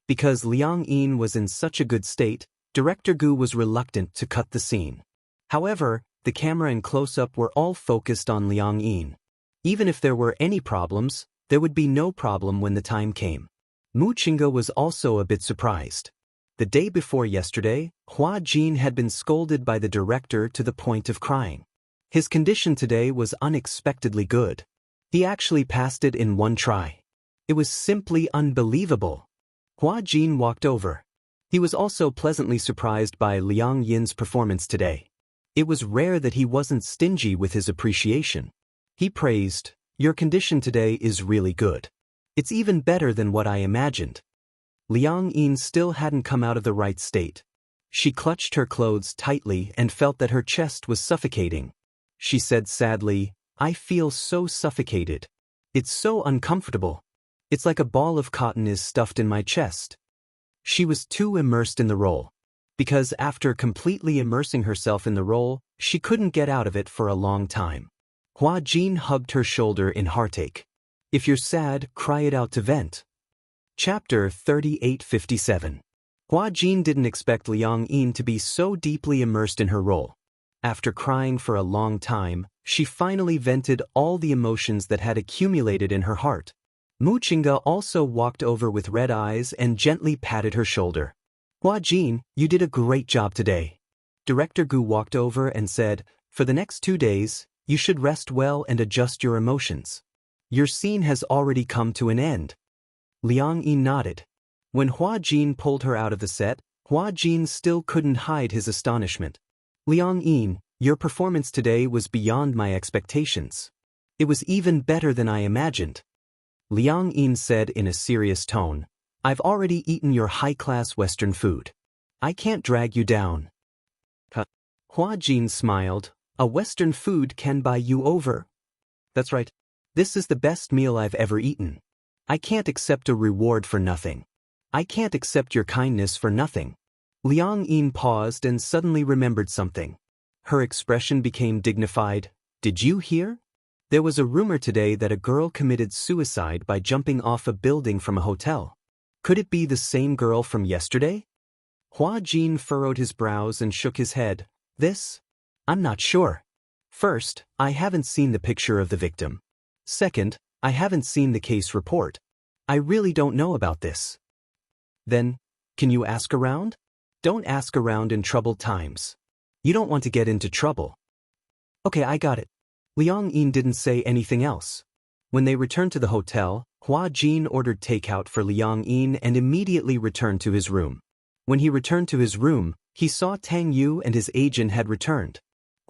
Because Liang Yin was in such a good state, Director Gu was reluctant to cut the scene. However, the camera and close-up were all focused on Liang Yin. Even if there were any problems, there would be no problem when the time came. Muqinga was also a bit surprised. The day before yesterday, Hua Jin had been scolded by the director to the point of crying. His condition today was unexpectedly good. He actually passed it in one try. It was simply unbelievable. Hua Jin walked over. He was also pleasantly surprised by Liang Yin's performance today. It was rare that he wasn't stingy with his appreciation. He praised, "Your condition today is really good. It's even better than what I imagined." Liang Yin still hadn't come out of the right state. She clutched her clothes tightly and felt that her chest was suffocating. She said sadly, "I feel so suffocated. It's so uncomfortable. It's like a ball of cotton is stuffed in my chest." She was too immersed in the role. Because after completely immersing herself in the role, she couldn't get out of it for a long time. Hua Jin hugged her shoulder in heartache. If you're sad, cry it out to vent. Chapter 3857. Hua Jin didn't expect Liang Yin to be so deeply immersed in her role. After crying for a long time, she finally vented all the emotions that had accumulated in her heart. Mu Qingge also walked over with red eyes and gently patted her shoulder. "Hua Jin, you did a great job today." Director Gu walked over and said, "For the next 2 days, you should rest well and adjust your emotions. Your scene has already come to an end." Liang Yin nodded. When Hua Jin pulled her out of the set, Hua Jin still couldn't hide his astonishment. "Liang Yin, your performance today was beyond my expectations. It was even better than I imagined." Liang Yin said in a serious tone, "I've already eaten your high-class Western food. I can't drag you down." Hua Jin smiled, "A Western food can buy you over?" "That's right. This is the best meal I've ever eaten. I can't accept a reward for nothing. I can't accept your kindness for nothing." Liang Yin paused and suddenly remembered something. Her expression became dignified. "Did you hear? There was a rumor today that a girl committed suicide by jumping off a building from a hotel. Could it be the same girl from yesterday?" Hua Jin furrowed his brows and shook his head. I'm not sure. First, I haven't seen the picture of the victim. Second, I haven't seen the case report. I really don't know about this." "Then, can you ask around?" "Don't ask around in troubled times. You don't want to get into trouble." "Okay, I got it." Liang Yin didn't say anything else. When they returned to the hotel, Hua Jin ordered takeout for Liang Yin and immediately returned to his room. When he returned to his room, he saw Tang Yu and his agent had returned.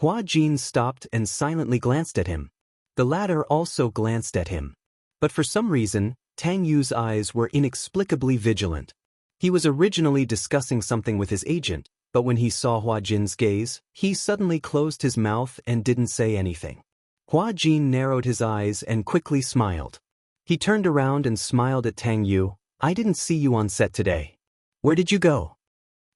Hua Jin stopped and silently glanced at him. The latter also glanced at him. But for some reason, Tang Yu's eyes were inexplicably vigilant. He was originally discussing something with his agent, but when he saw Hua Jin's gaze, he suddenly closed his mouth and didn't say anything. Hua Jin narrowed his eyes and quickly smiled. He turned around and smiled at Tang Yu. "I didn't see you on set today. Where did you go?"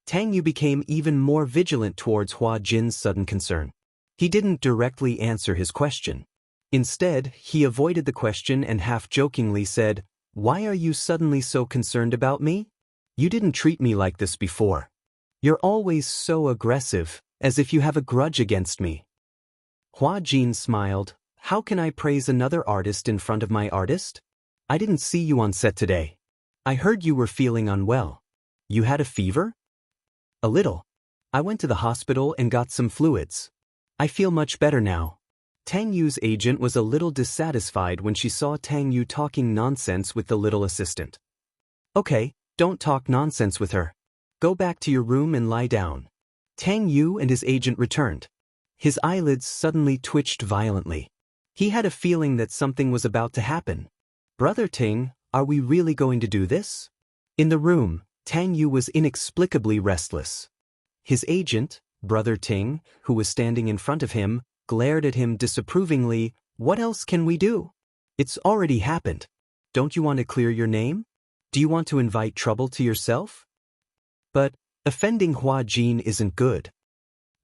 Tang Yu became even more vigilant towards Hua Jin's sudden concern. He didn't directly answer his question. Instead, he avoided the question and half-jokingly said, "Why are you suddenly so concerned about me? You didn't treat me like this before. You're always so aggressive, as if you have a grudge against me." Hua Jin smiled. "How can I praise another artist in front of my artist? I didn't see you on set today. I heard you were feeling unwell. You had a fever?" "A little. I went to the hospital and got some fluids. I feel much better now." Tang Yu's agent was a little dissatisfied when she saw Tang Yu talking nonsense with the little assistant. "Okay, don't talk nonsense with her. Go back to your room and lie down." Tang Yu and his agent returned. His eyelids suddenly twitched violently. He had a feeling that something was about to happen. "Brother Ting, are we really going to do this?" In the room, Tang Yu was inexplicably restless. His agent, Brother Ting, who was standing in front of him, glared at him disapprovingly. "What else can we do? It's already happened. Don't you want to clear your name? Do you want to invite trouble to yourself?" But offending Hua Jin isn't good.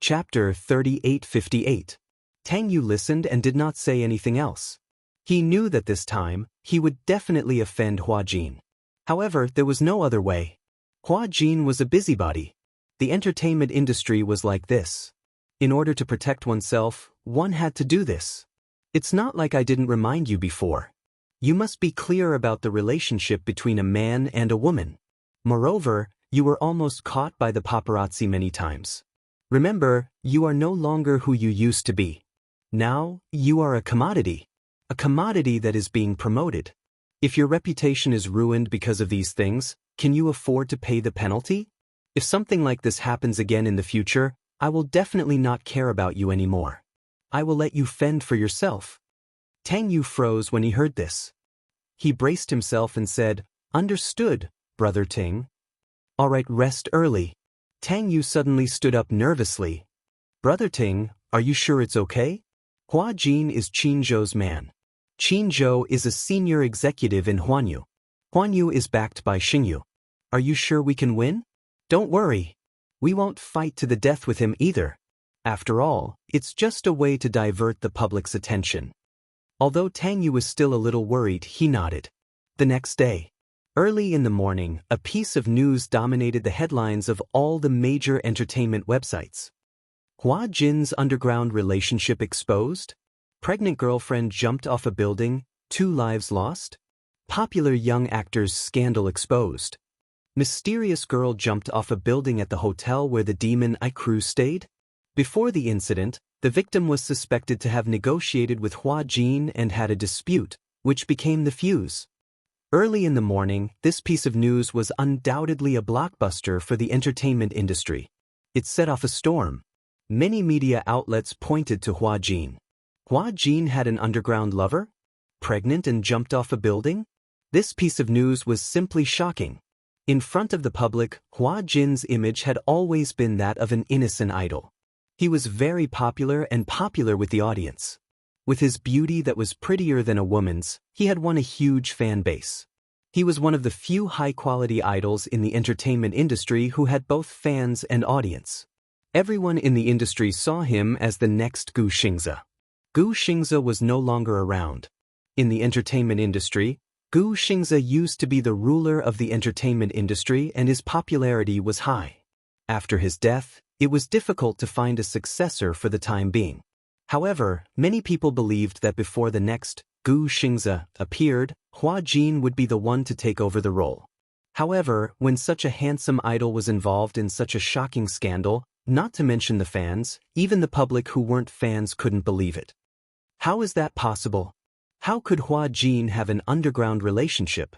Chapter 3858. Tang Yu listened and did not say anything else. He knew that this time, he would definitely offend Hua Jin. However, there was no other way. Hua Jin was a busybody. The entertainment industry was like this. In order to protect oneself, one had to do this. "It's not like I didn't remind you before. You must be clear about the relationship between a man and a woman. Moreover, you were almost caught by the paparazzi many times. Remember, you are no longer who you used to be. Now, you are a commodity that is being promoted. If your reputation is ruined because of these things, can you afford to pay the penalty? If something like this happens again in the future, I will definitely not care about you anymore. I will let you fend for yourself. Tang Yu froze when he heard this. He braced himself and said, "Understood, Brother Ting." "All right, rest early." Tang Yu suddenly stood up nervously. "Brother Ting, are you sure it's okay? Hua Jin is Qin Zhou's man. Qin Zhou is a senior executive in Huanyu. Huanyu is backed by Xingyu. Are you sure we can win? Don't worry. We won't fight to the death with him either. After all, it's just a way to divert the public's attention." Although Tang Yu was still a little worried, he nodded. The next day, early in the morning, a piece of news dominated the headlines of all the major entertainment websites. Hua Jin's underground relationship exposed? Pregnant girlfriend jumped off a building, 2 lives lost? Popular young actor's scandal exposed. Mysterious girl jumped off a building at the hotel where the demon I crew stayed? Before the incident, the victim was suspected to have negotiated with Hua Jin and had a dispute, which became the fuse. Early in the morning, this piece of news was undoubtedly a blockbuster for the entertainment industry. It set off a storm. Many media outlets pointed to Hua Jin. Hua Jin had an underground lover? Pregnant and jumped off a building? This piece of news was simply shocking. In front of the public, Hua Jin's image had always been that of an innocent idol. He was very popular and popular with the audience. With his beauty that was prettier than a woman's, he had won a huge fan base. He was one of the few high-quality idols in the entertainment industry who had both fans and audience. Everyone in the industry saw him as the next Gu Xingzi. Gu Xingzi was no longer around. In the entertainment industry, Gu Xingzi used to be the ruler of the entertainment industry and his popularity was high. After his death, it was difficult to find a successor for the time being. However, many people believed that before the next Gu Xingzi appeared, Hua Jin would be the one to take over the role. However, when such a handsome idol was involved in such a shocking scandal, not to mention the fans, even the public who weren't fans couldn't believe it. How is that possible? How could Hua Jin have an underground relationship?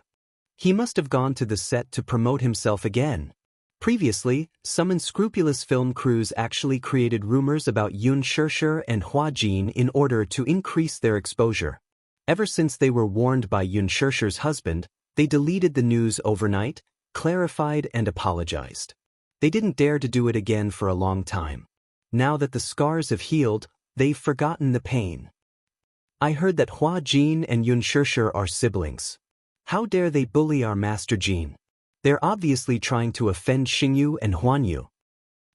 He must have gone to the set to promote himself again. Previously, some unscrupulous film crews actually created rumors about Yun Shishir and Hua Jin in order to increase their exposure. Ever since they were warned by Yun Shishir's husband, they deleted the news overnight, clarified and apologized. They didn't dare to do it again for a long time. Now that the scars have healed, they've forgotten the pain. I heard that Hua Jin and Yun Shishir are siblings. How dare they bully our Master Jin? They're obviously trying to offend Xingyu and Huanyu.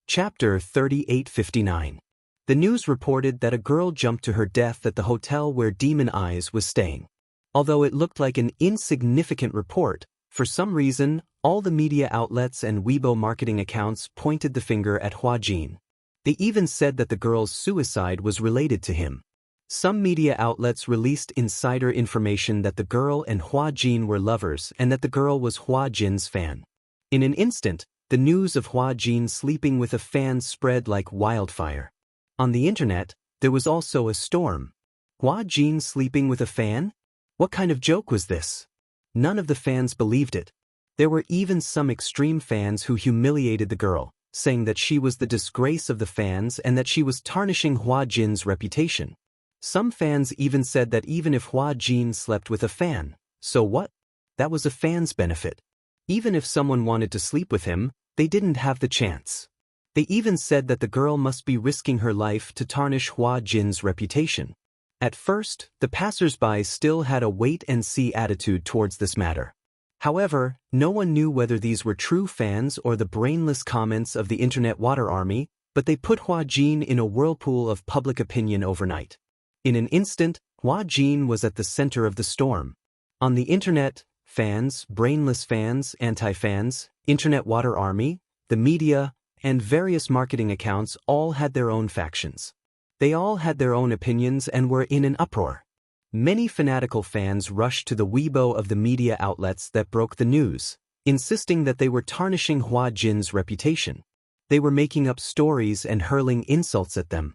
Chapter 3859. The news reported that a girl jumped to her death at the hotel where Demon Eyes was staying. Although it looked like an insignificant report, for some reason, all the media outlets and Weibo marketing accounts pointed the finger at Hua Jin. They even said that the girl's suicide was related to him. Some media outlets released insider information that the girl and Hua Jin were lovers and that the girl was Hua Jin's fan. In an instant, the news of Hua Jin sleeping with a fan spread like wildfire. On the internet, there was also a storm. Hua Jin sleeping with a fan? What kind of joke was this? None of the fans believed it. There were even some extreme fans who humiliated the girl, saying that she was the disgrace of the fans and that she was tarnishing Hua Jin's reputation. Some fans even said that even if Hua Jin slept with a fan, so what? That was a fan's benefit. Even if someone wanted to sleep with him, they didn't have the chance. They even said that the girl must be risking her life to tarnish Hua Jin's reputation. At first, the passers-by still had a wait-and-see attitude towards this matter. However, no one knew whether these were true fans or the brainless comments of the internet water army, but they put Hua Jin in a whirlpool of public opinion overnight. In an instant, Hua Jin was at the center of the storm. On the internet, fans, brainless fans, anti-fans, internet water army, the media, and various marketing accounts all had their own factions. They all had their own opinions and were in an uproar. Many fanatical fans rushed to the Weibo of the media outlets that broke the news, insisting that they were tarnishing Hua Jin's reputation. They were making up stories and hurling insults at them.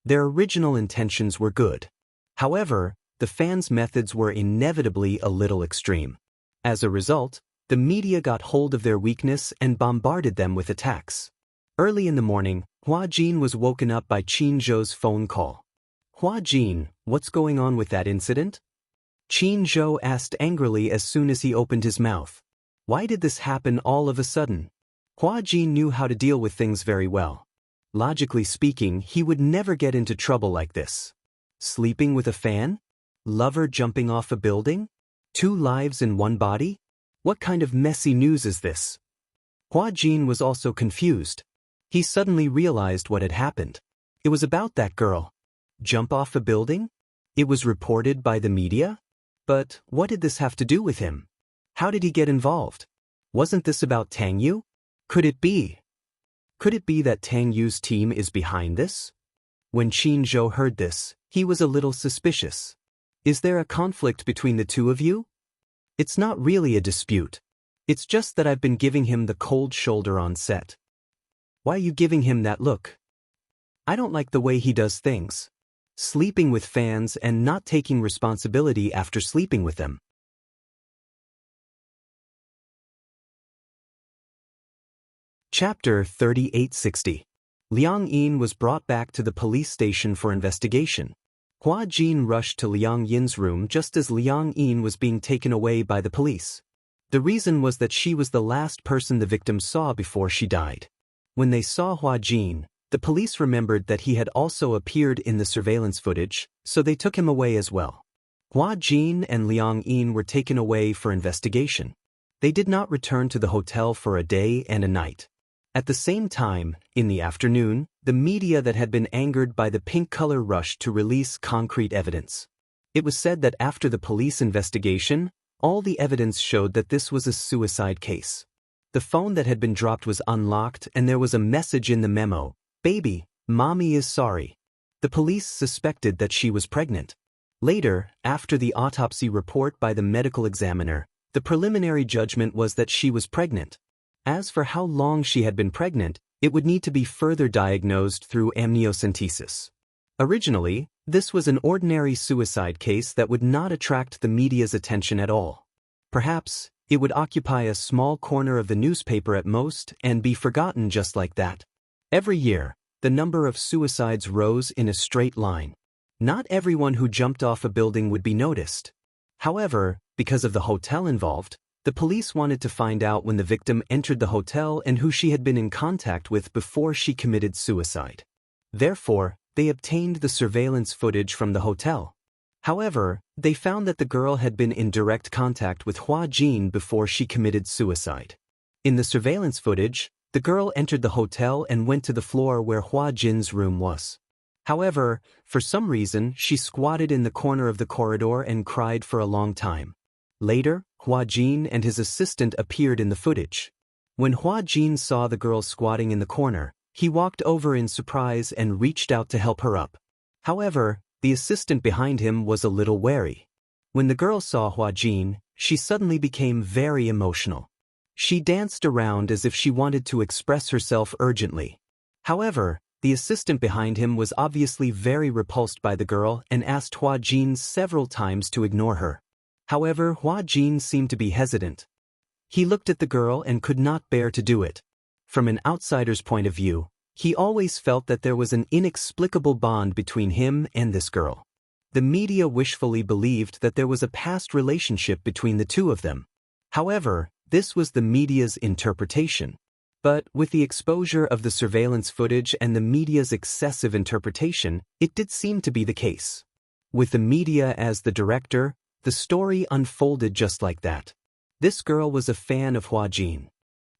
Their original intentions were good. However, the fans' methods were inevitably a little extreme. As a result, the media got hold of their weakness and bombarded them with attacks. Early in the morning, Hua Jin was woken up by Qin Zhou's phone call. "Hua Jin, what's going on with that incident?" Qin Zhou asked angrily as soon as he opened his mouth. Why did this happen all of a sudden? Hua Jin knew how to deal with things very well. Logically speaking, he would never get into trouble like this. Sleeping with a fan? Lover jumping off a building? 2 lives in one body? What kind of messy news is this? Hua Jin was also confused. He suddenly realized what had happened. It was about that girl. Jump off a building? It was reported by the media? But what did this have to do with him? How did he get involved? Wasn't this about Tang Yu? Could it be? Could it be that Tang Yu's team is behind this? When Qin Zhou heard this, he was a little suspicious. Is there a conflict between the two of you? It's not really a dispute. It's just that I've been giving him the cold shoulder on set. Why are you giving him that look? I don't like the way he does things. Sleeping with fans and not taking responsibility after sleeping with them. Chapter 3860. Liang Yin was brought back to the police station for investigation. Hua Jin rushed to Liang Yin's room just as Liang Yin was being taken away by the police. The reason was that she was the last person the victim saw before she died. When they saw Hua Jin, the police remembered that he had also appeared in the surveillance footage, so they took him away as well. Hua Jin and Liang Yin were taken away for investigation. They did not return to the hotel for a day and a night. At the same time, in the afternoon, the media that had been angered by the pink color rushed to release concrete evidence. It was said that after the police investigation, all the evidence showed that this was a suicide case. The phone that had been dropped was unlocked and there was a message in the memo, "Baby, mommy is sorry." The police suspected that she was pregnant. Later, after the autopsy report by the medical examiner, the preliminary judgment was that she was pregnant. As for how long she had been pregnant, it would need to be further diagnosed through amniocentesis. Originally, this was an ordinary suicide case that would not attract the media's attention at all. Perhaps, it would occupy a small corner of the newspaper at most and be forgotten just like that. Every year, the number of suicides rose in a straight line. Not everyone who jumped off a building would be noticed. However, because of the hotel involved, the police wanted to find out when the victim entered the hotel and who she had been in contact with before she committed suicide. Therefore, they obtained the surveillance footage from the hotel. However, they found that the girl had been in direct contact with Hua Jin before she committed suicide. In the surveillance footage, the girl entered the hotel and went to the floor where Hua Jin's room was. However, for some reason, she squatted in the corner of the corridor and cried for a long time. Later, Hua Jin and his assistant appeared in the footage. When Hua Jin saw the girl squatting in the corner, he walked over in surprise and reached out to help her up. However, the assistant behind him was a little wary. When the girl saw Hua Jin, she suddenly became very emotional. She danced around as if she wanted to express herself urgently. However, the assistant behind him was obviously very repulsed by the girl and asked Hua Jin several times to ignore her. However, Hua Jin seemed to be hesitant. He looked at the girl and could not bear to do it. From an outsider's point of view, he always felt that there was an inexplicable bond between him and this girl. The media wishfully believed that there was a past relationship between the two of them. However, this was the media's interpretation. But with the exposure of the surveillance footage and the media's excessive interpretation, it did seem to be the case. With the media as the director, the story unfolded just like that. This girl was a fan of Hua Jin.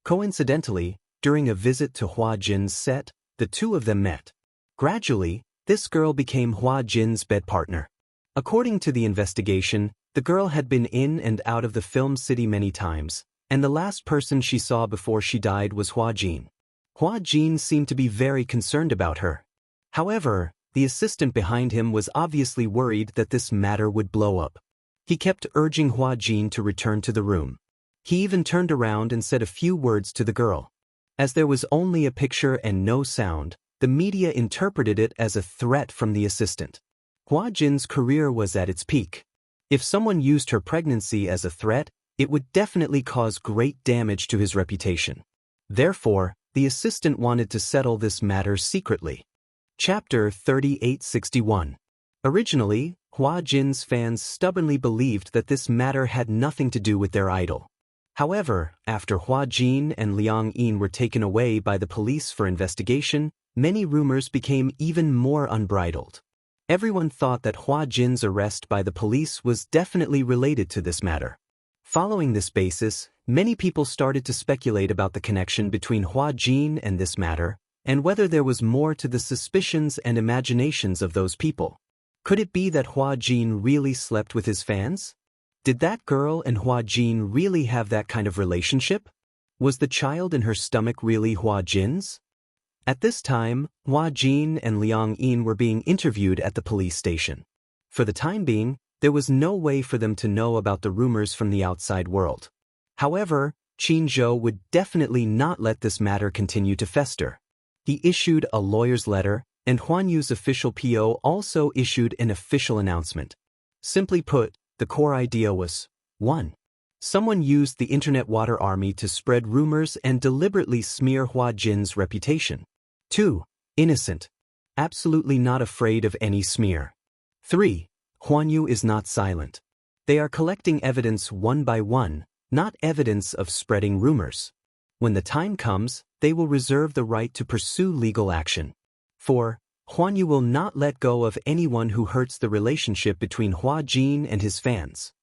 Coincidentally, during a visit to Hua Jin's set, the two of them met. Gradually, this girl became Hua Jin's bed partner. According to the investigation, the girl had been in and out of the film city many times, and the last person she saw before she died was Hua Jin. Hua Jin seemed to be very concerned about her. However, the assistant behind him was obviously worried that this matter would blow up. He kept urging Hua Jin to return to the room. He even turned around and said a few words to the girl. As there was only a picture and no sound, the media interpreted it as a threat from the assistant. Hua Jin's career was at its peak. If someone used her pregnancy as a threat, it would definitely cause great damage to his reputation. Therefore, the assistant wanted to settle this matter secretly. Chapter 3861. Originally, Hua Jin's fans stubbornly believed that this matter had nothing to do with their idol. However, after Hua Jin and Liang Yin were taken away by the police for investigation, many rumors became even more unbridled. Everyone thought that Hua Jin's arrest by the police was definitely related to this matter. Following this basis, many people started to speculate about the connection between Hua Jin and this matter, and whether there was more to the suspicions and imaginations of those people. Could it be that Hua Jin really slept with his fans? Did that girl and Hua Jin really have that kind of relationship? Was the child in her stomach really Hua Jin's? At this time, Hua Jin and Liang Yin were being interviewed at the police station. For the time being, there was no way for them to know about the rumors from the outside world. However, Qin Zhou would definitely not let this matter continue to fester. He issued a lawyer's letter, and Huan Yu's official PO also issued an official announcement. Simply put, the core idea was, 1. Someone used the internet water army to spread rumors and deliberately smear Hua Jin's reputation. 2. Innocent. Absolutely not afraid of any smear. 3. Huan Yu is not silent. They are collecting evidence one by one, not evidence of spreading rumors. When the time comes, they will reserve the right to pursue legal action. 4. Huan Yu will not let go of anyone who hurts the relationship between Hua Jin and his fans.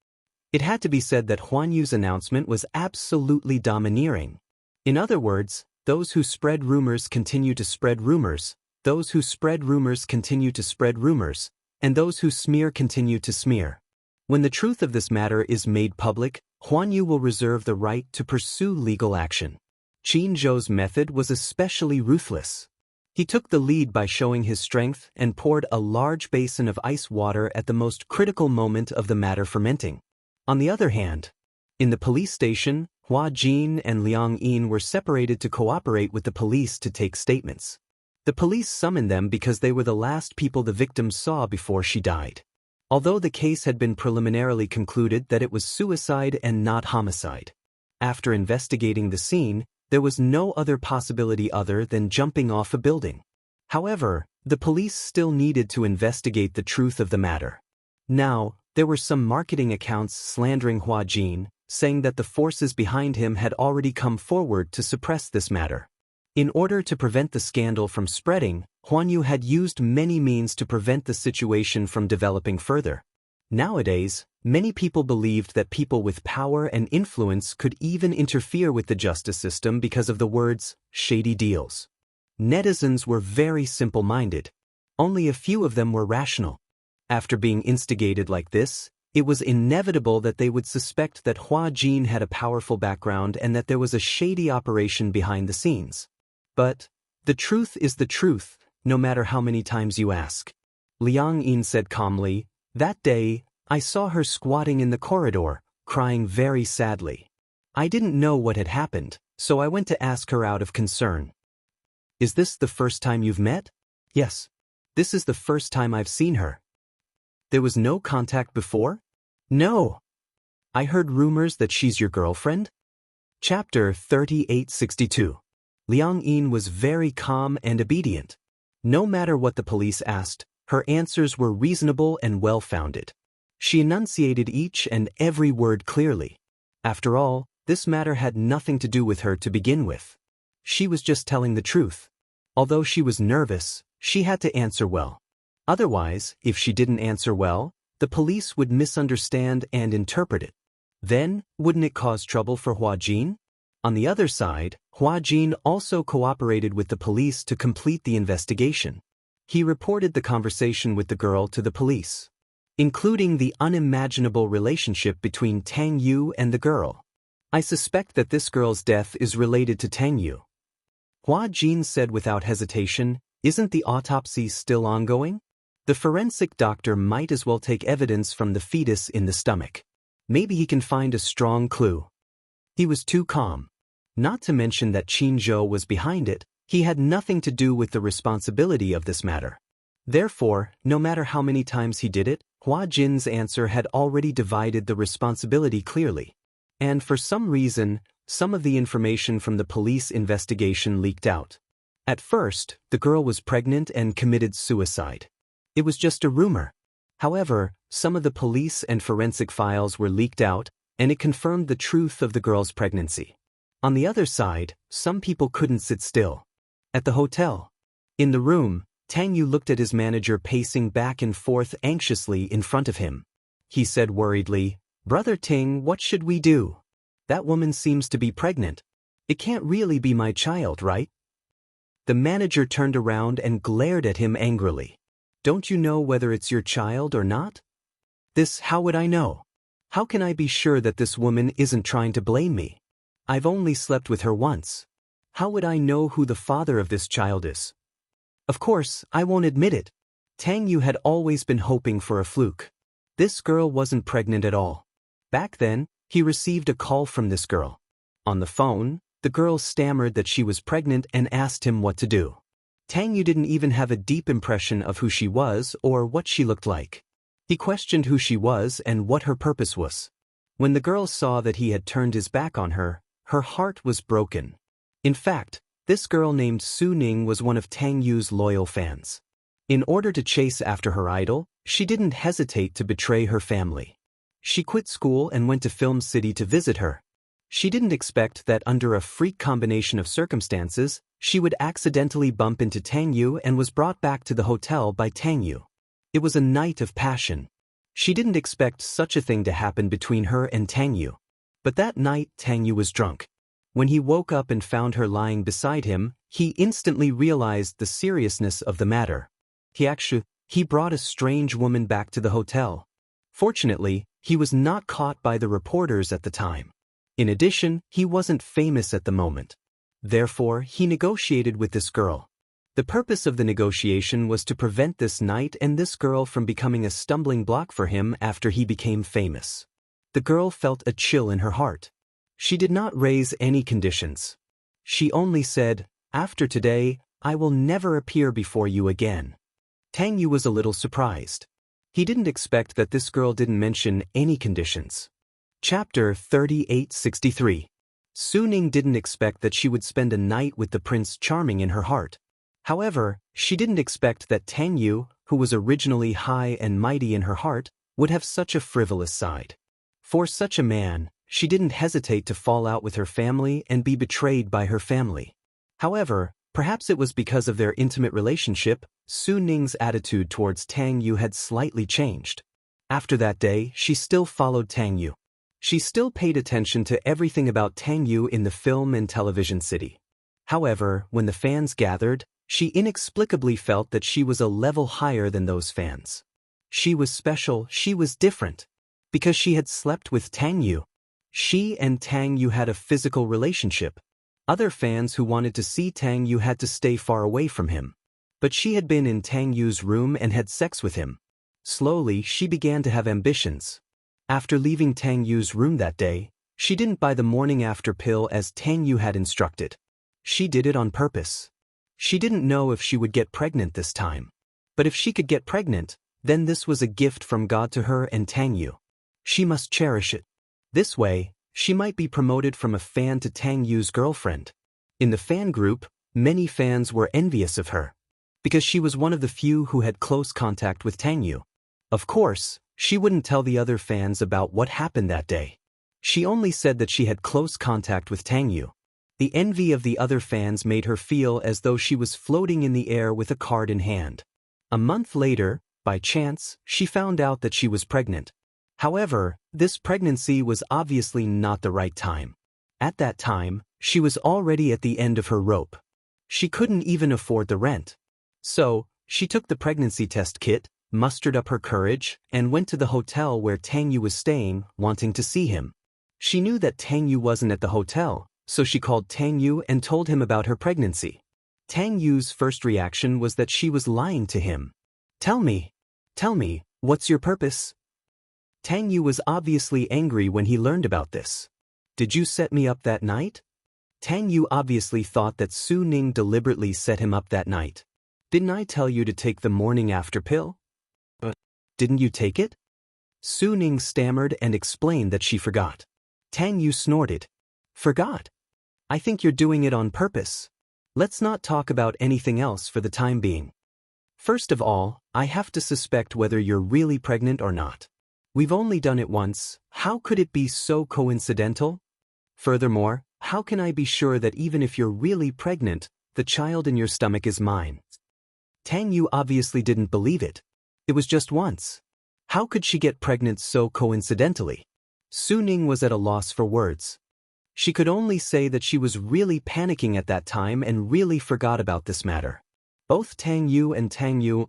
It had to be said that Huan Yu's announcement was absolutely domineering. In other words, those who spread rumors continue to spread rumors, those who spread rumors continue to spread rumors, and those who smear continue to smear. When the truth of this matter is made public, Huan Yu will reserve the right to pursue legal action. Qin Zhou's method was especially ruthless. He took the lead by showing his strength and poured a large basin of ice water at the most critical moment of the matter fermenting. On the other hand, in the police station, Hua Jin and Liang Yin were separated to cooperate with the police to take statements. The police summoned them because they were the last people the victim saw before she died. Although the case had been preliminarily concluded that it was suicide and not homicide. After investigating the scene, there was no other possibility other than jumping off a building. However, the police still needed to investigate the truth of the matter. Now, there were some marketing accounts slandering Hua Jin, saying that the forces behind him had already come forward to suppress this matter. In order to prevent the scandal from spreading, Huan Yu had used many means to prevent the situation from developing further. Nowadays, many people believed that people with power and influence could even interfere with the justice system because of the words, shady deals. Netizens were very simple-minded. Only a few of them were rational. After being instigated like this, it was inevitable that they would suspect that Hua Jin had a powerful background and that there was a shady operation behind the scenes. But the truth is the truth, no matter how many times you ask. Liang Yin said calmly, "That day, I saw her squatting in the corridor, crying very sadly. I didn't know what had happened, so I went to ask her out of concern." "Is this the first time you've met?" "Yes. This is the first time I've seen her." "There was no contact before?" "No." "I heard rumors that she's your girlfriend?" Chapter 3862. Liang Yin was very calm and obedient. No matter what the police asked, her answers were reasonable and well-founded. She enunciated each and every word clearly. After all, this matter had nothing to do with her to begin with. She was just telling the truth. Although she was nervous, she had to answer well. Otherwise, if she didn't answer well, the police would misunderstand and interpret it. Then, wouldn't it cause trouble for Hua Jin? On the other side, Hua Jin also cooperated with the police to complete the investigation. He reported the conversation with the girl to the police, including the unimaginable relationship between Tang Yu and the girl. "I suspect that this girl's death is related to Tang Yu." Hua Jin said without hesitation, "Isn't the autopsy still ongoing? The forensic doctor might as well take evidence from the fetus in the stomach. Maybe he can find a strong clue." He was too calm. Not to mention that Qin Zhou was behind it, He had nothing to do with the responsibility of this matter. Therefore, no matter how many times he did it, Hua Jin's answer had already divided the responsibility clearly. And for some reason, some of the information from the police investigation leaked out. At first, the girl was pregnant and committed suicide. It was just a rumor. However, some of the police and forensic files were leaked out, and it confirmed the truth of the girl's pregnancy. On the other side, some people couldn't sit still. At the hotel. In the room, Tang Yu looked at his manager pacing back and forth anxiously in front of him. He said worriedly, "Brother Ting, what should we do? That woman seems to be pregnant. It can't really be my child, right?" The manager turned around and glared at him angrily. "Don't you know whether it's your child or not?" How would I know? How can I be sure that this woman isn't trying to blame me? I've only slept with her once. How would I know who the father of this child is? Of course, I won't admit it. Tang Yu had always been hoping for a fluke. This girl wasn't pregnant at all. Back then, he received a call from this girl. On the phone, the girl stammered that she was pregnant and asked him what to do. Tang Yu didn't even have a deep impression of who she was or what she looked like. He questioned who she was and what her purpose was. When the girl saw that he had turned his back on her, her heart was broken. In fact, this girl named Su Ning was one of Tang Yu's loyal fans. In order to chase after her idol, she didn't hesitate to betray her family. She quit school and went to Film City to visit her. She didn't expect that under a freak combination of circumstances, she would accidentally bump into Tang Yu and was brought back to the hotel by Tang Yu. It was a night of passion. She didn't expect such a thing to happen between her and Tang Yu. But that night Tang Yu was drunk. When he woke up and found her lying beside him, he instantly realized the seriousness of the matter. He brought a strange woman back to the hotel. Fortunately, he was not caught by the reporters at the time. In addition, he wasn't famous at the moment. Therefore, he negotiated with this girl. The purpose of the negotiation was to prevent this night and this girl from becoming a stumbling block for him after he became famous. The girl felt a chill in her heart. She did not raise any conditions. She only said, "After today, I will never appear before you again." Tang Yu was a little surprised. He didn't expect that this girl didn't mention any conditions. Chapter 3863. Su Ning didn't expect that she would spend a night with the Prince Charming in her heart. However, she didn't expect that Tang Yu, who was originally high and mighty in her heart, would have such a frivolous side. For such a man, she didn't hesitate to fall out with her family and be betrayed by her family. However, perhaps it was because of their intimate relationship, Su Ning's attitude towards Tang Yu had slightly changed. After that day, she still followed Tang Yu. She still paid attention to everything about Tang Yu in the film and television city. However, when the fans gathered, she inexplicably felt that she was a level higher than those fans. She was special, she was different. Because she had slept with Tang Yu. She and Tang Yu had a physical relationship. Other fans who wanted to see Tang Yu had to stay far away from him. But she had been in Tang Yu's room and had sex with him. Slowly, she began to have ambitions. After leaving Tang Yu's room that day, she didn't buy the morning after pill as Tang Yu had instructed. She did it on purpose. She didn't know if she would get pregnant this time. But if she could get pregnant, then this was a gift from God to her and Tang Yu. She must cherish it. This way, she might be promoted from a fan to Tang Yu's girlfriend. In the fan group, many fans were envious of her. Because she was one of the few who had close contact with Tang Yu. Of course, she wouldn't tell the other fans about what happened that day. She only said that she had close contact with Tang Yu. The envy of the other fans made her feel as though she was floating in the air with a card in hand. A month later, by chance, she found out that she was pregnant. However, this pregnancy was obviously not the right time. At that time, she was already at the end of her rope. She couldn't even afford the rent. So, she took the pregnancy test kit, mustered up her courage, and went to the hotel where Tang Yu was staying, wanting to see him. She knew that Tang Yu wasn't at the hotel, so she called Tang Yu and told him about her pregnancy. Tang Yu's first reaction was that she was lying to him. Tell me, what's your purpose?" Tang Yu was obviously angry when he learned about this. "Did you set me up that night?" Tang Yu obviously thought that Su Ning deliberately set him up that night. Didn't I tell you to take the morning after pill? Didn't you take it? Su Ning stammered and explained that she forgot. Tang Yu snorted. Forgot? I think you're doing it on purpose. Let's not talk about anything else for the time being. First of all, I have to suspect whether you're really pregnant or not. We've only done it once, how could it be so coincidental? Furthermore, how can I be sure that even if you're really pregnant, the child in your stomach is mine? Tang Yu obviously didn't believe it. It was just once. How could she get pregnant so coincidentally? Su Ning was at a loss for words. She could only say that she was really panicking at that time and really forgot about this matter. Both Tang Yu and Tang Yu,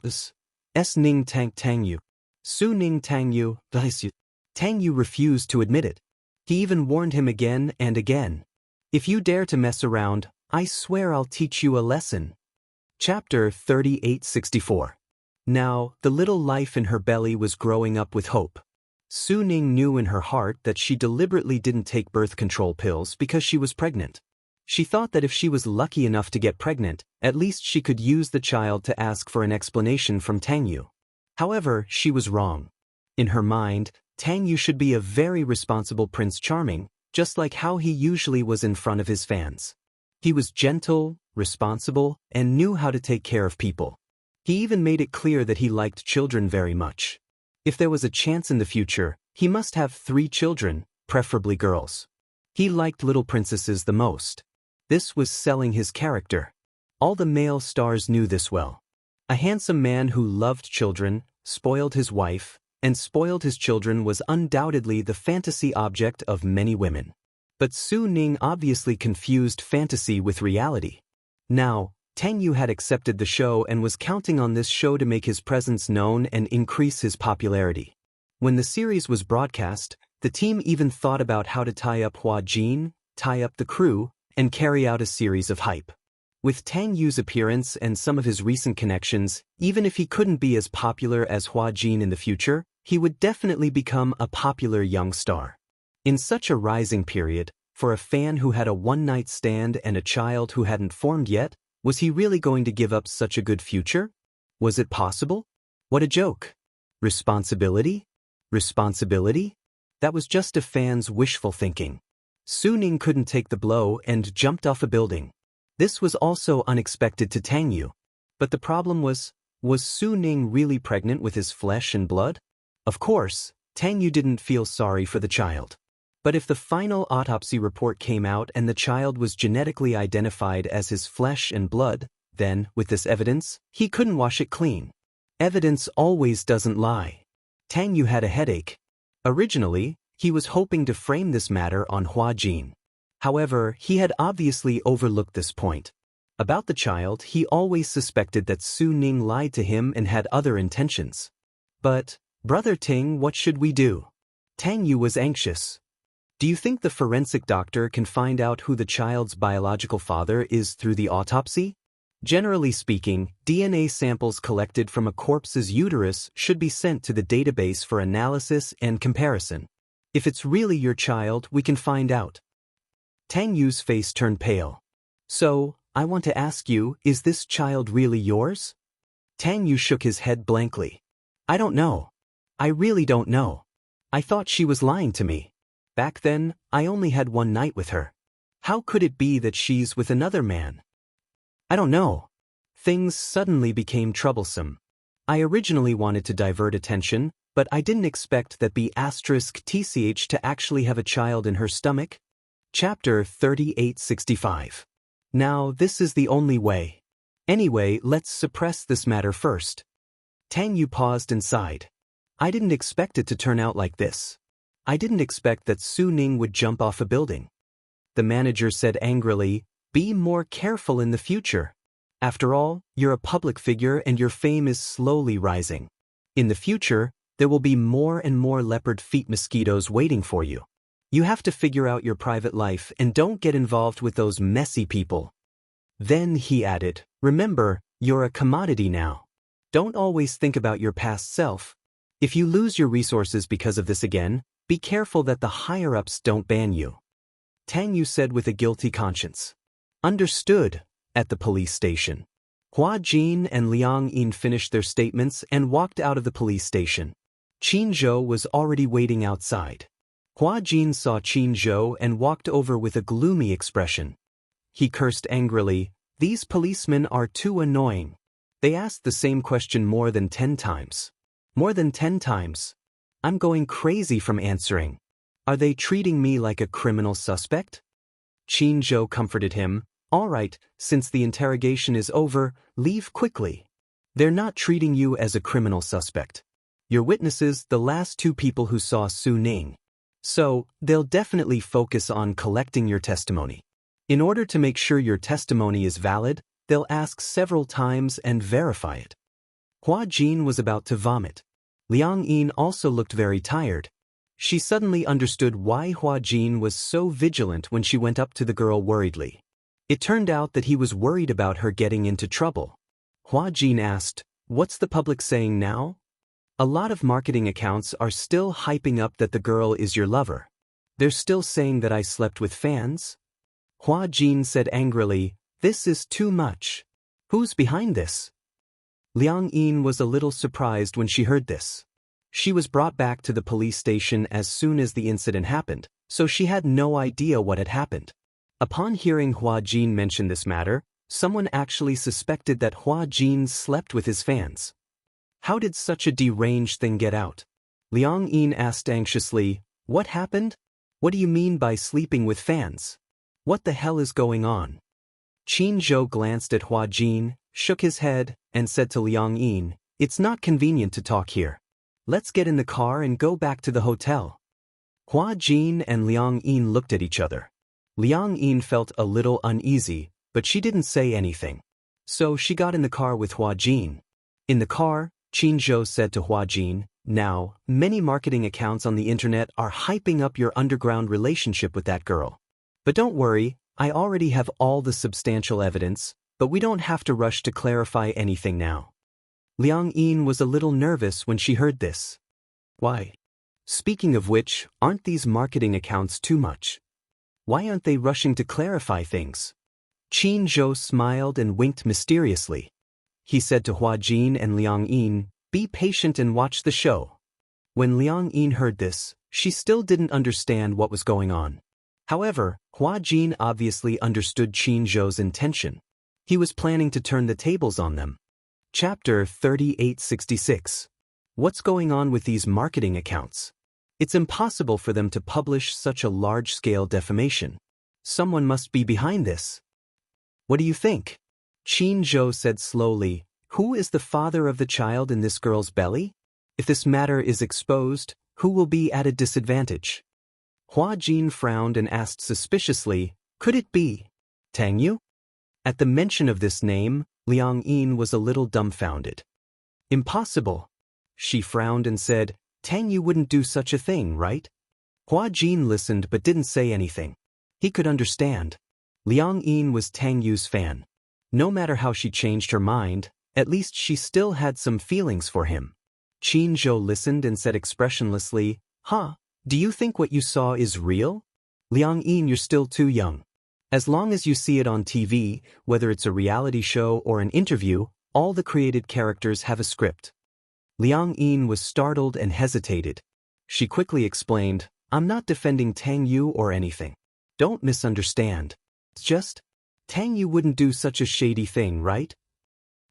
S Ning Tang Yu, Su Ning Tang Yu, Tang Yu refused to admit it. He even warned him again and again. If you dare to mess around, I swear I'll teach you a lesson. Chapter 3864. Now, the little life in her belly was growing up with hope. Su Ning knew in her heart that she deliberately didn't take birth control pills because she was pregnant. She thought that if she was lucky enough to get pregnant, at least she could use the child to ask for an explanation from Tang Yu. However, she was wrong. In her mind, Tang Yu should be a very responsible Prince Charming, just like how he usually was in front of his fans. He was gentle, responsible, and knew how to take care of people. He even made it clear that he liked children very much. If there was a chance in the future, he must have 3 children, preferably girls. He liked little princesses the most. This was selling his character. All the male stars knew this well. A handsome man who loved children, spoiled his wife, and spoiled his children was undoubtedly the fantasy object of many women. But Su Ning obviously confused fantasy with reality. Now, Tang Yu had accepted the show and was counting on this show to make his presence known and increase his popularity. When the series was broadcast, the team even thought about how to tie up Hua Jin, tie up the crew, and carry out a series of hype. With Tang Yu's appearance and some of his recent connections, even if he couldn't be as popular as Hua Jin in the future, he would definitely become a popular young star. In such a rising period, for a fan who had a one-night stand and a child who hadn't formed yet, was he really going to give up such a good future? Was it possible? What a joke. Responsibility? Responsibility? That was just a fan's wishful thinking. Su Ning couldn't take the blow and jumped off a building. This was also unexpected to Tang Yu. But the problem was Su Ning really pregnant with his flesh and blood? Of course, Tang Yu didn't feel sorry for the child. But if the final autopsy report came out and the child was genetically identified as his flesh and blood, then, with this evidence, he couldn't wash it clean. Evidence always doesn't lie. Tang Yu had a headache. Originally, he was hoping to frame this matter on Hua Jin. However, he had obviously overlooked this point. About the child, he always suspected that Su Ning lied to him and had other intentions. But, Brother Ting, what should we do? Tang Yu was anxious. Do you think the forensic doctor can find out who the child's biological father is through the autopsy? Generally speaking, DNA samples collected from a corpse's uterus should be sent to the database for analysis and comparison. If it's really your child, we can find out. Tang Yu's face turned pale. So, I want to ask you, is this child really yours? Tang Yu shook his head blankly. I don't know. I really don't know. I thought she was lying to me. Back then, I only had one night with her. How could it be that she's with another man? I don't know. Things suddenly became troublesome. I originally wanted to divert attention, but I didn't expect that B*TCH to actually have a child in her stomach. Chapter 3865. Now, this is the only way. Anyway, let's suppress this matter first. Tang Yu paused and sighed. I didn't expect it to turn out like this. I didn't expect that Su Ning would jump off a building. The manager said angrily, be more careful in the future. After all, you're a public figure and your fame is slowly rising. In the future, there will be more and more leopard feet mosquitoes waiting for you. You have to figure out your private life and don't get involved with those messy people. Then he added, remember, you're a commodity now. Don't always think about your past self. If you lose your resources because of this again, be careful that the higher-ups don't ban you. Tang Yu said with a guilty conscience. Understood. At the police station. Hua Jin and Liang Yin finished their statements and walked out of the police station. Qin Zhou was already waiting outside. Hua Jin saw Qin Zhou and walked over with a gloomy expression. He cursed angrily, "These policemen are too annoying. They asked the same question more than 10 times. More than 10 times. I'm going crazy from answering. Are they treating me like a criminal suspect?" Qin Zhou comforted him, "All right, since the interrogation is over, leave quickly. They're not treating you as a criminal suspect. You're witnesses, the last 2 people who saw Su Ning. So, they'll definitely focus on collecting your testimony. In order to make sure your testimony is valid, they'll ask several times and verify it." Hua Jin was about to vomit. Liang Yin also looked very tired. She suddenly understood why Hua Jin was so vigilant when she went up to the girl worriedly. It turned out that he was worried about her getting into trouble. Hua Jin asked, "What's the public saying now?" "A lot of marketing accounts are still hyping up that the girl is your lover. They're still saying that I slept with fans?" Hua Jin said angrily, "This is too much. Who's behind this?" Liang Yin was a little surprised when she heard this. She was brought back to the police station as soon as the incident happened, so she had no idea what had happened. Upon hearing Hua Jin mention this matter, someone actually suspected that Hua Jin slept with his fans. How did such a deranged thing get out? Liang Yin asked anxiously, "What happened? What do you mean by sleeping with fans? What the hell is going on?" Qin Zhou glanced at Hua Jin, shook his head, and said to Liang Yin, "It's not convenient to talk here. Let's get in the car and go back to the hotel." Hua Jin and Liang Yin looked at each other. Liang Yin felt a little uneasy, but she didn't say anything. So she got in the car with Hua Jin. In the car, Qin Zhou said to Hua Jin, "Now, many marketing accounts on the internet are hyping up your underground relationship with that girl. But don't worry, I already have all the substantial evidence, but we don't have to rush to clarify anything now." Liang Yin was a little nervous when she heard this. Why? Speaking of which, aren't these marketing accounts too much? Why aren't they rushing to clarify things? Qin Zhou smiled and winked mysteriously. He said to Hua Jin and Liang Yin, "Be patient and watch the show." When Liang Yin heard this, she still didn't understand what was going on. However, Hua Jin obviously understood Qin Zhou's intention. He was planning to turn the tables on them. Chapter 3866. What's going on with these marketing accounts? It's impossible for them to publish such a large-scale defamation. Someone must be behind this. What do you think? Qin Zhou said slowly, "Who is the father of the child in this girl's belly? If this matter is exposed, who will be at a disadvantage?" Hua Jin frowned and asked suspiciously, "Could it be Tang Yu?" At the mention of this name, Liang Yin was a little dumbfounded. "Impossible." She frowned and said, "Tang Yu wouldn't do such a thing, right?" Hua Jin listened but didn't say anything. He could understand. Liang Yin was Tang Yu's fan. No matter how she changed her mind, at least she still had some feelings for him. Qin Zhou listened and said expressionlessly, "Huh, do you think what you saw is real? Liang Yin, you're still too young. As long as you see it on TV, whether it's a reality show or an interview, all the created characters have a script." Liang Yin was startled and hesitated. She quickly explained, "I'm not defending Tang Yu or anything. Don't misunderstand. It's just, Tang Yu wouldn't do such a shady thing, right?"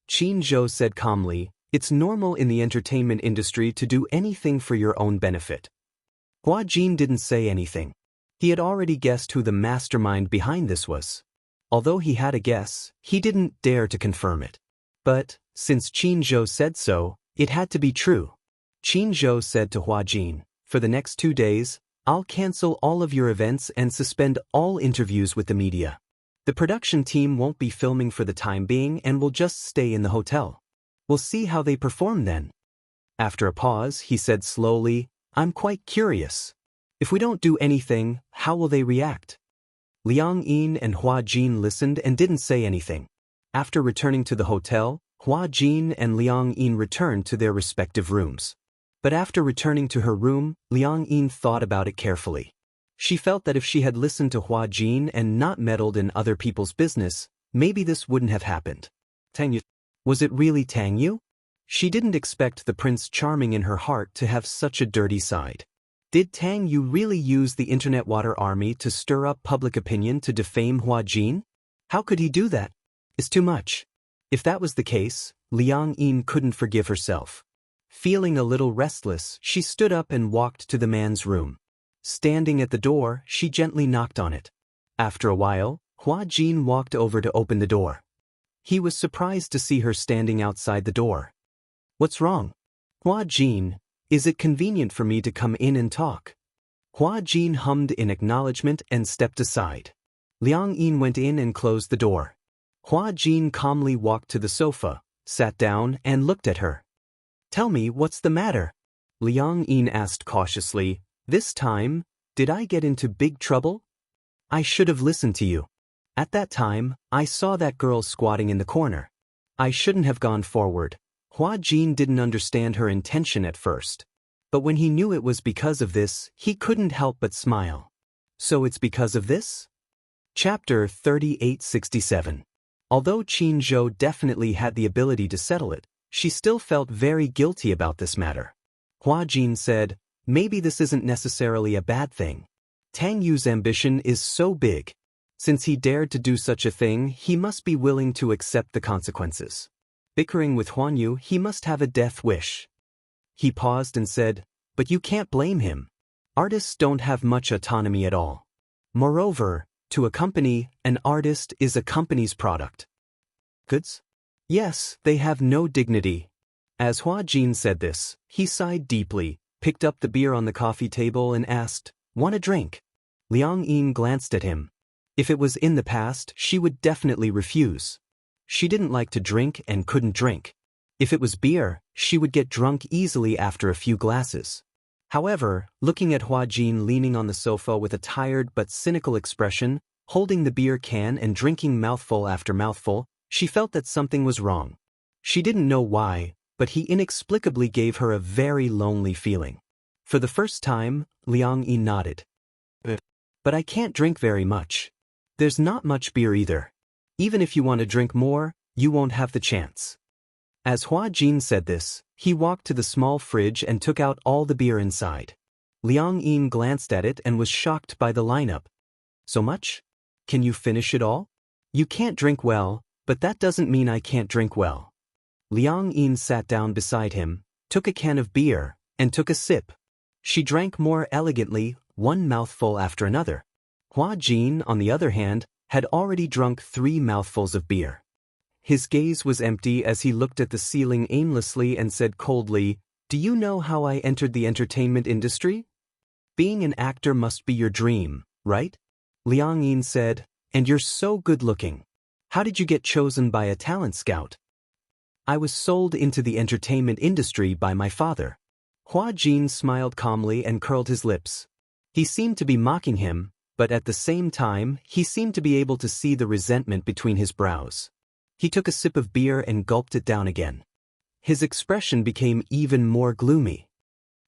Qin Zhou said calmly, "It's normal in the entertainment industry to do anything for your own benefit." Hua Jin didn't say anything. He had already guessed who the mastermind behind this was. Although he had a guess, he didn't dare to confirm it. But, since Qin Zhou said so, it had to be true. Qin Zhou said to Hua Jin, "For the next 2 days, I'll cancel all of your events and suspend all interviews with the media. The production team won't be filming for the time being and will just stay in the hotel. We'll see how they perform then." After a pause, he said slowly, "I'm quite curious. If we don't do anything, how will they react?" Liang Yin and Hua Jin listened and didn't say anything. After returning to the hotel, Hua Jin and Liang Yin returned to their respective rooms. But after returning to her room, Liang Yin thought about it carefully. She felt that if she had listened to Hua Jin and not meddled in other people's business, maybe this wouldn't have happened. Tang Yu. Was it really Tang Yu? She didn't expect the Prince Charming in her heart to have such a dirty side. Did Tang Yu really use the internet water army to stir up public opinion to defame Hua Jin? How could he do that? It's too much. If that was the case, Liang Yin couldn't forgive herself. Feeling a little restless, she stood up and walked to the man's room. Standing at the door, she gently knocked on it. After a while, Hua Jin walked over to open the door. He was surprised to see her standing outside the door. What's wrong? Hua Jin, is it convenient for me to come in and talk? Hua Jin hummed in acknowledgement and stepped aside. Liang Yin went in and closed the door. Hua Jin calmly walked to the sofa, sat down and looked at her. Tell me what's the matter? Liang Yin asked cautiously. This time, did I get into big trouble? I should have listened to you. At that time, I saw that girl squatting in the corner. I shouldn't have gone forward. Hua Jin didn't understand her intention at first. But when he knew it was because of this, he couldn't help but smile. So it's because of this? Chapter 3867. Although Qin Zhou definitely had the ability to settle it, she still felt very guilty about this matter. Hua Jin said, maybe this isn't necessarily a bad thing. Tang Yu's ambition is so big. Since he dared to do such a thing, he must be willing to accept the consequences. Bickering with Huan Yu, he must have a death wish. He paused and said, but you can't blame him. Artists don't have much autonomy at all. Moreover, to a company, an artist is a company's product. Goods? Yes, they have no dignity. As Hua Jin said this, he sighed deeply, picked up the beer on the coffee table and asked, want a drink? Liang Yin glanced at him. If it was in the past, she would definitely refuse. She didn't like to drink and couldn't drink. If it was beer, she would get drunk easily after a few glasses. However, looking at Hua Jin leaning on the sofa with a tired but cynical expression, holding the beer can and drinking mouthful after mouthful, she felt that something was wrong. She didn't know why, but he inexplicably gave her a very lonely feeling. For the first time, Liang Yin nodded. But I can't drink very much. There's not much beer either. Even if you want to drink more, you won't have the chance. As Hua Jin said this, he walked to the small fridge and took out all the beer inside. Liang Yin glanced at it and was shocked by the lineup. So much? Can you finish it all? You can't drink well, but that doesn't mean I can't drink well. Liang Yin sat down beside him, took a can of beer, and took a sip. She drank more elegantly, one mouthful after another. Hua Jin, on the other hand, had already drunk 3 mouthfuls of beer. His gaze was empty as he looked at the ceiling aimlessly and said coldly, do you know how I entered the entertainment industry? Being an actor must be your dream, right? Liang Yin said, and you're so good-looking. How did you get chosen by a talent scout? I was sold into the entertainment industry by my father. Hua Jin smiled calmly and curled his lips. He seemed to be mocking him, but at the same time, he seemed to be able to see the resentment between his brows. He took a sip of beer and gulped it down again. His expression became even more gloomy.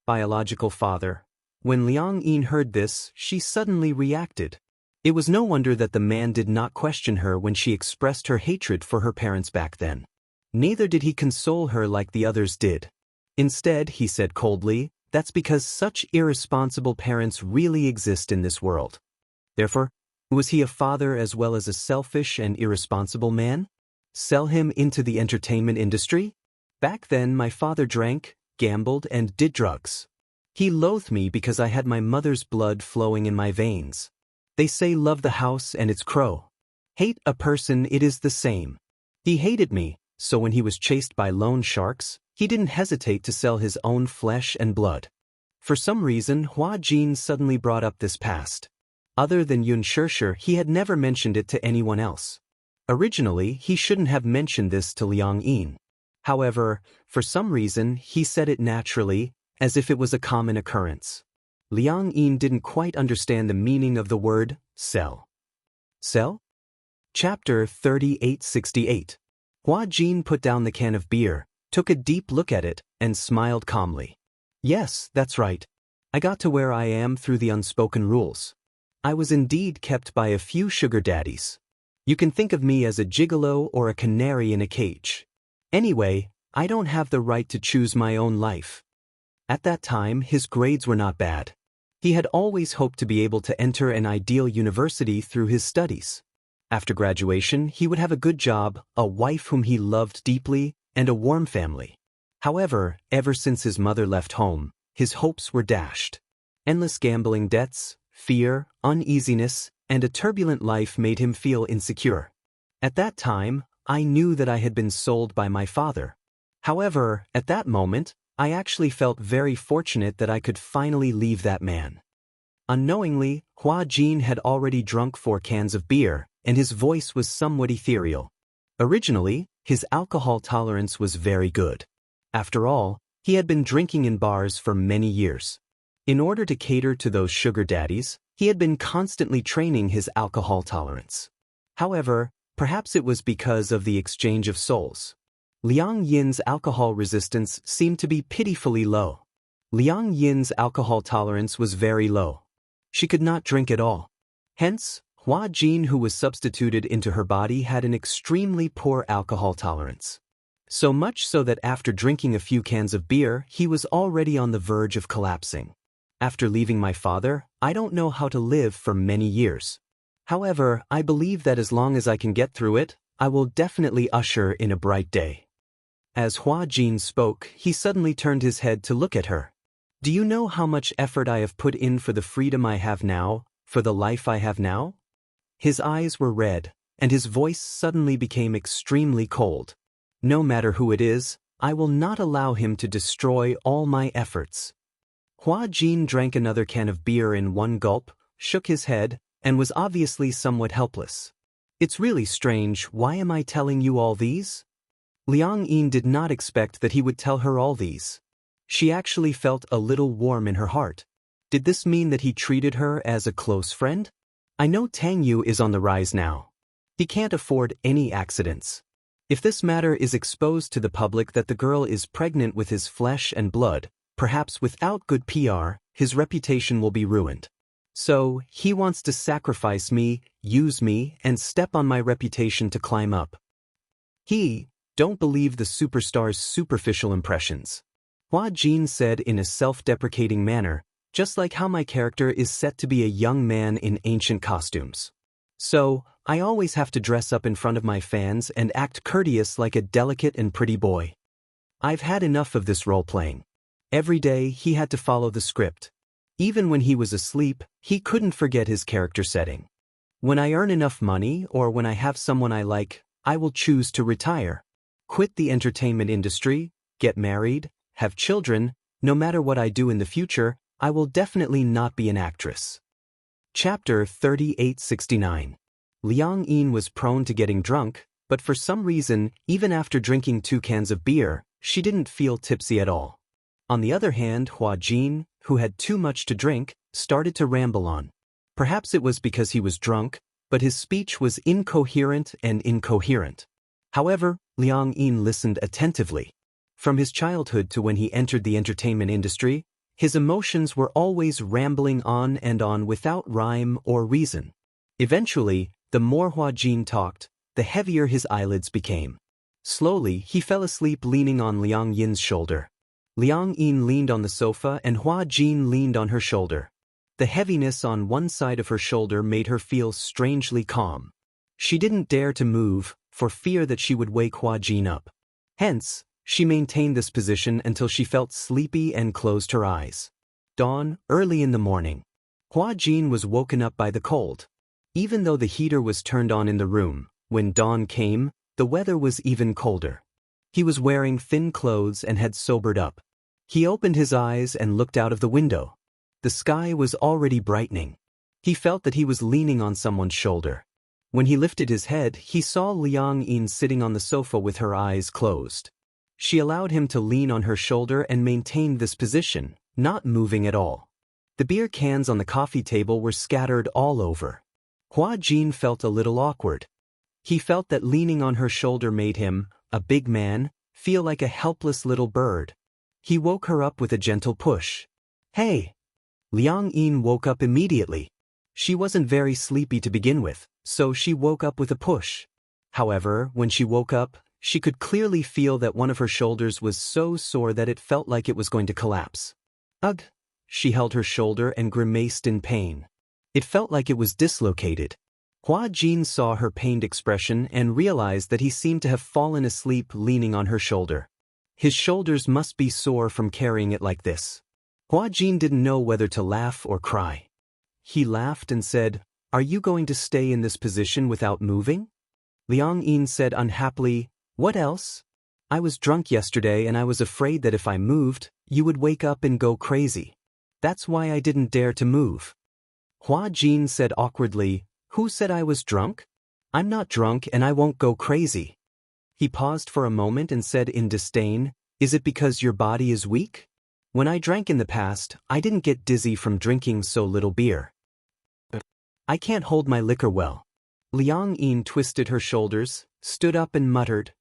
Biological father. When Liang Yin heard this, she suddenly reacted. It was no wonder that the man did not question her when she expressed her hatred for her parents back then. Neither did he console her like the others did. Instead, he said coldly, that's because such irresponsible parents really exist in this world. Therefore, was he a father as well as a selfish and irresponsible man? Sell him into the entertainment industry? Back then my father drank, gambled, and did drugs. He loathed me because I had my mother's blood flowing in my veins. They say love the house and its crow. Hate a person, it is the same. He hated me, so when he was chased by loan sharks, he didn't hesitate to sell his own flesh and blood. For some reason, Hua Jin suddenly brought up this past. Other than Yun Shirshir, he had never mentioned it to anyone else. Originally, he shouldn't have mentioned this to Liang Yin. However, for some reason, he said it naturally, as if it was a common occurrence. Liang Yin didn't quite understand the meaning of the word, sell. Sell? Chapter 3868. Hua Jin put down the can of beer, took a deep look at it, and smiled calmly. Yes, that's right. I got to where I am through the unspoken rules. I was indeed kept by a few sugar daddies. You can think of me as a gigolo or a canary in a cage. Anyway, I don't have the right to choose my own life. At that time, his grades were not bad. He had always hoped to be able to enter an ideal university through his studies. After graduation, he would have a good job, a wife whom he loved deeply, and a warm family. However, ever since his mother left home, his hopes were dashed. Endless gambling debts, fear, uneasiness, and a turbulent life made him feel insecure. At that time, I knew that I had been sold by my father. However, at that moment, I actually felt very fortunate that I could finally leave that man. Unknowingly, Hua Jin had already drunk 4 cans of beer, and his voice was somewhat ethereal. Originally, his alcohol tolerance was very good. After all, he had been drinking in bars for many years. In order to cater to those sugar daddies, he had been constantly training his alcohol tolerance. However, perhaps it was because of the exchange of souls. Liang Yin's alcohol resistance seemed to be pitifully low. Liang Yin's alcohol tolerance was very low. She could not drink at all. Hence, Hua Jin, who was substituted into her body, had an extremely poor alcohol tolerance. So much so that after drinking a few cans of beer, he was already on the verge of collapsing. After leaving my father, I don't know how to live for many years. However, I believe that as long as I can get through it, I will definitely usher in a bright day. As Hua Jin spoke, he suddenly turned his head to look at her. Do you know how much effort I have put in for the freedom I have now, for the life I have now? His eyes were red, and his voice suddenly became extremely cold. No matter who it is, I will not allow him to destroy all my efforts. Hua Jin drank another can of beer in one gulp, shook his head, and was obviously somewhat helpless. It's really strange, why am I telling you all these? Liang Yin did not expect that he would tell her all these. She actually felt a little warm in her heart. Did this mean that he treated her as a close friend? I know Tang Yu is on the rise now. He can't afford any accidents. If this matter is exposed to the public that the girl is pregnant with his flesh and blood, perhaps without good PR, his reputation will be ruined. So, he wants to sacrifice me, use me, and step on my reputation to climb up. Don't believe the superstar's superficial impressions. Hua Jin said in a self-deprecating manner, just like how my character is set to be a young man in ancient costumes. So, I always have to dress up in front of my fans and act courteous like a delicate and pretty boy. I've had enough of this role-playing. Every day he had to follow the script. Even when he was asleep, he couldn't forget his character setting. When I earn enough money or when I have someone I like, I will choose to retire. Quit the entertainment industry, get married, have children. No matter what I do in the future, I will definitely not be an actress. Chapter 3869. Liang Yin was prone to getting drunk, but for some reason, even after drinking 2 cans of beer, she didn't feel tipsy at all. On the other hand, Hua Jin, who had too much to drink, started to ramble on. Perhaps it was because he was drunk, but his speech was incoherent and incoherent. However, Liang Yin listened attentively. From his childhood to when he entered the entertainment industry, his emotions were always rambling on and on without rhyme or reason. Eventually, the more Hua Jin talked, the heavier his eyelids became. Slowly, he fell asleep leaning on Liang Yin's shoulder. Liang Yin leaned on the sofa and Hua Jin leaned on her shoulder. The heaviness on one side of her shoulder made her feel strangely calm. She didn't dare to move, for fear that she would wake Hua Jin up. Hence, she maintained this position until she felt sleepy and closed her eyes. Dawn, early in the morning. Hua Jin was woken up by the cold. Even though the heater was turned on in the room, when dawn came, the weather was even colder. He was wearing thin clothes and had sobered up. He opened his eyes and looked out of the window. The sky was already brightening. He felt that he was leaning on someone's shoulder. When he lifted his head, he saw Liang Yin sitting on the sofa with her eyes closed. She allowed him to lean on her shoulder and maintained this position, not moving at all. The beer cans on the coffee table were scattered all over. Hua Jin felt a little awkward. He felt that leaning on her shoulder made him, a big man, feel like a helpless little bird. He woke her up with a gentle push. Hey! Liang Yin woke up immediately. She wasn't very sleepy to begin with, so she woke up with a push. However, when she woke up, she could clearly feel that one of her shoulders was so sore that it felt like it was going to collapse. Ugh! She held her shoulder and grimaced in pain. It felt like it was dislocated. Hua Jin saw her pained expression and realized that he seemed to have fallen asleep leaning on her shoulder. His shoulders must be sore from carrying it like this. Hua Jin didn't know whether to laugh or cry. He laughed and said, "Are you going to stay in this position without moving?" Liang Yin said unhappily, "What else? I was drunk yesterday and I was afraid that if I moved, you would wake up and go crazy. That's why I didn't dare to move." Hua Jin said awkwardly, "Who said I was drunk? I'm not drunk and I won't go crazy." He paused for a moment and said in disdain, "Is it because your body is weak? When I drank in the past, I didn't get dizzy from drinking so little beer. I can't hold my liquor well." Liang Yin twisted her shoulders, stood up and muttered,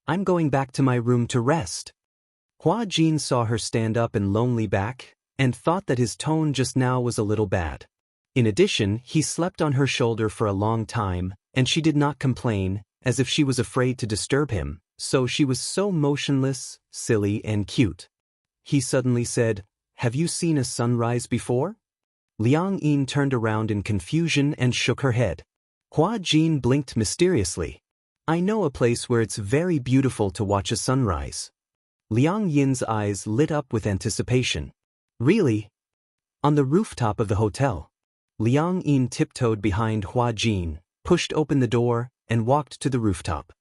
"I'm going back to my room to rest." Hua Jin saw her stand up and lonely back, and thought that his tone just now was a little bad. In addition, he slept on her shoulder for a long time, and she did not complain, as if she was afraid to disturb him, so she was so motionless, silly, and cute. He suddenly said, "Have you seen a sunrise before?" Liang Yin turned around in confusion and shook her head. Hua Jin blinked mysteriously. "I know a place where it's very beautiful to watch a sunrise." Liang Yin's eyes lit up with anticipation. "Really?" On the rooftop of the hotel. Liang Yin tiptoed behind Hua Jin, pushed open the door, and walked to the rooftop.